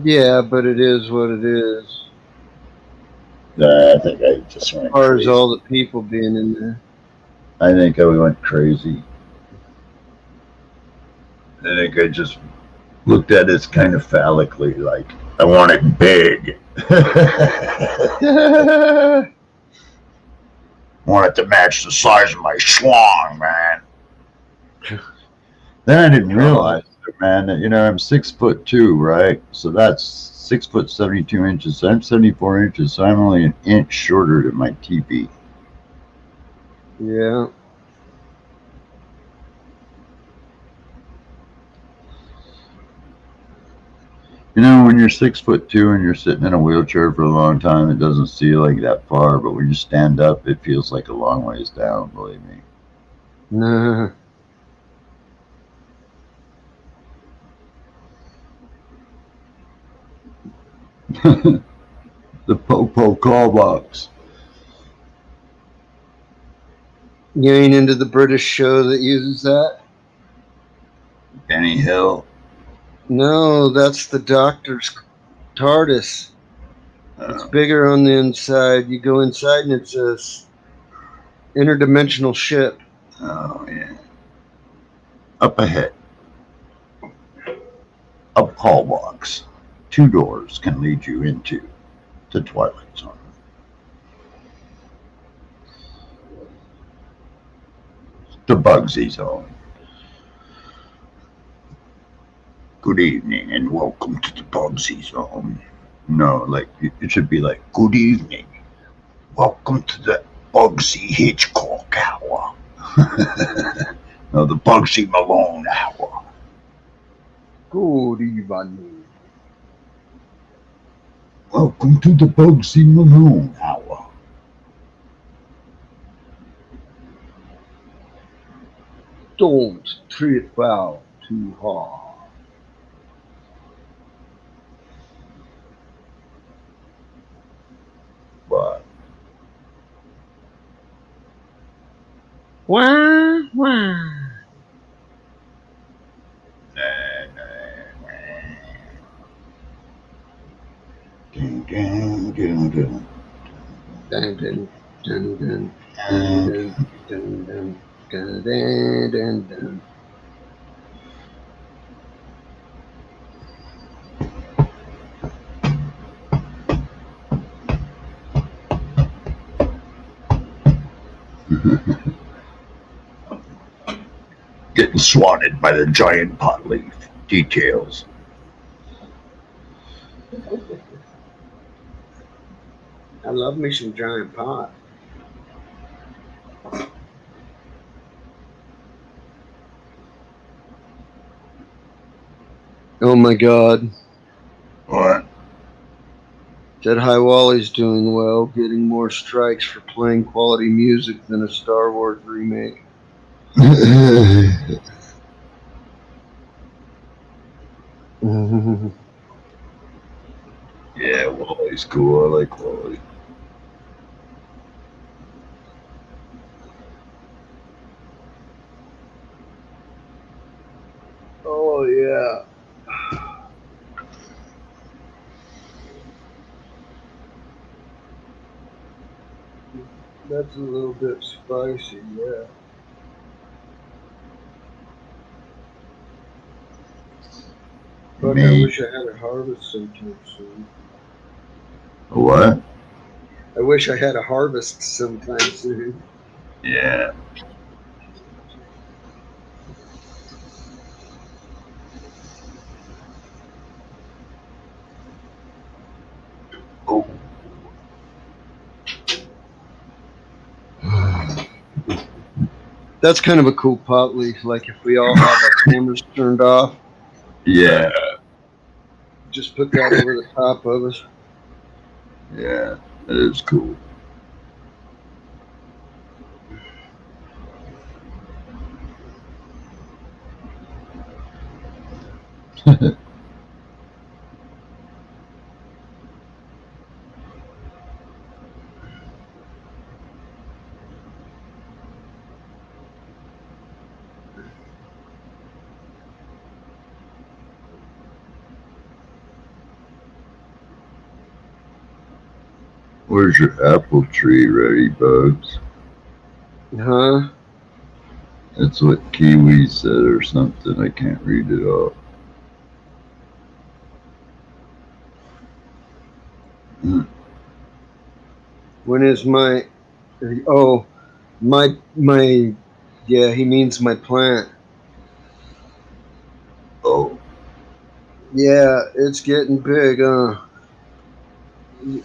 Yeah, but it is what it is. I think I just went As far crazy. as all the people being in there. I think I went crazy. I think I just looked at it kind of phallically, like, I want it big. I want it to match the size of my schlong, man. Then I didn't realize, man, that, you know, I'm 6'2", right? So that's 6'72" So I'm 74 inches. So I'm only an inch shorter than my TV. Yeah. You know, when you're 6'2" and you're sitting in a wheelchair for a long time, it doesn't seem like that far. But when you stand up, it feels like a long ways down. Believe me. Nah. The Popo call box. You ain't into the British show that uses that? Benny Hill. No, that's the Doctor's TARDIS. It's bigger on the inside. You go inside and it's a interdimensional ship. Oh, yeah. Up ahead. A call box. 2 doors can lead you into the Twilight Zone. The Bugsy Zone. Good evening and welcome to the Bugsy Zone. No, like, it should be like, good evening. Welcome to the Bugsy Hitchcock Hour. No, the Bugsy Malone Hour. Good evening. Welcome to the Bugsy Malone Hour. Don't trip out too hard. But Wah. dun, dun, dun, dun. Dun, dun, dun, dun. Dun, dun, dun, dun, dun, dun, dun. Getting swatted by the giant pot leaf. Details. I love me some giant pot. Oh my God. What? Said High Wally's doing well, getting more strikes for playing quality music than a Star Wars remake. Yeah, Wally's cool. I like Wally. Oh yeah. That's a little bit spicy, yeah. But I Me. wish I had a harvest sometime soon. What? I wish I had a harvest sometime soon. Yeah. Oh. That's kind of a cool pot leaf. Like if we all have our cameras turned off, Yeah. just put that over the top of us. Yeah. That is cool. Where's your apple tree ready, Bugs? Huh? That's what Kiwi said or something. I can't read it off. When is my my yeah, he means my plant. Oh. Yeah, it's getting big,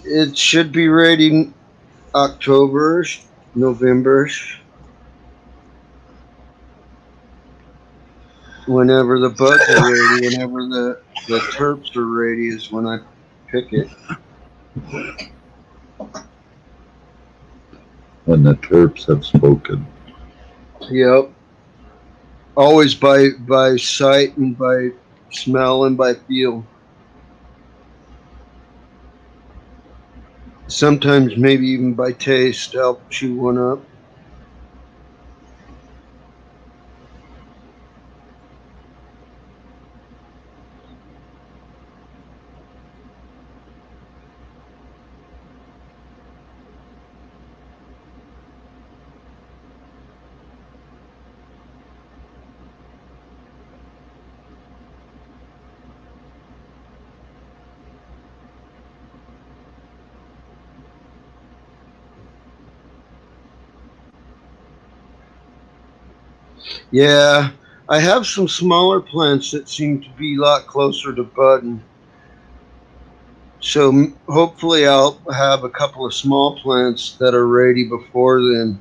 it should be ready October-ish, November-ish. Whenever the buds are ready, whenever the terps are ready is when I pick it. When the terps have spoken. Yep. Always by sight and by smell and by feel. Sometimes maybe even by taste. I'll chew one up. Yeah, I have some smaller plants that seem to be a lot closer to budding. So hopefully I'll have a couple of small plants that are ready before then.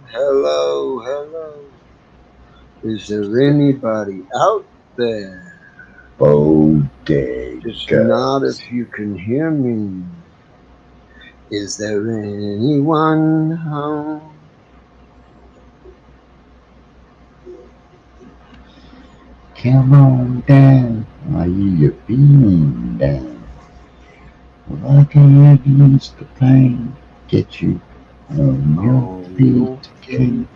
Hello, hello. Is there anybody out there? Bodega. Just nod if you can hear me. Is there anyone home? Come on down. How you feeling down? Well, I can use the pain, get you on your Oh, feet again.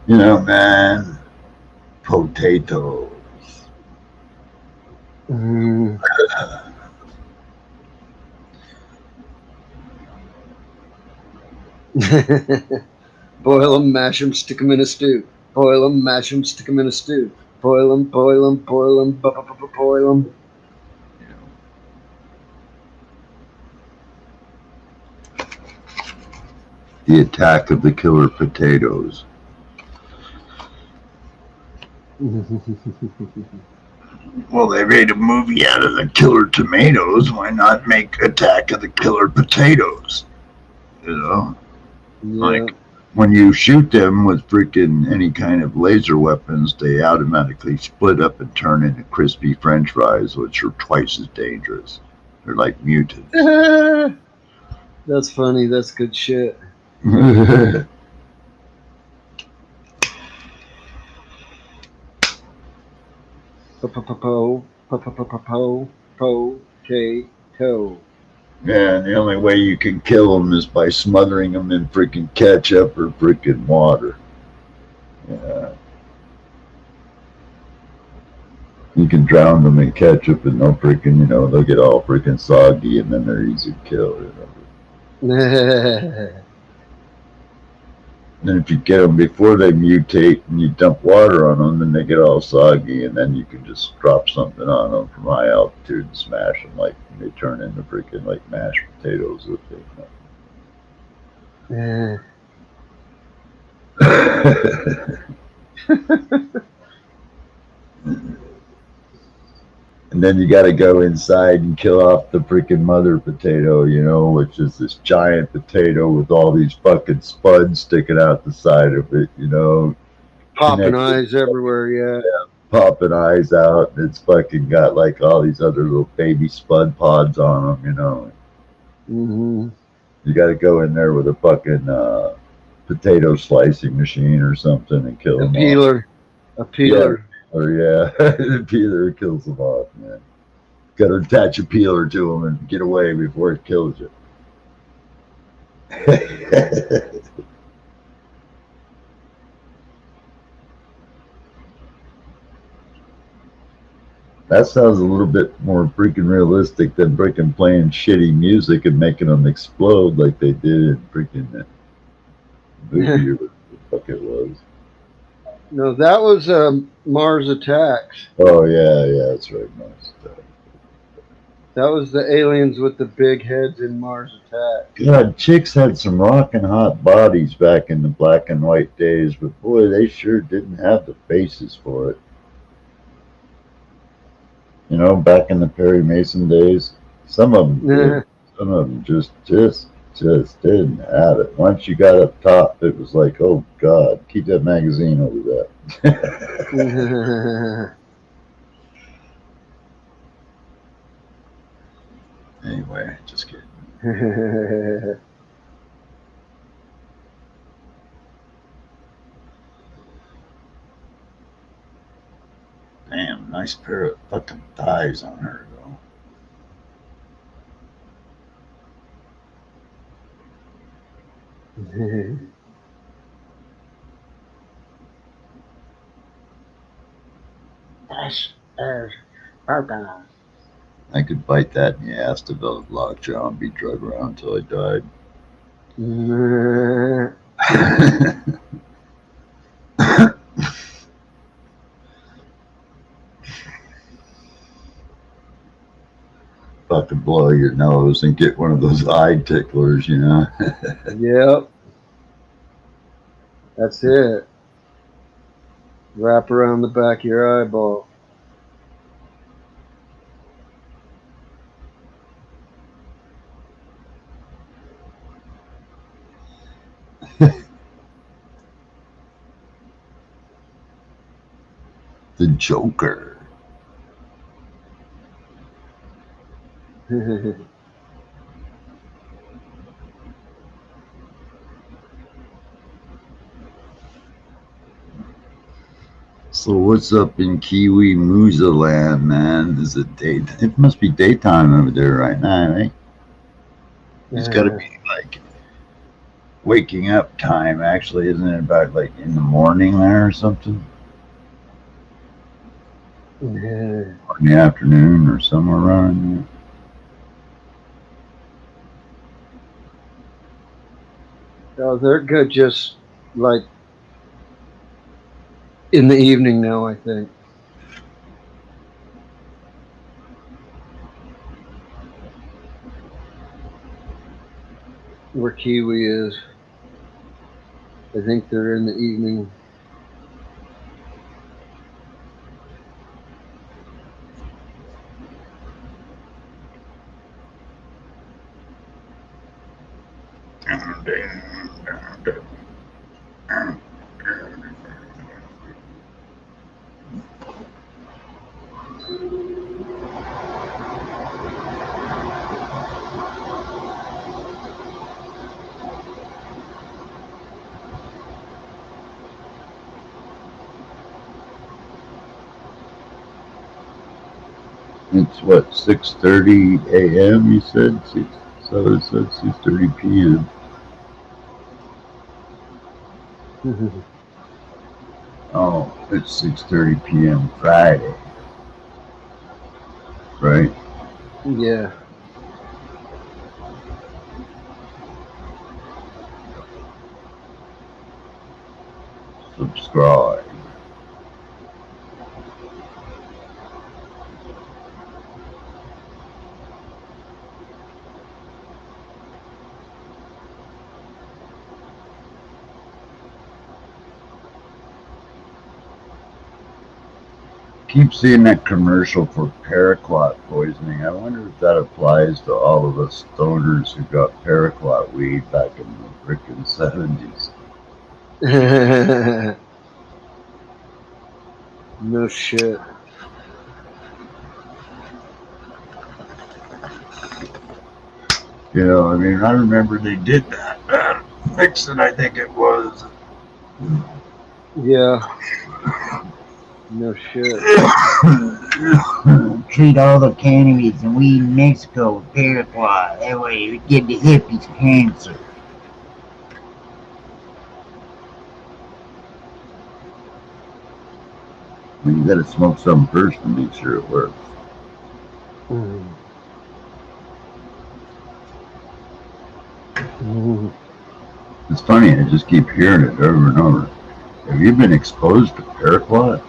You know, man, potatoes. Mm. Boil them, mash them, stick them in a stew. Boil them, mash them, stick them in a stew. Boil them, boil them, boil them, boil them. The Attack of the Killer Potatoes. Well, they made a movie out of the Killer Tomatoes. Why not make Attack of the Killer Potatoes? You know, Yeah. like when you shoot them with freaking any kind of laser weapons, they automatically split up and turn into crispy French fries, which are twice as dangerous. They're like mutants. That's funny. That's good shit. Potato. Man, the only way you can kill them is by smothering them in freaking ketchup or freaking water. Yeah. You can drown them in ketchup and they'll freaking, they'll get all freaking soggy and then they're easy to kill. And if you get them before they mutate and you dump water on them, then they get all soggy and then you can just drop something on them from high altitude and smash them like they turn into freaking like mashed potatoes with it. And then you got to go inside and kill off the freaking mother potato, which is this giant potato with all these fucking spuds sticking out the side of it, Popping eyes everywhere, yeah. Popping eyes out. And it's fucking got like all these other little baby spud pods on them, Mm-hmm. You got to go in there with a fucking potato slicing machine or something and kill them peeler. off. A peeler. Yeah, the peeler kills them off, man. Got to attach a peeler to them and get away before it kills you. That sounds a little bit more freaking realistic than freaking playing shitty music and making them explode like they did in freaking movie or what the fuck it was. No, that was Mars Attacks. Oh yeah, that's right, Mars Attacks. That was the aliens with the big heads in Mars Attacks. God, chicks had some rockin' hot bodies back in the black and white days, but boy, they sure didn't have the faces for it. Back in the Perry Mason days, some of them did. Some of them just didn't have it. Once you got up top, it was like, oh God, keep that magazine over that. Anyway, just kidding. Damn, nice pair of fucking thighs on her, though. I could bite that in the ass, develop lockjaw, and be drug around until I died. Fucking blow your nose and get one of those eye ticklers, Yep. That's it. Wrap around the back of your eyeball. The Joker. So what's up in Kiwi Musa land, man? Is it day? It must be daytime over there right now, right? It's got to be like waking up time, actually, isn't it? About like in the morning there or something, Yeah. or in the afternoon or somewhere around there. Oh, they're good just like in the evening now, I think. Where Kiwi is. I think they're in the evening. It's what 6:30 a.m. You said six. So it said 6:30 p.m. Oh, it's 6:30 p.m. Friday, right? Yeah. Subscribe. Keep seeing that commercial for paraquat poisoning. I wonder if that applies to all of us stoners who got paraquat weed back in the frickin' 70s. No shit. You know, I mean, I remember they did that. Nixon, I think it was. Yeah. No shit. Treat all the cannabis and weed in Mexico with paraquat. That way you give the hippies cancer. I mean, you gotta smoke some first to make sure it works. Mm. It's funny, I just keep hearing it over and over. Have you been exposed to paraquat?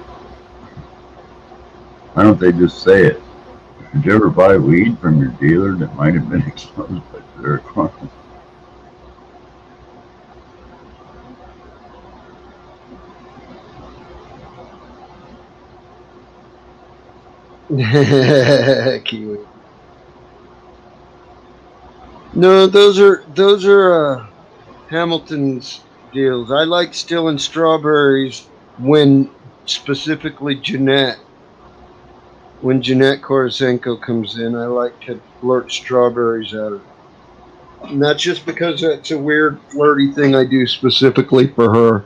Why don't they just say it? Did you ever buy weed from your dealer that might have been exposed by paraquat? Kiwi. No, those are Hamilton's deals. I like stealing strawberries when specifically when Jeanette Korosenko comes in, I like to flirt strawberries at her. And that's just because it's a weird flirty thing I do specifically for her.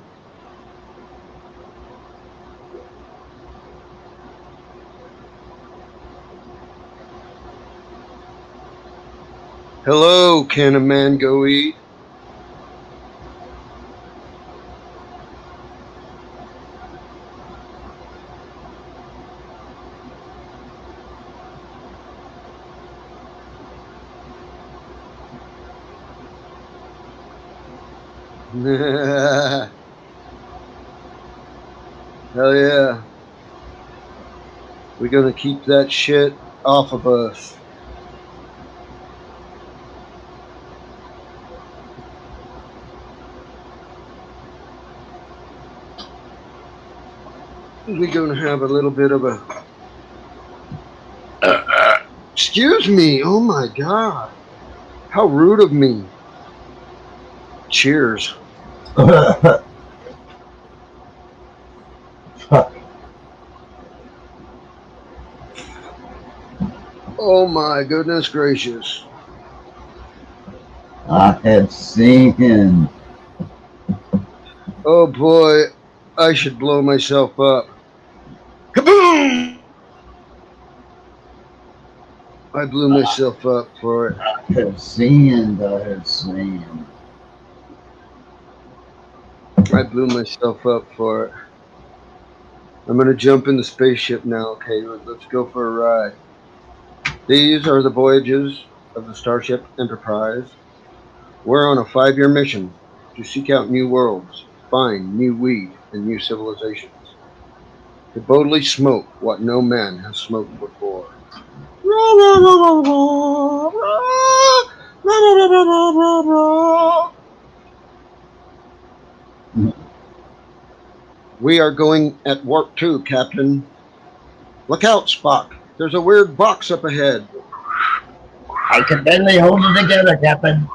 Hello, can a man go eat? Hell yeah. We're gonna keep that shit off of us. We're gonna have a little bit of a excuse me, oh my god. How rude of me. Cheers. Oh my goodness gracious. I have seen. Oh boy, I should blow myself up. I blew myself up for it. I have seen. I blew myself up for it. I'm gonna jump in the spaceship now. Okay, let's go for a ride. These are the voyages of the Starship Enterprise. We're on a 5-year mission to seek out new worlds, find new weed and new civilizations, to boldly smoke what no man has smoked before. We are going at warp 2, Captain. Look out, Spock. There's a weird box up ahead. I can barely hold it together, Captain.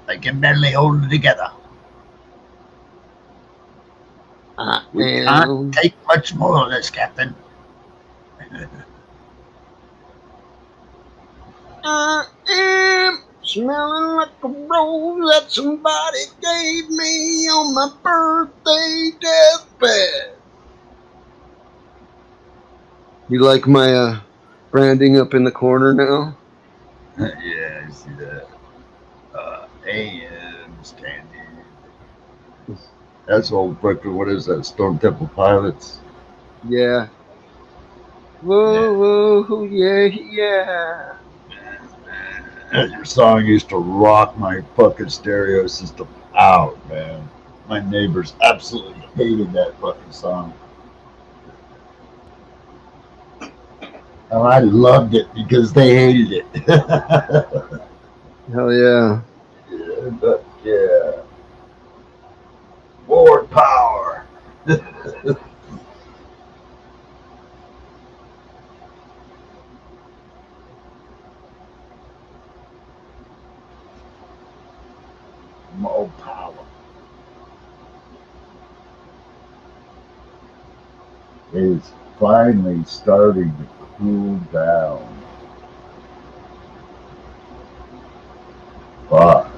I can barely hold it together. We can't take much more of this, Captain. I am smelling like a rose that somebody gave me on my birthday deathbed. You like my branding up in the corner now? Yeah, I see that. AM standing. That's old fucker. What is that? Storm Temple Pilots. Yeah. Whoa, whoa, yeah, yeah. Your song used to rock my fucking stereo system out, man. My neighbors absolutely hated that fucking song. And I loved it because they hated it. Hell yeah. Yeah, but yeah. More power. More power. It's finally starting to cool down. Fuck.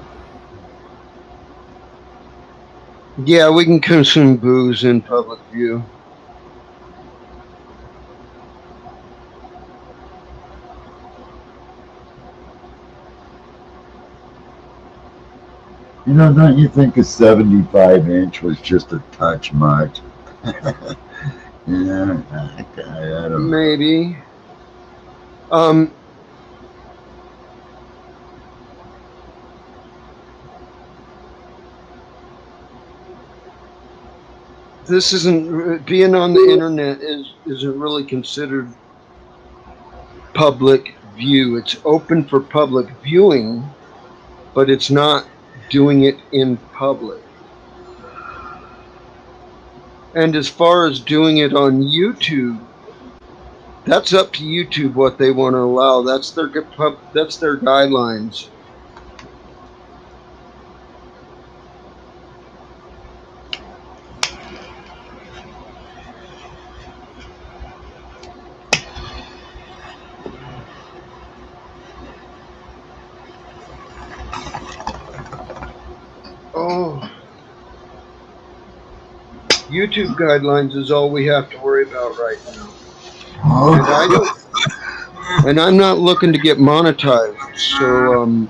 Yeah, we can consume booze in public view. You know, don't you think a 75-inch was just a touch much? Yeah, I don't know. Maybe. This isn't being on the internet isn't really considered public view. It's open for public viewing, but it's not doing it in public. And as far as doing it on YouTube, that's up to YouTube what they want to allow. That's their guidelines. Oh, YouTube guidelines is all we have to worry about right now. And I'm not looking to get monetized, so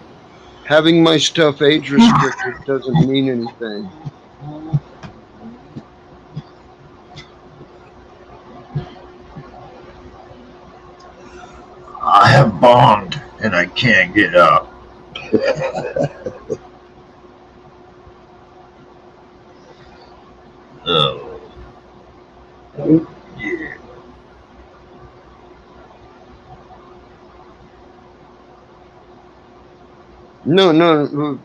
having my stuff age restricted doesn't mean anything. I have bombed and I can't get up. Oh. Yeah. No.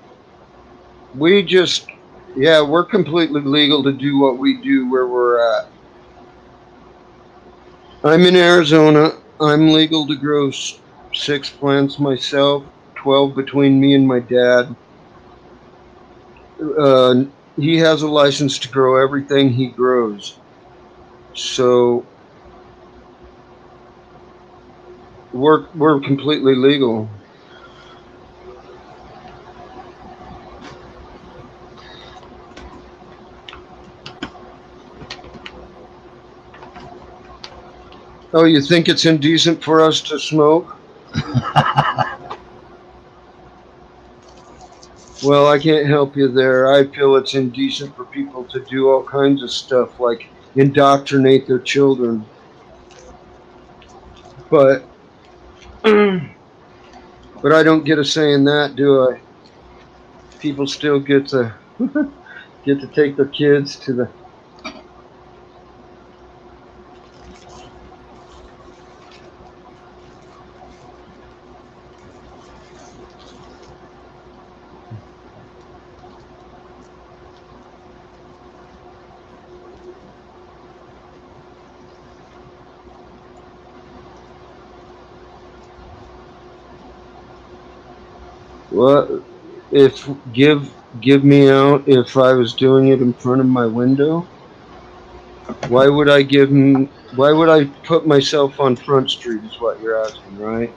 We're completely legal to do what we do where we're at. I'm in Arizona. I'm legal to grow 6 plants myself, 12 between me and my dad. He has a license to grow everything he grows. So We're completely legal. Oh, you think it's indecent for us to smoke? Well, I can't help you there. I feel it's indecent for people to do all kinds of stuff like indoctrinate their children. But but I don't get a say in that, do I? People still get to get to take their kids to the what if give me out if I was doing it in front of my window? Why would I why would I put myself on Front Street is what you're asking, right?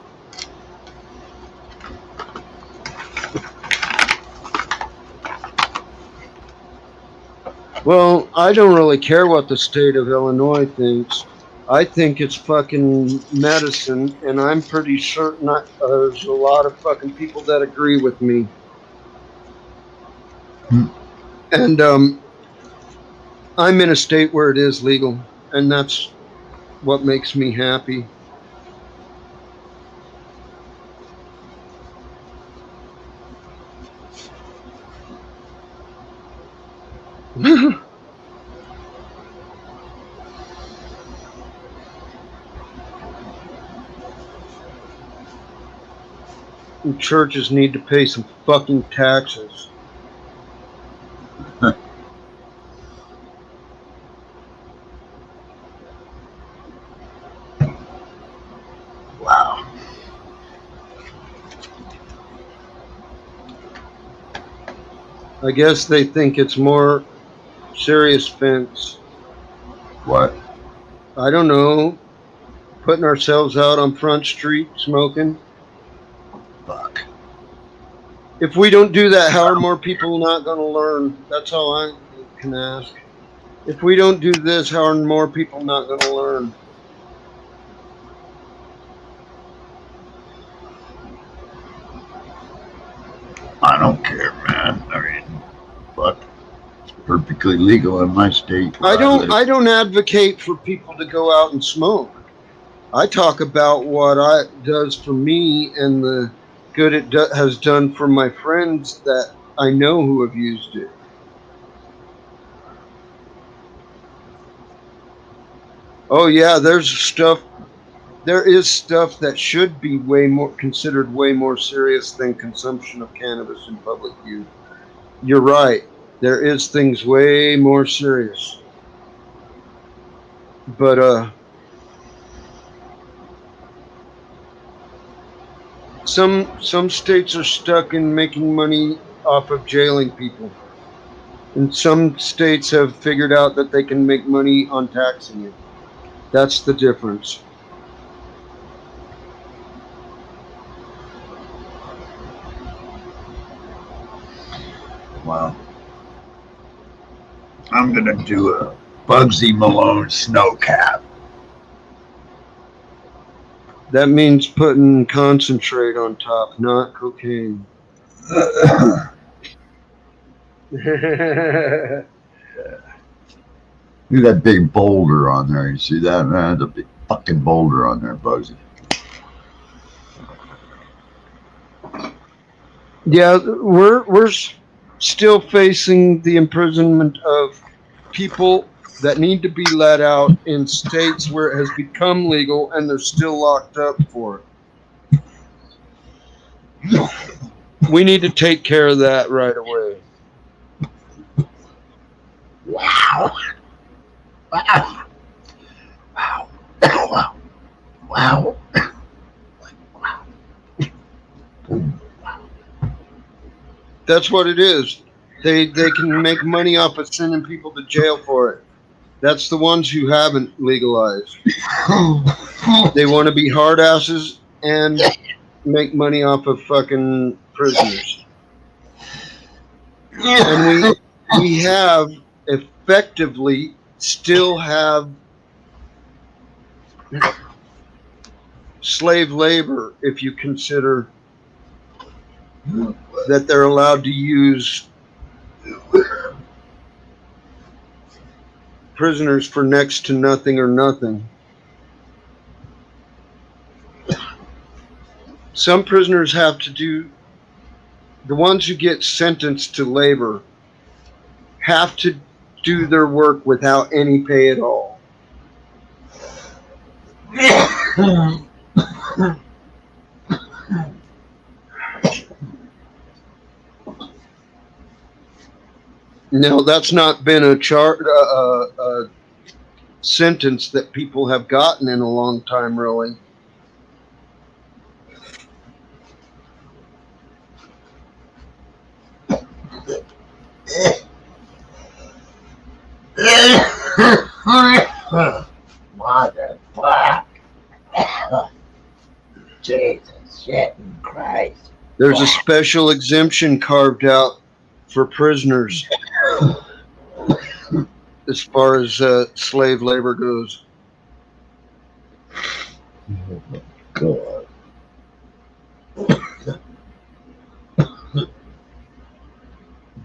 Well, I don't really care what the state of Illinois thinks. I think it's fucking medicine, and I'm pretty certain there's a lot of fucking people that agree with me. And I'm in a state where it is legal, and that's what makes me happy. Churches need to pay some fucking taxes. Wow. I guess they think it's more serious offense. What? I don't know. Putting ourselves out on Front Street smoking. Fuck. If we don't do that, how are more people not going to learn? That's all I can ask. If we don't do this, how are more people not going to learn? I don't care, man. I mean, fuck. It's perfectly legal in my state. I live. don't advocate for people to go out and smoke. I talk about what it does for me and the good it has done for my friends that I know who have used it. Oh yeah, there is stuff that should be considered way more serious than consumption of cannabis in public use. You're right. There is things way more serious. But some states are stuck in making money off of jailing people. And some states have figured out that they can make money on taxing it. That's the difference. Well, I'm gonna do a Bugsy Malone snow cap. That means putting concentrate on top, not cocaine. Look at that big boulder on there. You see that, man? The big fucking boulder on there, Bugsy. Yeah, we're still facing the imprisonment of people that need to be let out in states where it has become legal and they're still locked up for it. We need to take care of that right away. Wow. Wow. Wow. Wow. Wow. That's what it is. They can make money off of sending people to jail for it. That's the ones who haven't legalized. They want to be hard asses and make money off of fucking prisoners. And we have effectively still have slave labor if you consider that they're allowed to use prisoners for next to nothing or nothing. Some prisoners have to do, the ones who get sentenced to labor have to do their work without any pay at all. Now, that's not been a sentence that people have gotten in a long time, really. Motherfuck. Jesus shitting Christ. There's a special exemption carved out for prisoners as far as slave labor goes. God.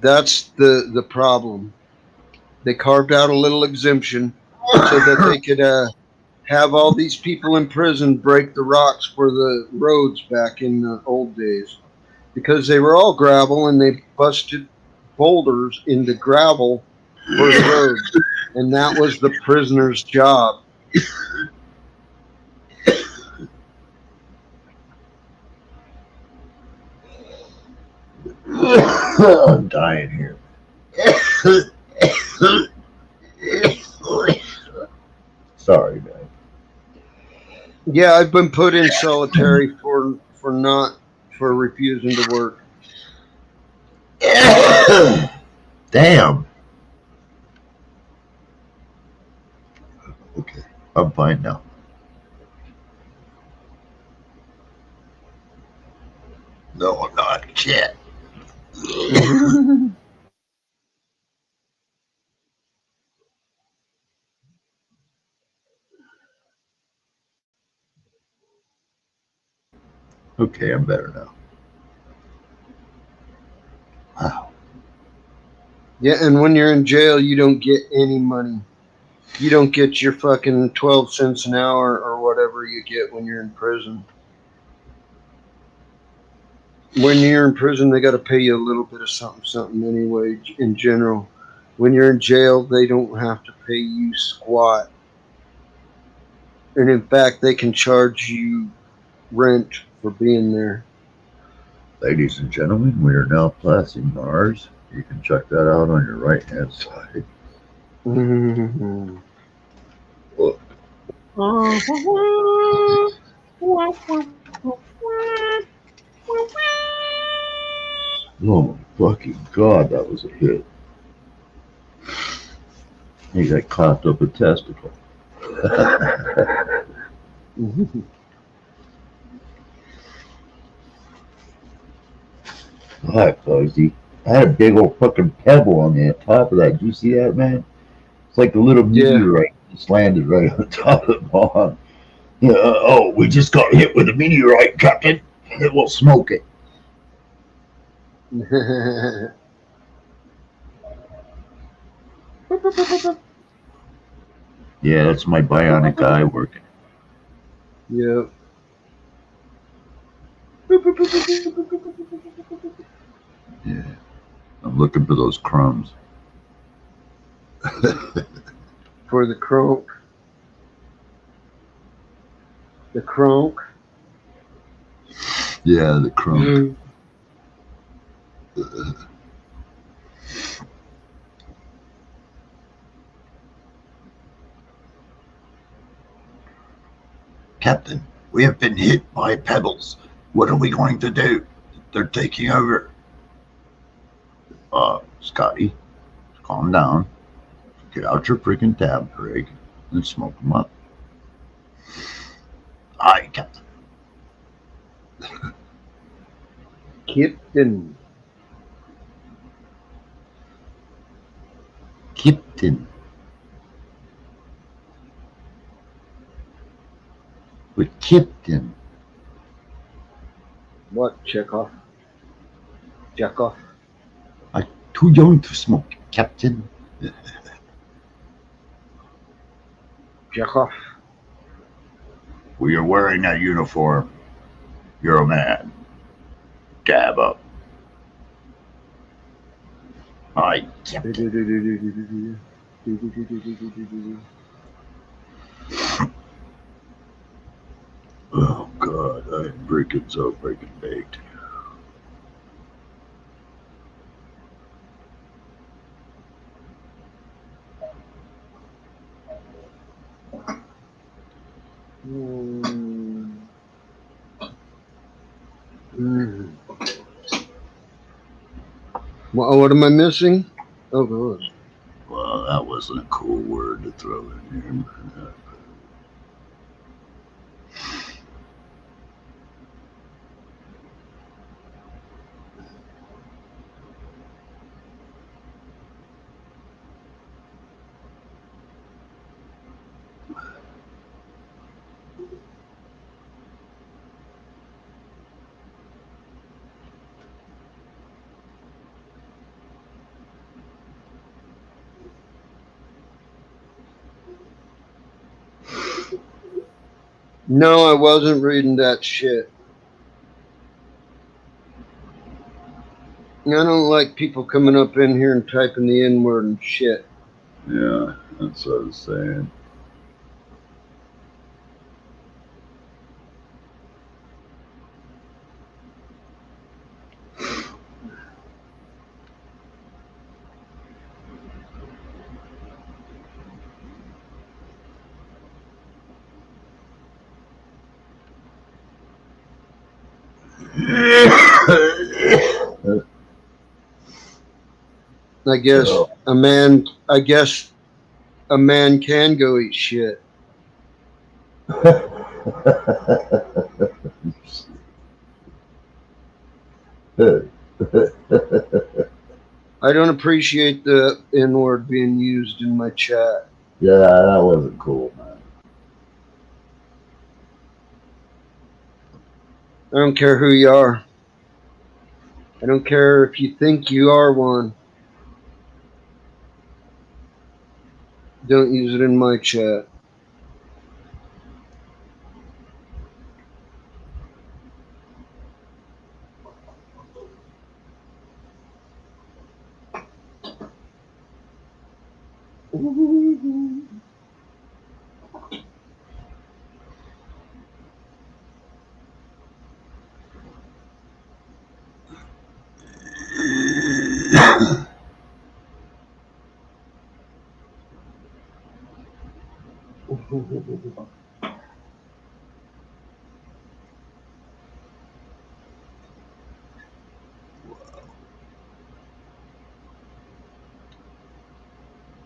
That's the problem. They carved out a little exemption so that they could have all these people in prison break the rocks for the roads back in the old days, because they were all gravel and they busted boulders into gravel for the roads, and that was the prisoner's job. I'm dying here. Sorry, man. Yeah, I've been put in solitary for refusing to work. Damn. Okay, I'm fine now. No, I'm not. Shit. Okay, I'm better now. Wow. Yeah, and when you're in jail, you don't get any money. You don't get your fucking 12 cents an hour or whatever you get when you're in prison. When you're in prison, they got to pay you a little bit of something anyway, in general. When you're in jail, they don't have to pay you squat. And in fact, they can charge you rent for being there. Ladies and gentlemen, we are now passing Mars. You can check that out on your right-hand side. Look. Oh my fucking god, that was a hit. He got clapped up a testicle. Alright, Bugsy. I had a big old fucking pebble on the top of that. Did you see that, man? It's like a little meteorite just landed right on top of the bomb. Oh, we just got hit with a meteorite, Captain. It will smoke it. Yeah, that's my bionic eye working. Yep. Yeah, I'm looking for those crumbs. For the cronk. The cronk. Yeah, the crumb. Captain, we have been hit by pebbles. What are we going to do? They're taking over. Scotty, calm down. Get out your freaking tab, Craig, and smoke them up. Aye, Captain. Captain. Captain. With Captain. What, Chekhov? Chekhov? Too young to smoke, Captain. Chekhov? Well, you're wearing that uniform. You're a man. Dab up. Aye, Captain. Oh, God, I'm breaking so freaking baked. What am I missing? Oh, God. Well, that wasn't a cool word to throw in here. No, I wasn't reading that shit. I don't like people coming up in here and typing the N-word and shit. Yeah, that's what I was saying. I guess a man can go eat shit. I don't appreciate the N-word being used in my chat. Yeah, that wasn't cool, man. I don't care who you are. I don't care if you think you are one. Don't use it in my chat.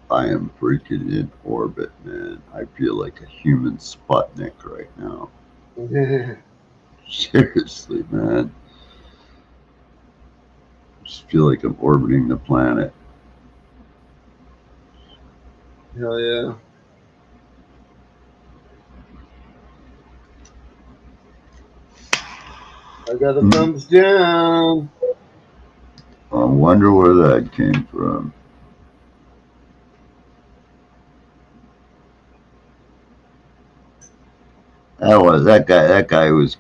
I am freaking in orbit, man. I feel like a human Sputnik right now. Seriously, man. I just feel like I'm orbiting the planet. Hell yeah. I got a thumbs down. I wonder where that came from. That guy was,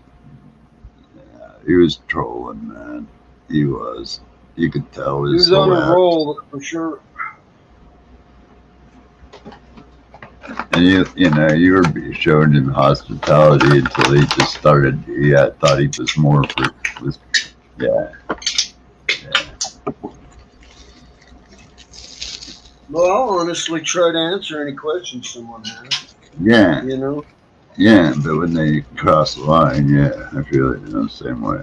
he was trolling, man. He was. You could tell He his was on whole a roll for sure. And you were showing him hospitality until he just started. Yeah, thought he was more was. Yeah. Well, I'll honestly try to answer any questions someone has. Yeah. You know? Yeah, but when they cross the line, yeah, I feel it the same way.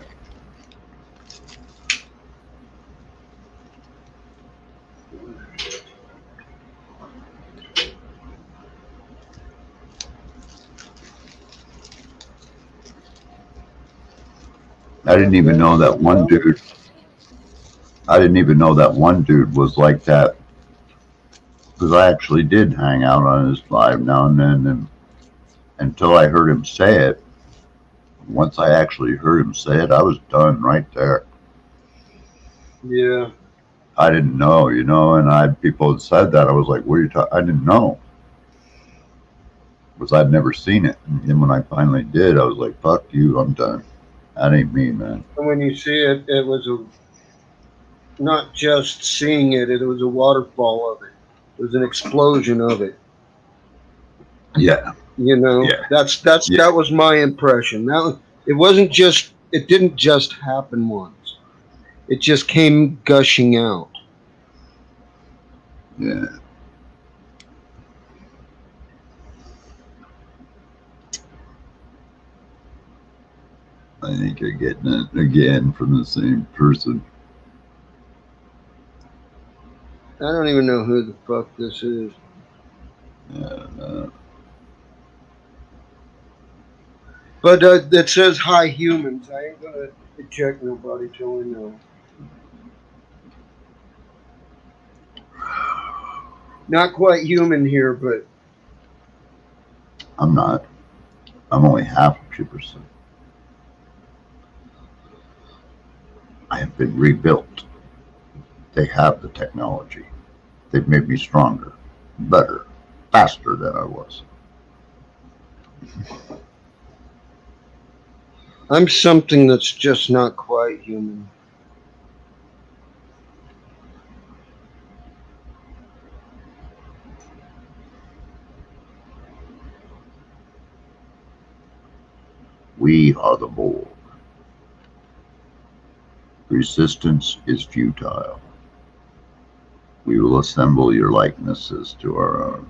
I didn't even know that one dude. I didn't even know that one dude was like that because I actually did hang out on his live now and then, and until I heard him say it. Once I actually heard him say it, I was done right there. Yeah. I didn't know, you know, and I people had said that. I was like, "What are you talking?" I didn't know because I'd never seen it. And then when I finally did, I was like, "Fuck you, I'm done. That ain't me, man." And when you see it, it was not just seeing it; it was a waterfall of it. It was an explosion of it. Yeah, You know, yeah, yeah. that was my impression. It wasn't just. It didn't just happen once. It just came gushing out. Yeah, I think you're getting it again from the same person. I don't even know who the fuck this is. Yeah, But it says hi humans. I ain't gonna eject nobody till we know. Not quite human here, but I'm not. I'm only half a person. I have been rebuilt. They have the technology. They've made me stronger, better, faster than I was. I'm something that's just not quite human. We are the Borg. Resistance is futile. We will assemble your likenesses to our own.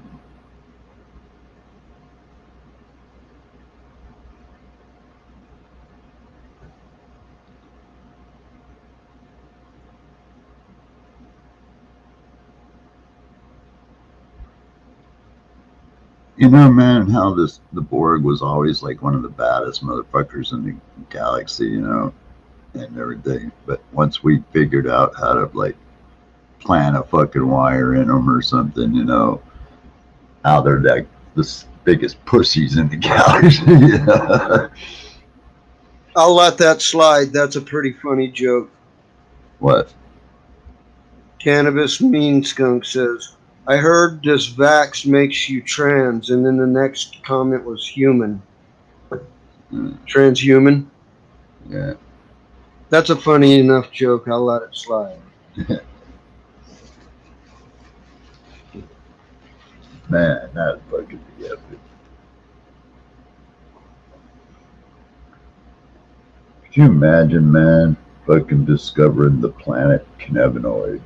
You know, man, how the Borg was always like one of the baddest motherfuckers in the galaxy, you know, and everything. But once we figured out how to like plant a fucking wire in them or something, you know, how they're like the biggest pussies in the galaxy. Yeah. I'll let that slide. That's a pretty funny joke. What? Cannabis Mean Skunk says, I heard this vax makes you trans, and then the next comment was human. Transhuman? Yeah. That's a funny enough joke. I'll let it slide. Man, that fucking be epic. Could you imagine, man, fucking discovering the planet cannabinoid?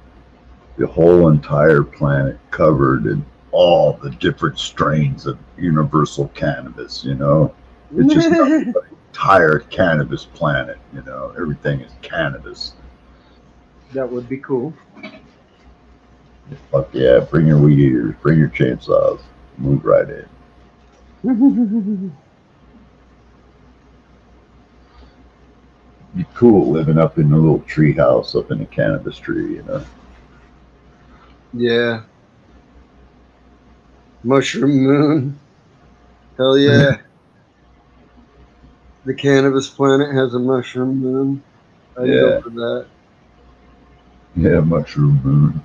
The whole entire planet covered in all the different strains of universal cannabis, you know? It's just an entire cannabis planet, you know? Everything is cannabis. That would be cool. Fuck yeah, bring your weed eaters, bring your chainsaws, move right in. Be cool living up in a little tree house up in a cannabis tree, you know? Yeah. Mushroom Moon. Hell yeah. The cannabis planet has a mushroom moon. I'd go Yeah, for that. yeah, mushroom moon.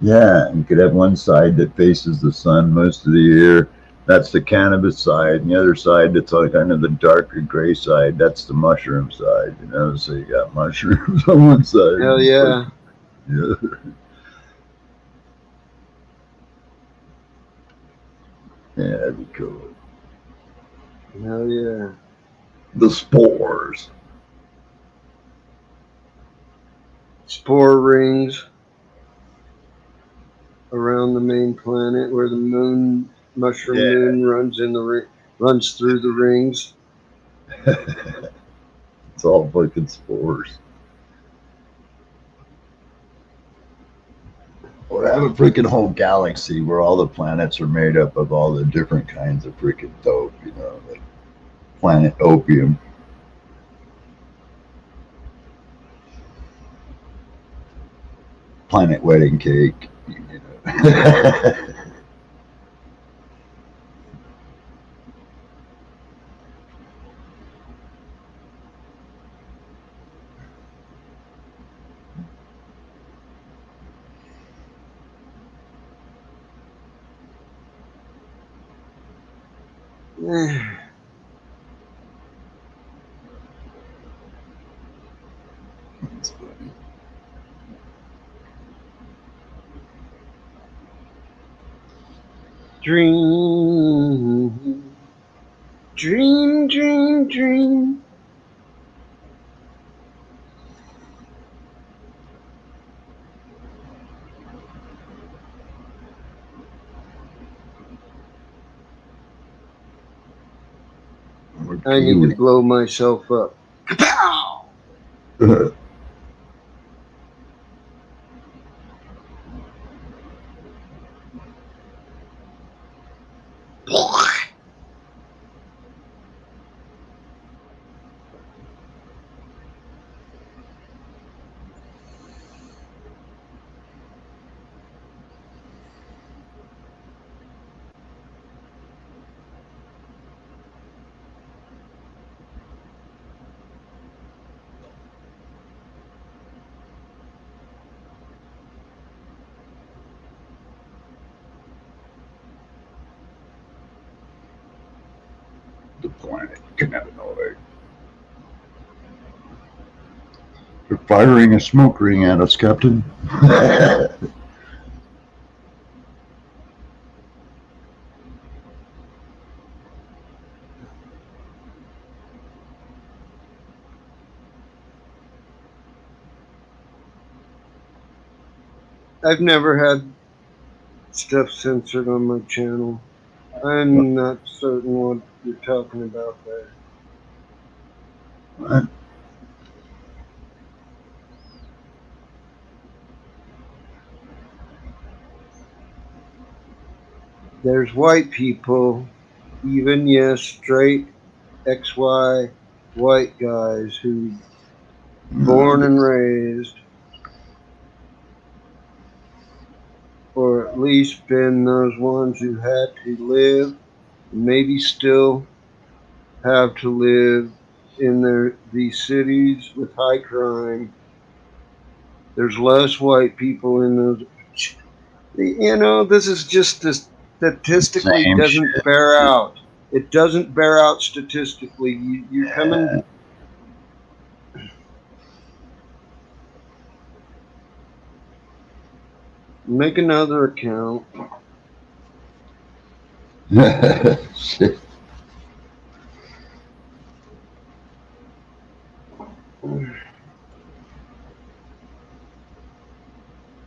Yeah, you could have one side that faces the sun most of the year. That's the cannabis side, and the other side that's like kind of the darker gray side. That's the mushroom side, you know. So you got mushrooms on one side. Hell yeah. Yeah, yeah, that'd be cool. Hell yeah. The spores. Spore rings around the main planet where the mushroom Yeah, moon runs through the rings. it's all fucking spores. What have a freaking whole galaxy where all the planets are made up of all the different kinds of freaking dope, you know, like planet opium. Planet wedding cake, you know. That's funny. Dream, dream, dream, dream. I need to blow myself up. Kapow! The planet cannabinoid. They're firing a smoke ring at us, Captain. I've never had stuff censored on my channel. I'm not certain what you're talking about there. What? There's white people, even yes, straight XY white guys who born and raised, or at least been those ones who had to live, maybe still have to live in these cities with high crime. There's less white people in those. You know, this is just statistically Same doesn't shit. bear out. It doesn't bear out statistically. You're coming. Make another account. Shit.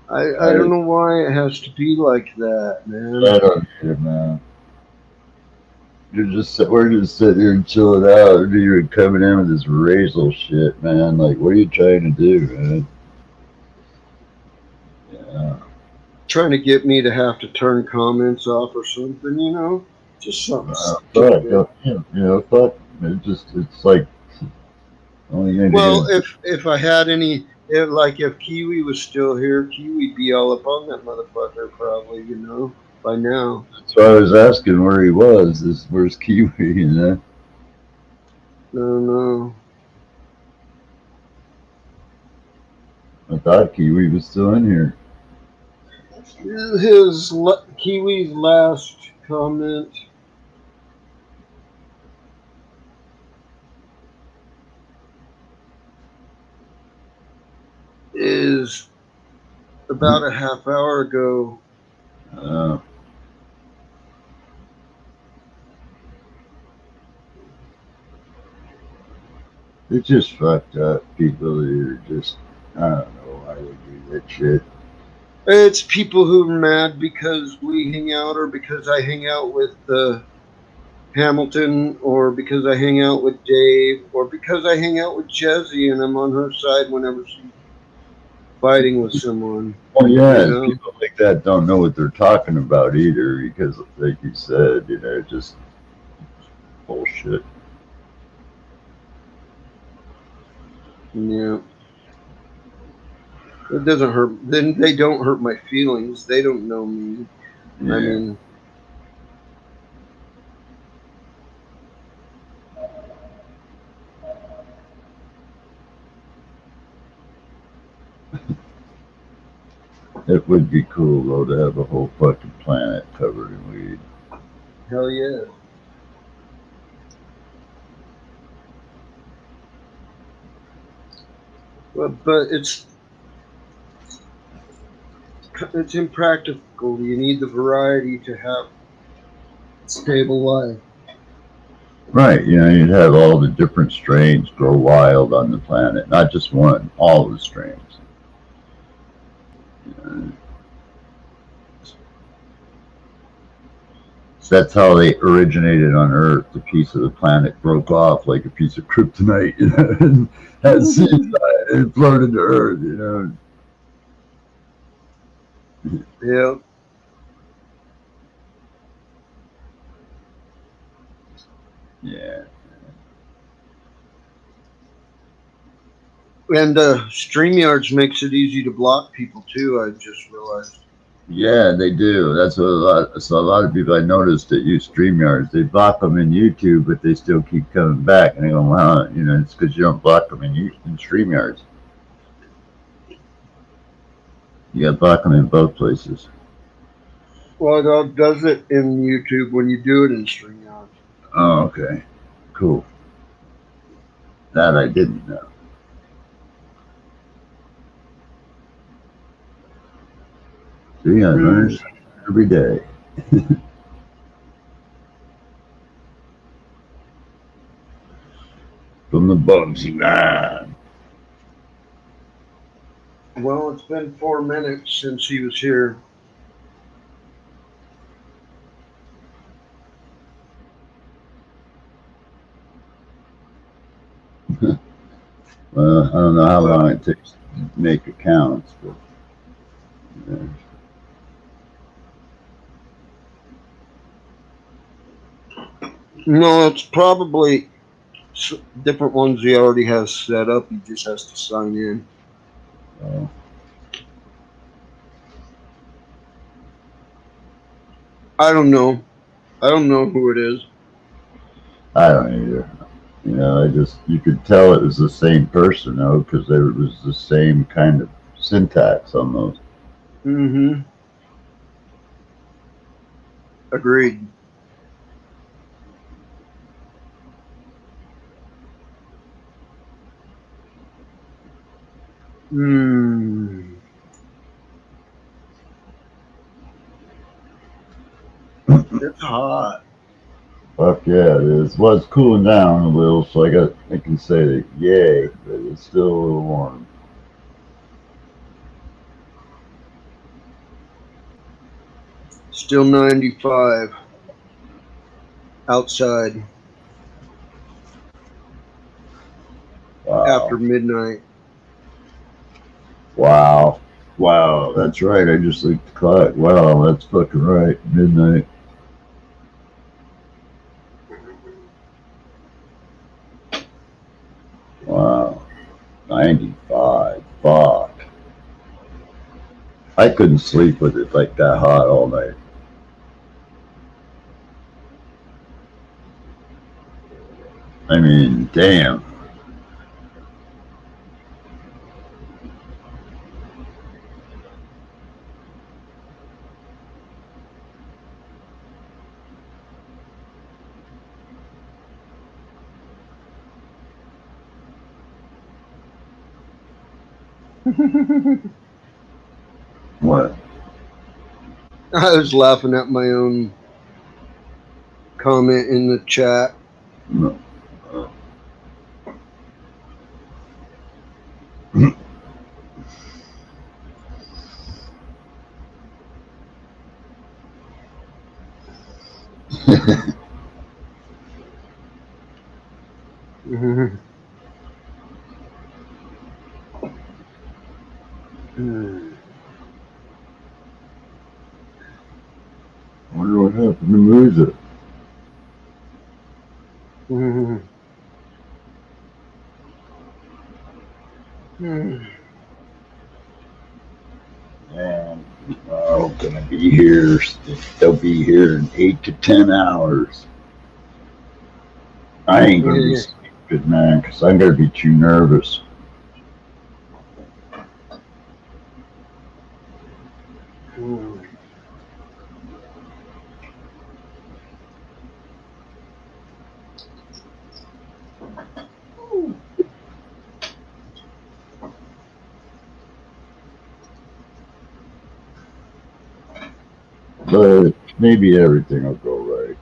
I don't know why it has to be like that, man. I don't get it, man. We're just sitting here and chilling out, and you're coming in with this racial shit, man. Like, what are you trying to do, man? Yeah. Trying to get me to have to turn comments off or something, you know? Just something Fuck, stupid. you know, fuck. It's like, only thing Well, to if I had any, if Kiwi was still here, Kiwi'd be all up on that motherfucker probably, you know, by now. that's why I was asking where he was. Where's Kiwi, you know? No. I thought Kiwi was still in here. Kiwi's last comment is about a half hour ago. It's just fucked up. People that are just, I don't know why they do that shit. It's people who are mad because we hang out, or because I hang out with Hamilton, or because I hang out with Dave, or because I hang out with Jezzy and I'm on her side whenever she fighting with someone. Well, yeah, You and know? people like that don't know what they're talking about either, because, like you said, just bullshit. Yeah. It doesn't hurt. Then they don't hurt my feelings. They don't know me. Yeah. I mean, It would be cool though to have a whole fucking planet covered in weed. hell yeah. But it's impractical. You need the variety to have a stable life. Right, you'd have all the different strains grow wild on the planet, not just one, all the strains. So that's how they originated on Earth. The piece of the planet broke off like a piece of kryptonite, and had seeds on it, and it floated to Earth. Yeah. Yeah. And StreamYards makes it easy to block people too. I just realized. Yeah, they do. That's what a lot of people I noticed that use StreamYards. They block them in YouTube, but they still keep coming back. And I go, wow, it's because you don't block them in StreamYards. You got to block them in both places. Well, it does it in YouTube when you do it in StreamYards. Oh, okay. Cool. That I didn't know. See, I learn something every day. From the Bugsy Man. Well, it's been 4 minutes since he was here. Well, I don't know how long it takes to make accounts, but No, it's probably different ones he already has set up. He just has to sign in. I don't know. I don't know who it is. I don't either. You could tell it was the same person, though, because there was the same kind of syntax almost. Mm-hmm. Agreed. Hmm. It's hot. Fuck yeah, it is. Well, it's cooling down a little, so I can say that yay, but it's still a little warm. Still 95 outside after Wow. midnight. Wow, that's right. I just looked at the clock. Wow, that's fucking right. Midnight. Wow. 95. Fuck. I couldn't sleep with it like that hot all night. I mean, damn. What? I was laughing at my own comment in the chat. No. Wonder what happened to Musa. And gonna be here. They'll be here in 8 to 10 hours. I ain't gonna be stupid, man, because I'm gonna be too nervous. But maybe everything will go right.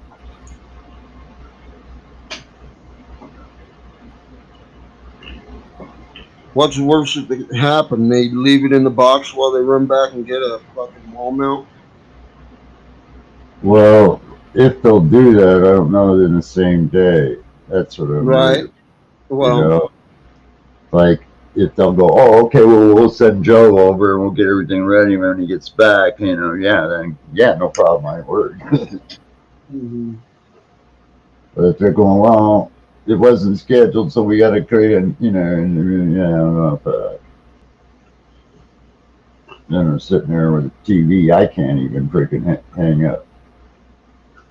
What's the worst that could happen? They leave it in the box while they run back and get a fucking wall mount? Well, if they'll do that, I don't know, in the same day. That's what I'm Right. Well, you know, like if they'll go, oh, okay, well, we'll send Joe over and we'll get everything ready when he gets back, then no problem, I work. mm-hmm. But if they're going, well, it wasn't scheduled, so we got to create I don't know about that. Then I'm sitting there with a TV, I can't even freaking hang up.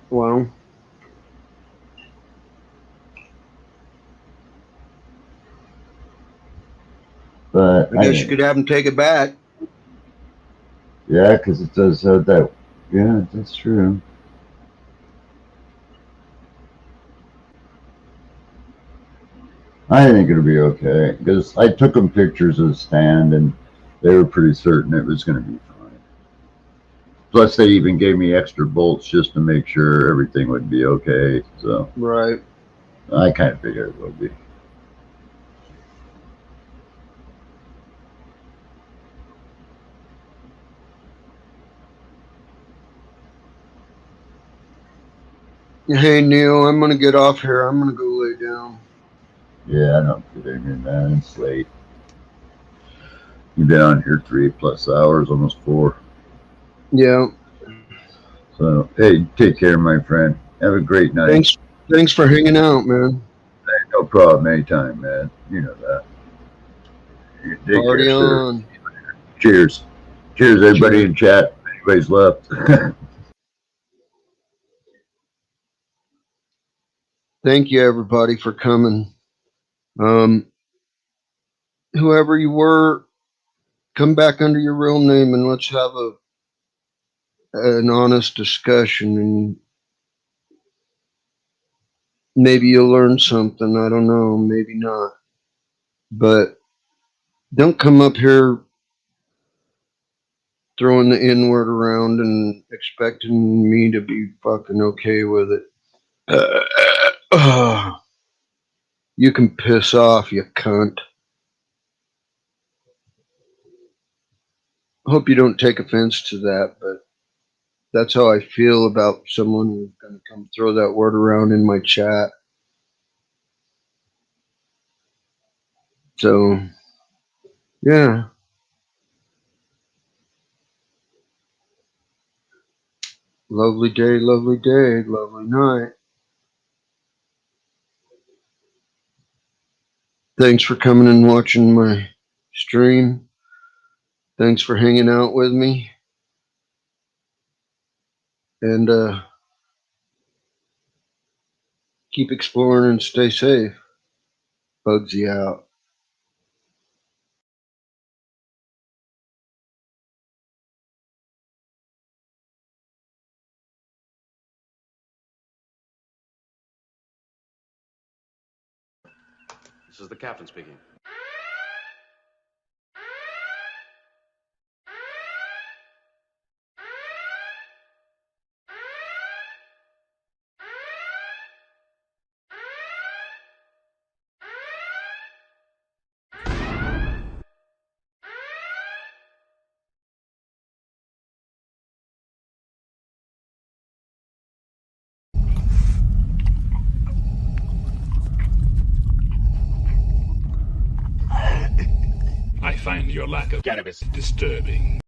Well, But I guess you could have them take it back. Yeah, because it does have that. Yeah, that's true. I think it'll be okay because I took them pictures of the stand and they were pretty certain it was going to be fine. Plus, they even gave me extra bolts just to make sure everything would be okay. So, right. I kind of figured it would be. Hey, Neil, I'm going to get off here. I'm going to go lay down. Yeah, I don't fit in here, man. It's late. You've been on here 3+ hours, almost 4. Yeah. So, hey, take care, my friend. Have a great night. Thanks for hanging out, man. Hey, no problem. Anytime, man. You know that. Take Party care, on. sir. Cheers. Cheers, everybody in chat. Anybody's left. Thank you, everybody, for coming. Whoever you were, come back under your real name and let's have an honest discussion, and maybe you'll learn something. I don't know, maybe not. But don't come up here throwing the N word around and expecting me to be fucking okay with it. You can piss off, you cunt. Hope you don't take offense to that, but that's how I feel about someone who's going to come throw that word around in my chat. So, yeah. Lovely day, lovely night. Thanks for coming and watching my stream. Thanks for hanging out with me. And keep exploring and stay safe. Bugsy out. This is the captain speaking. find your lack of cannabis disturbing.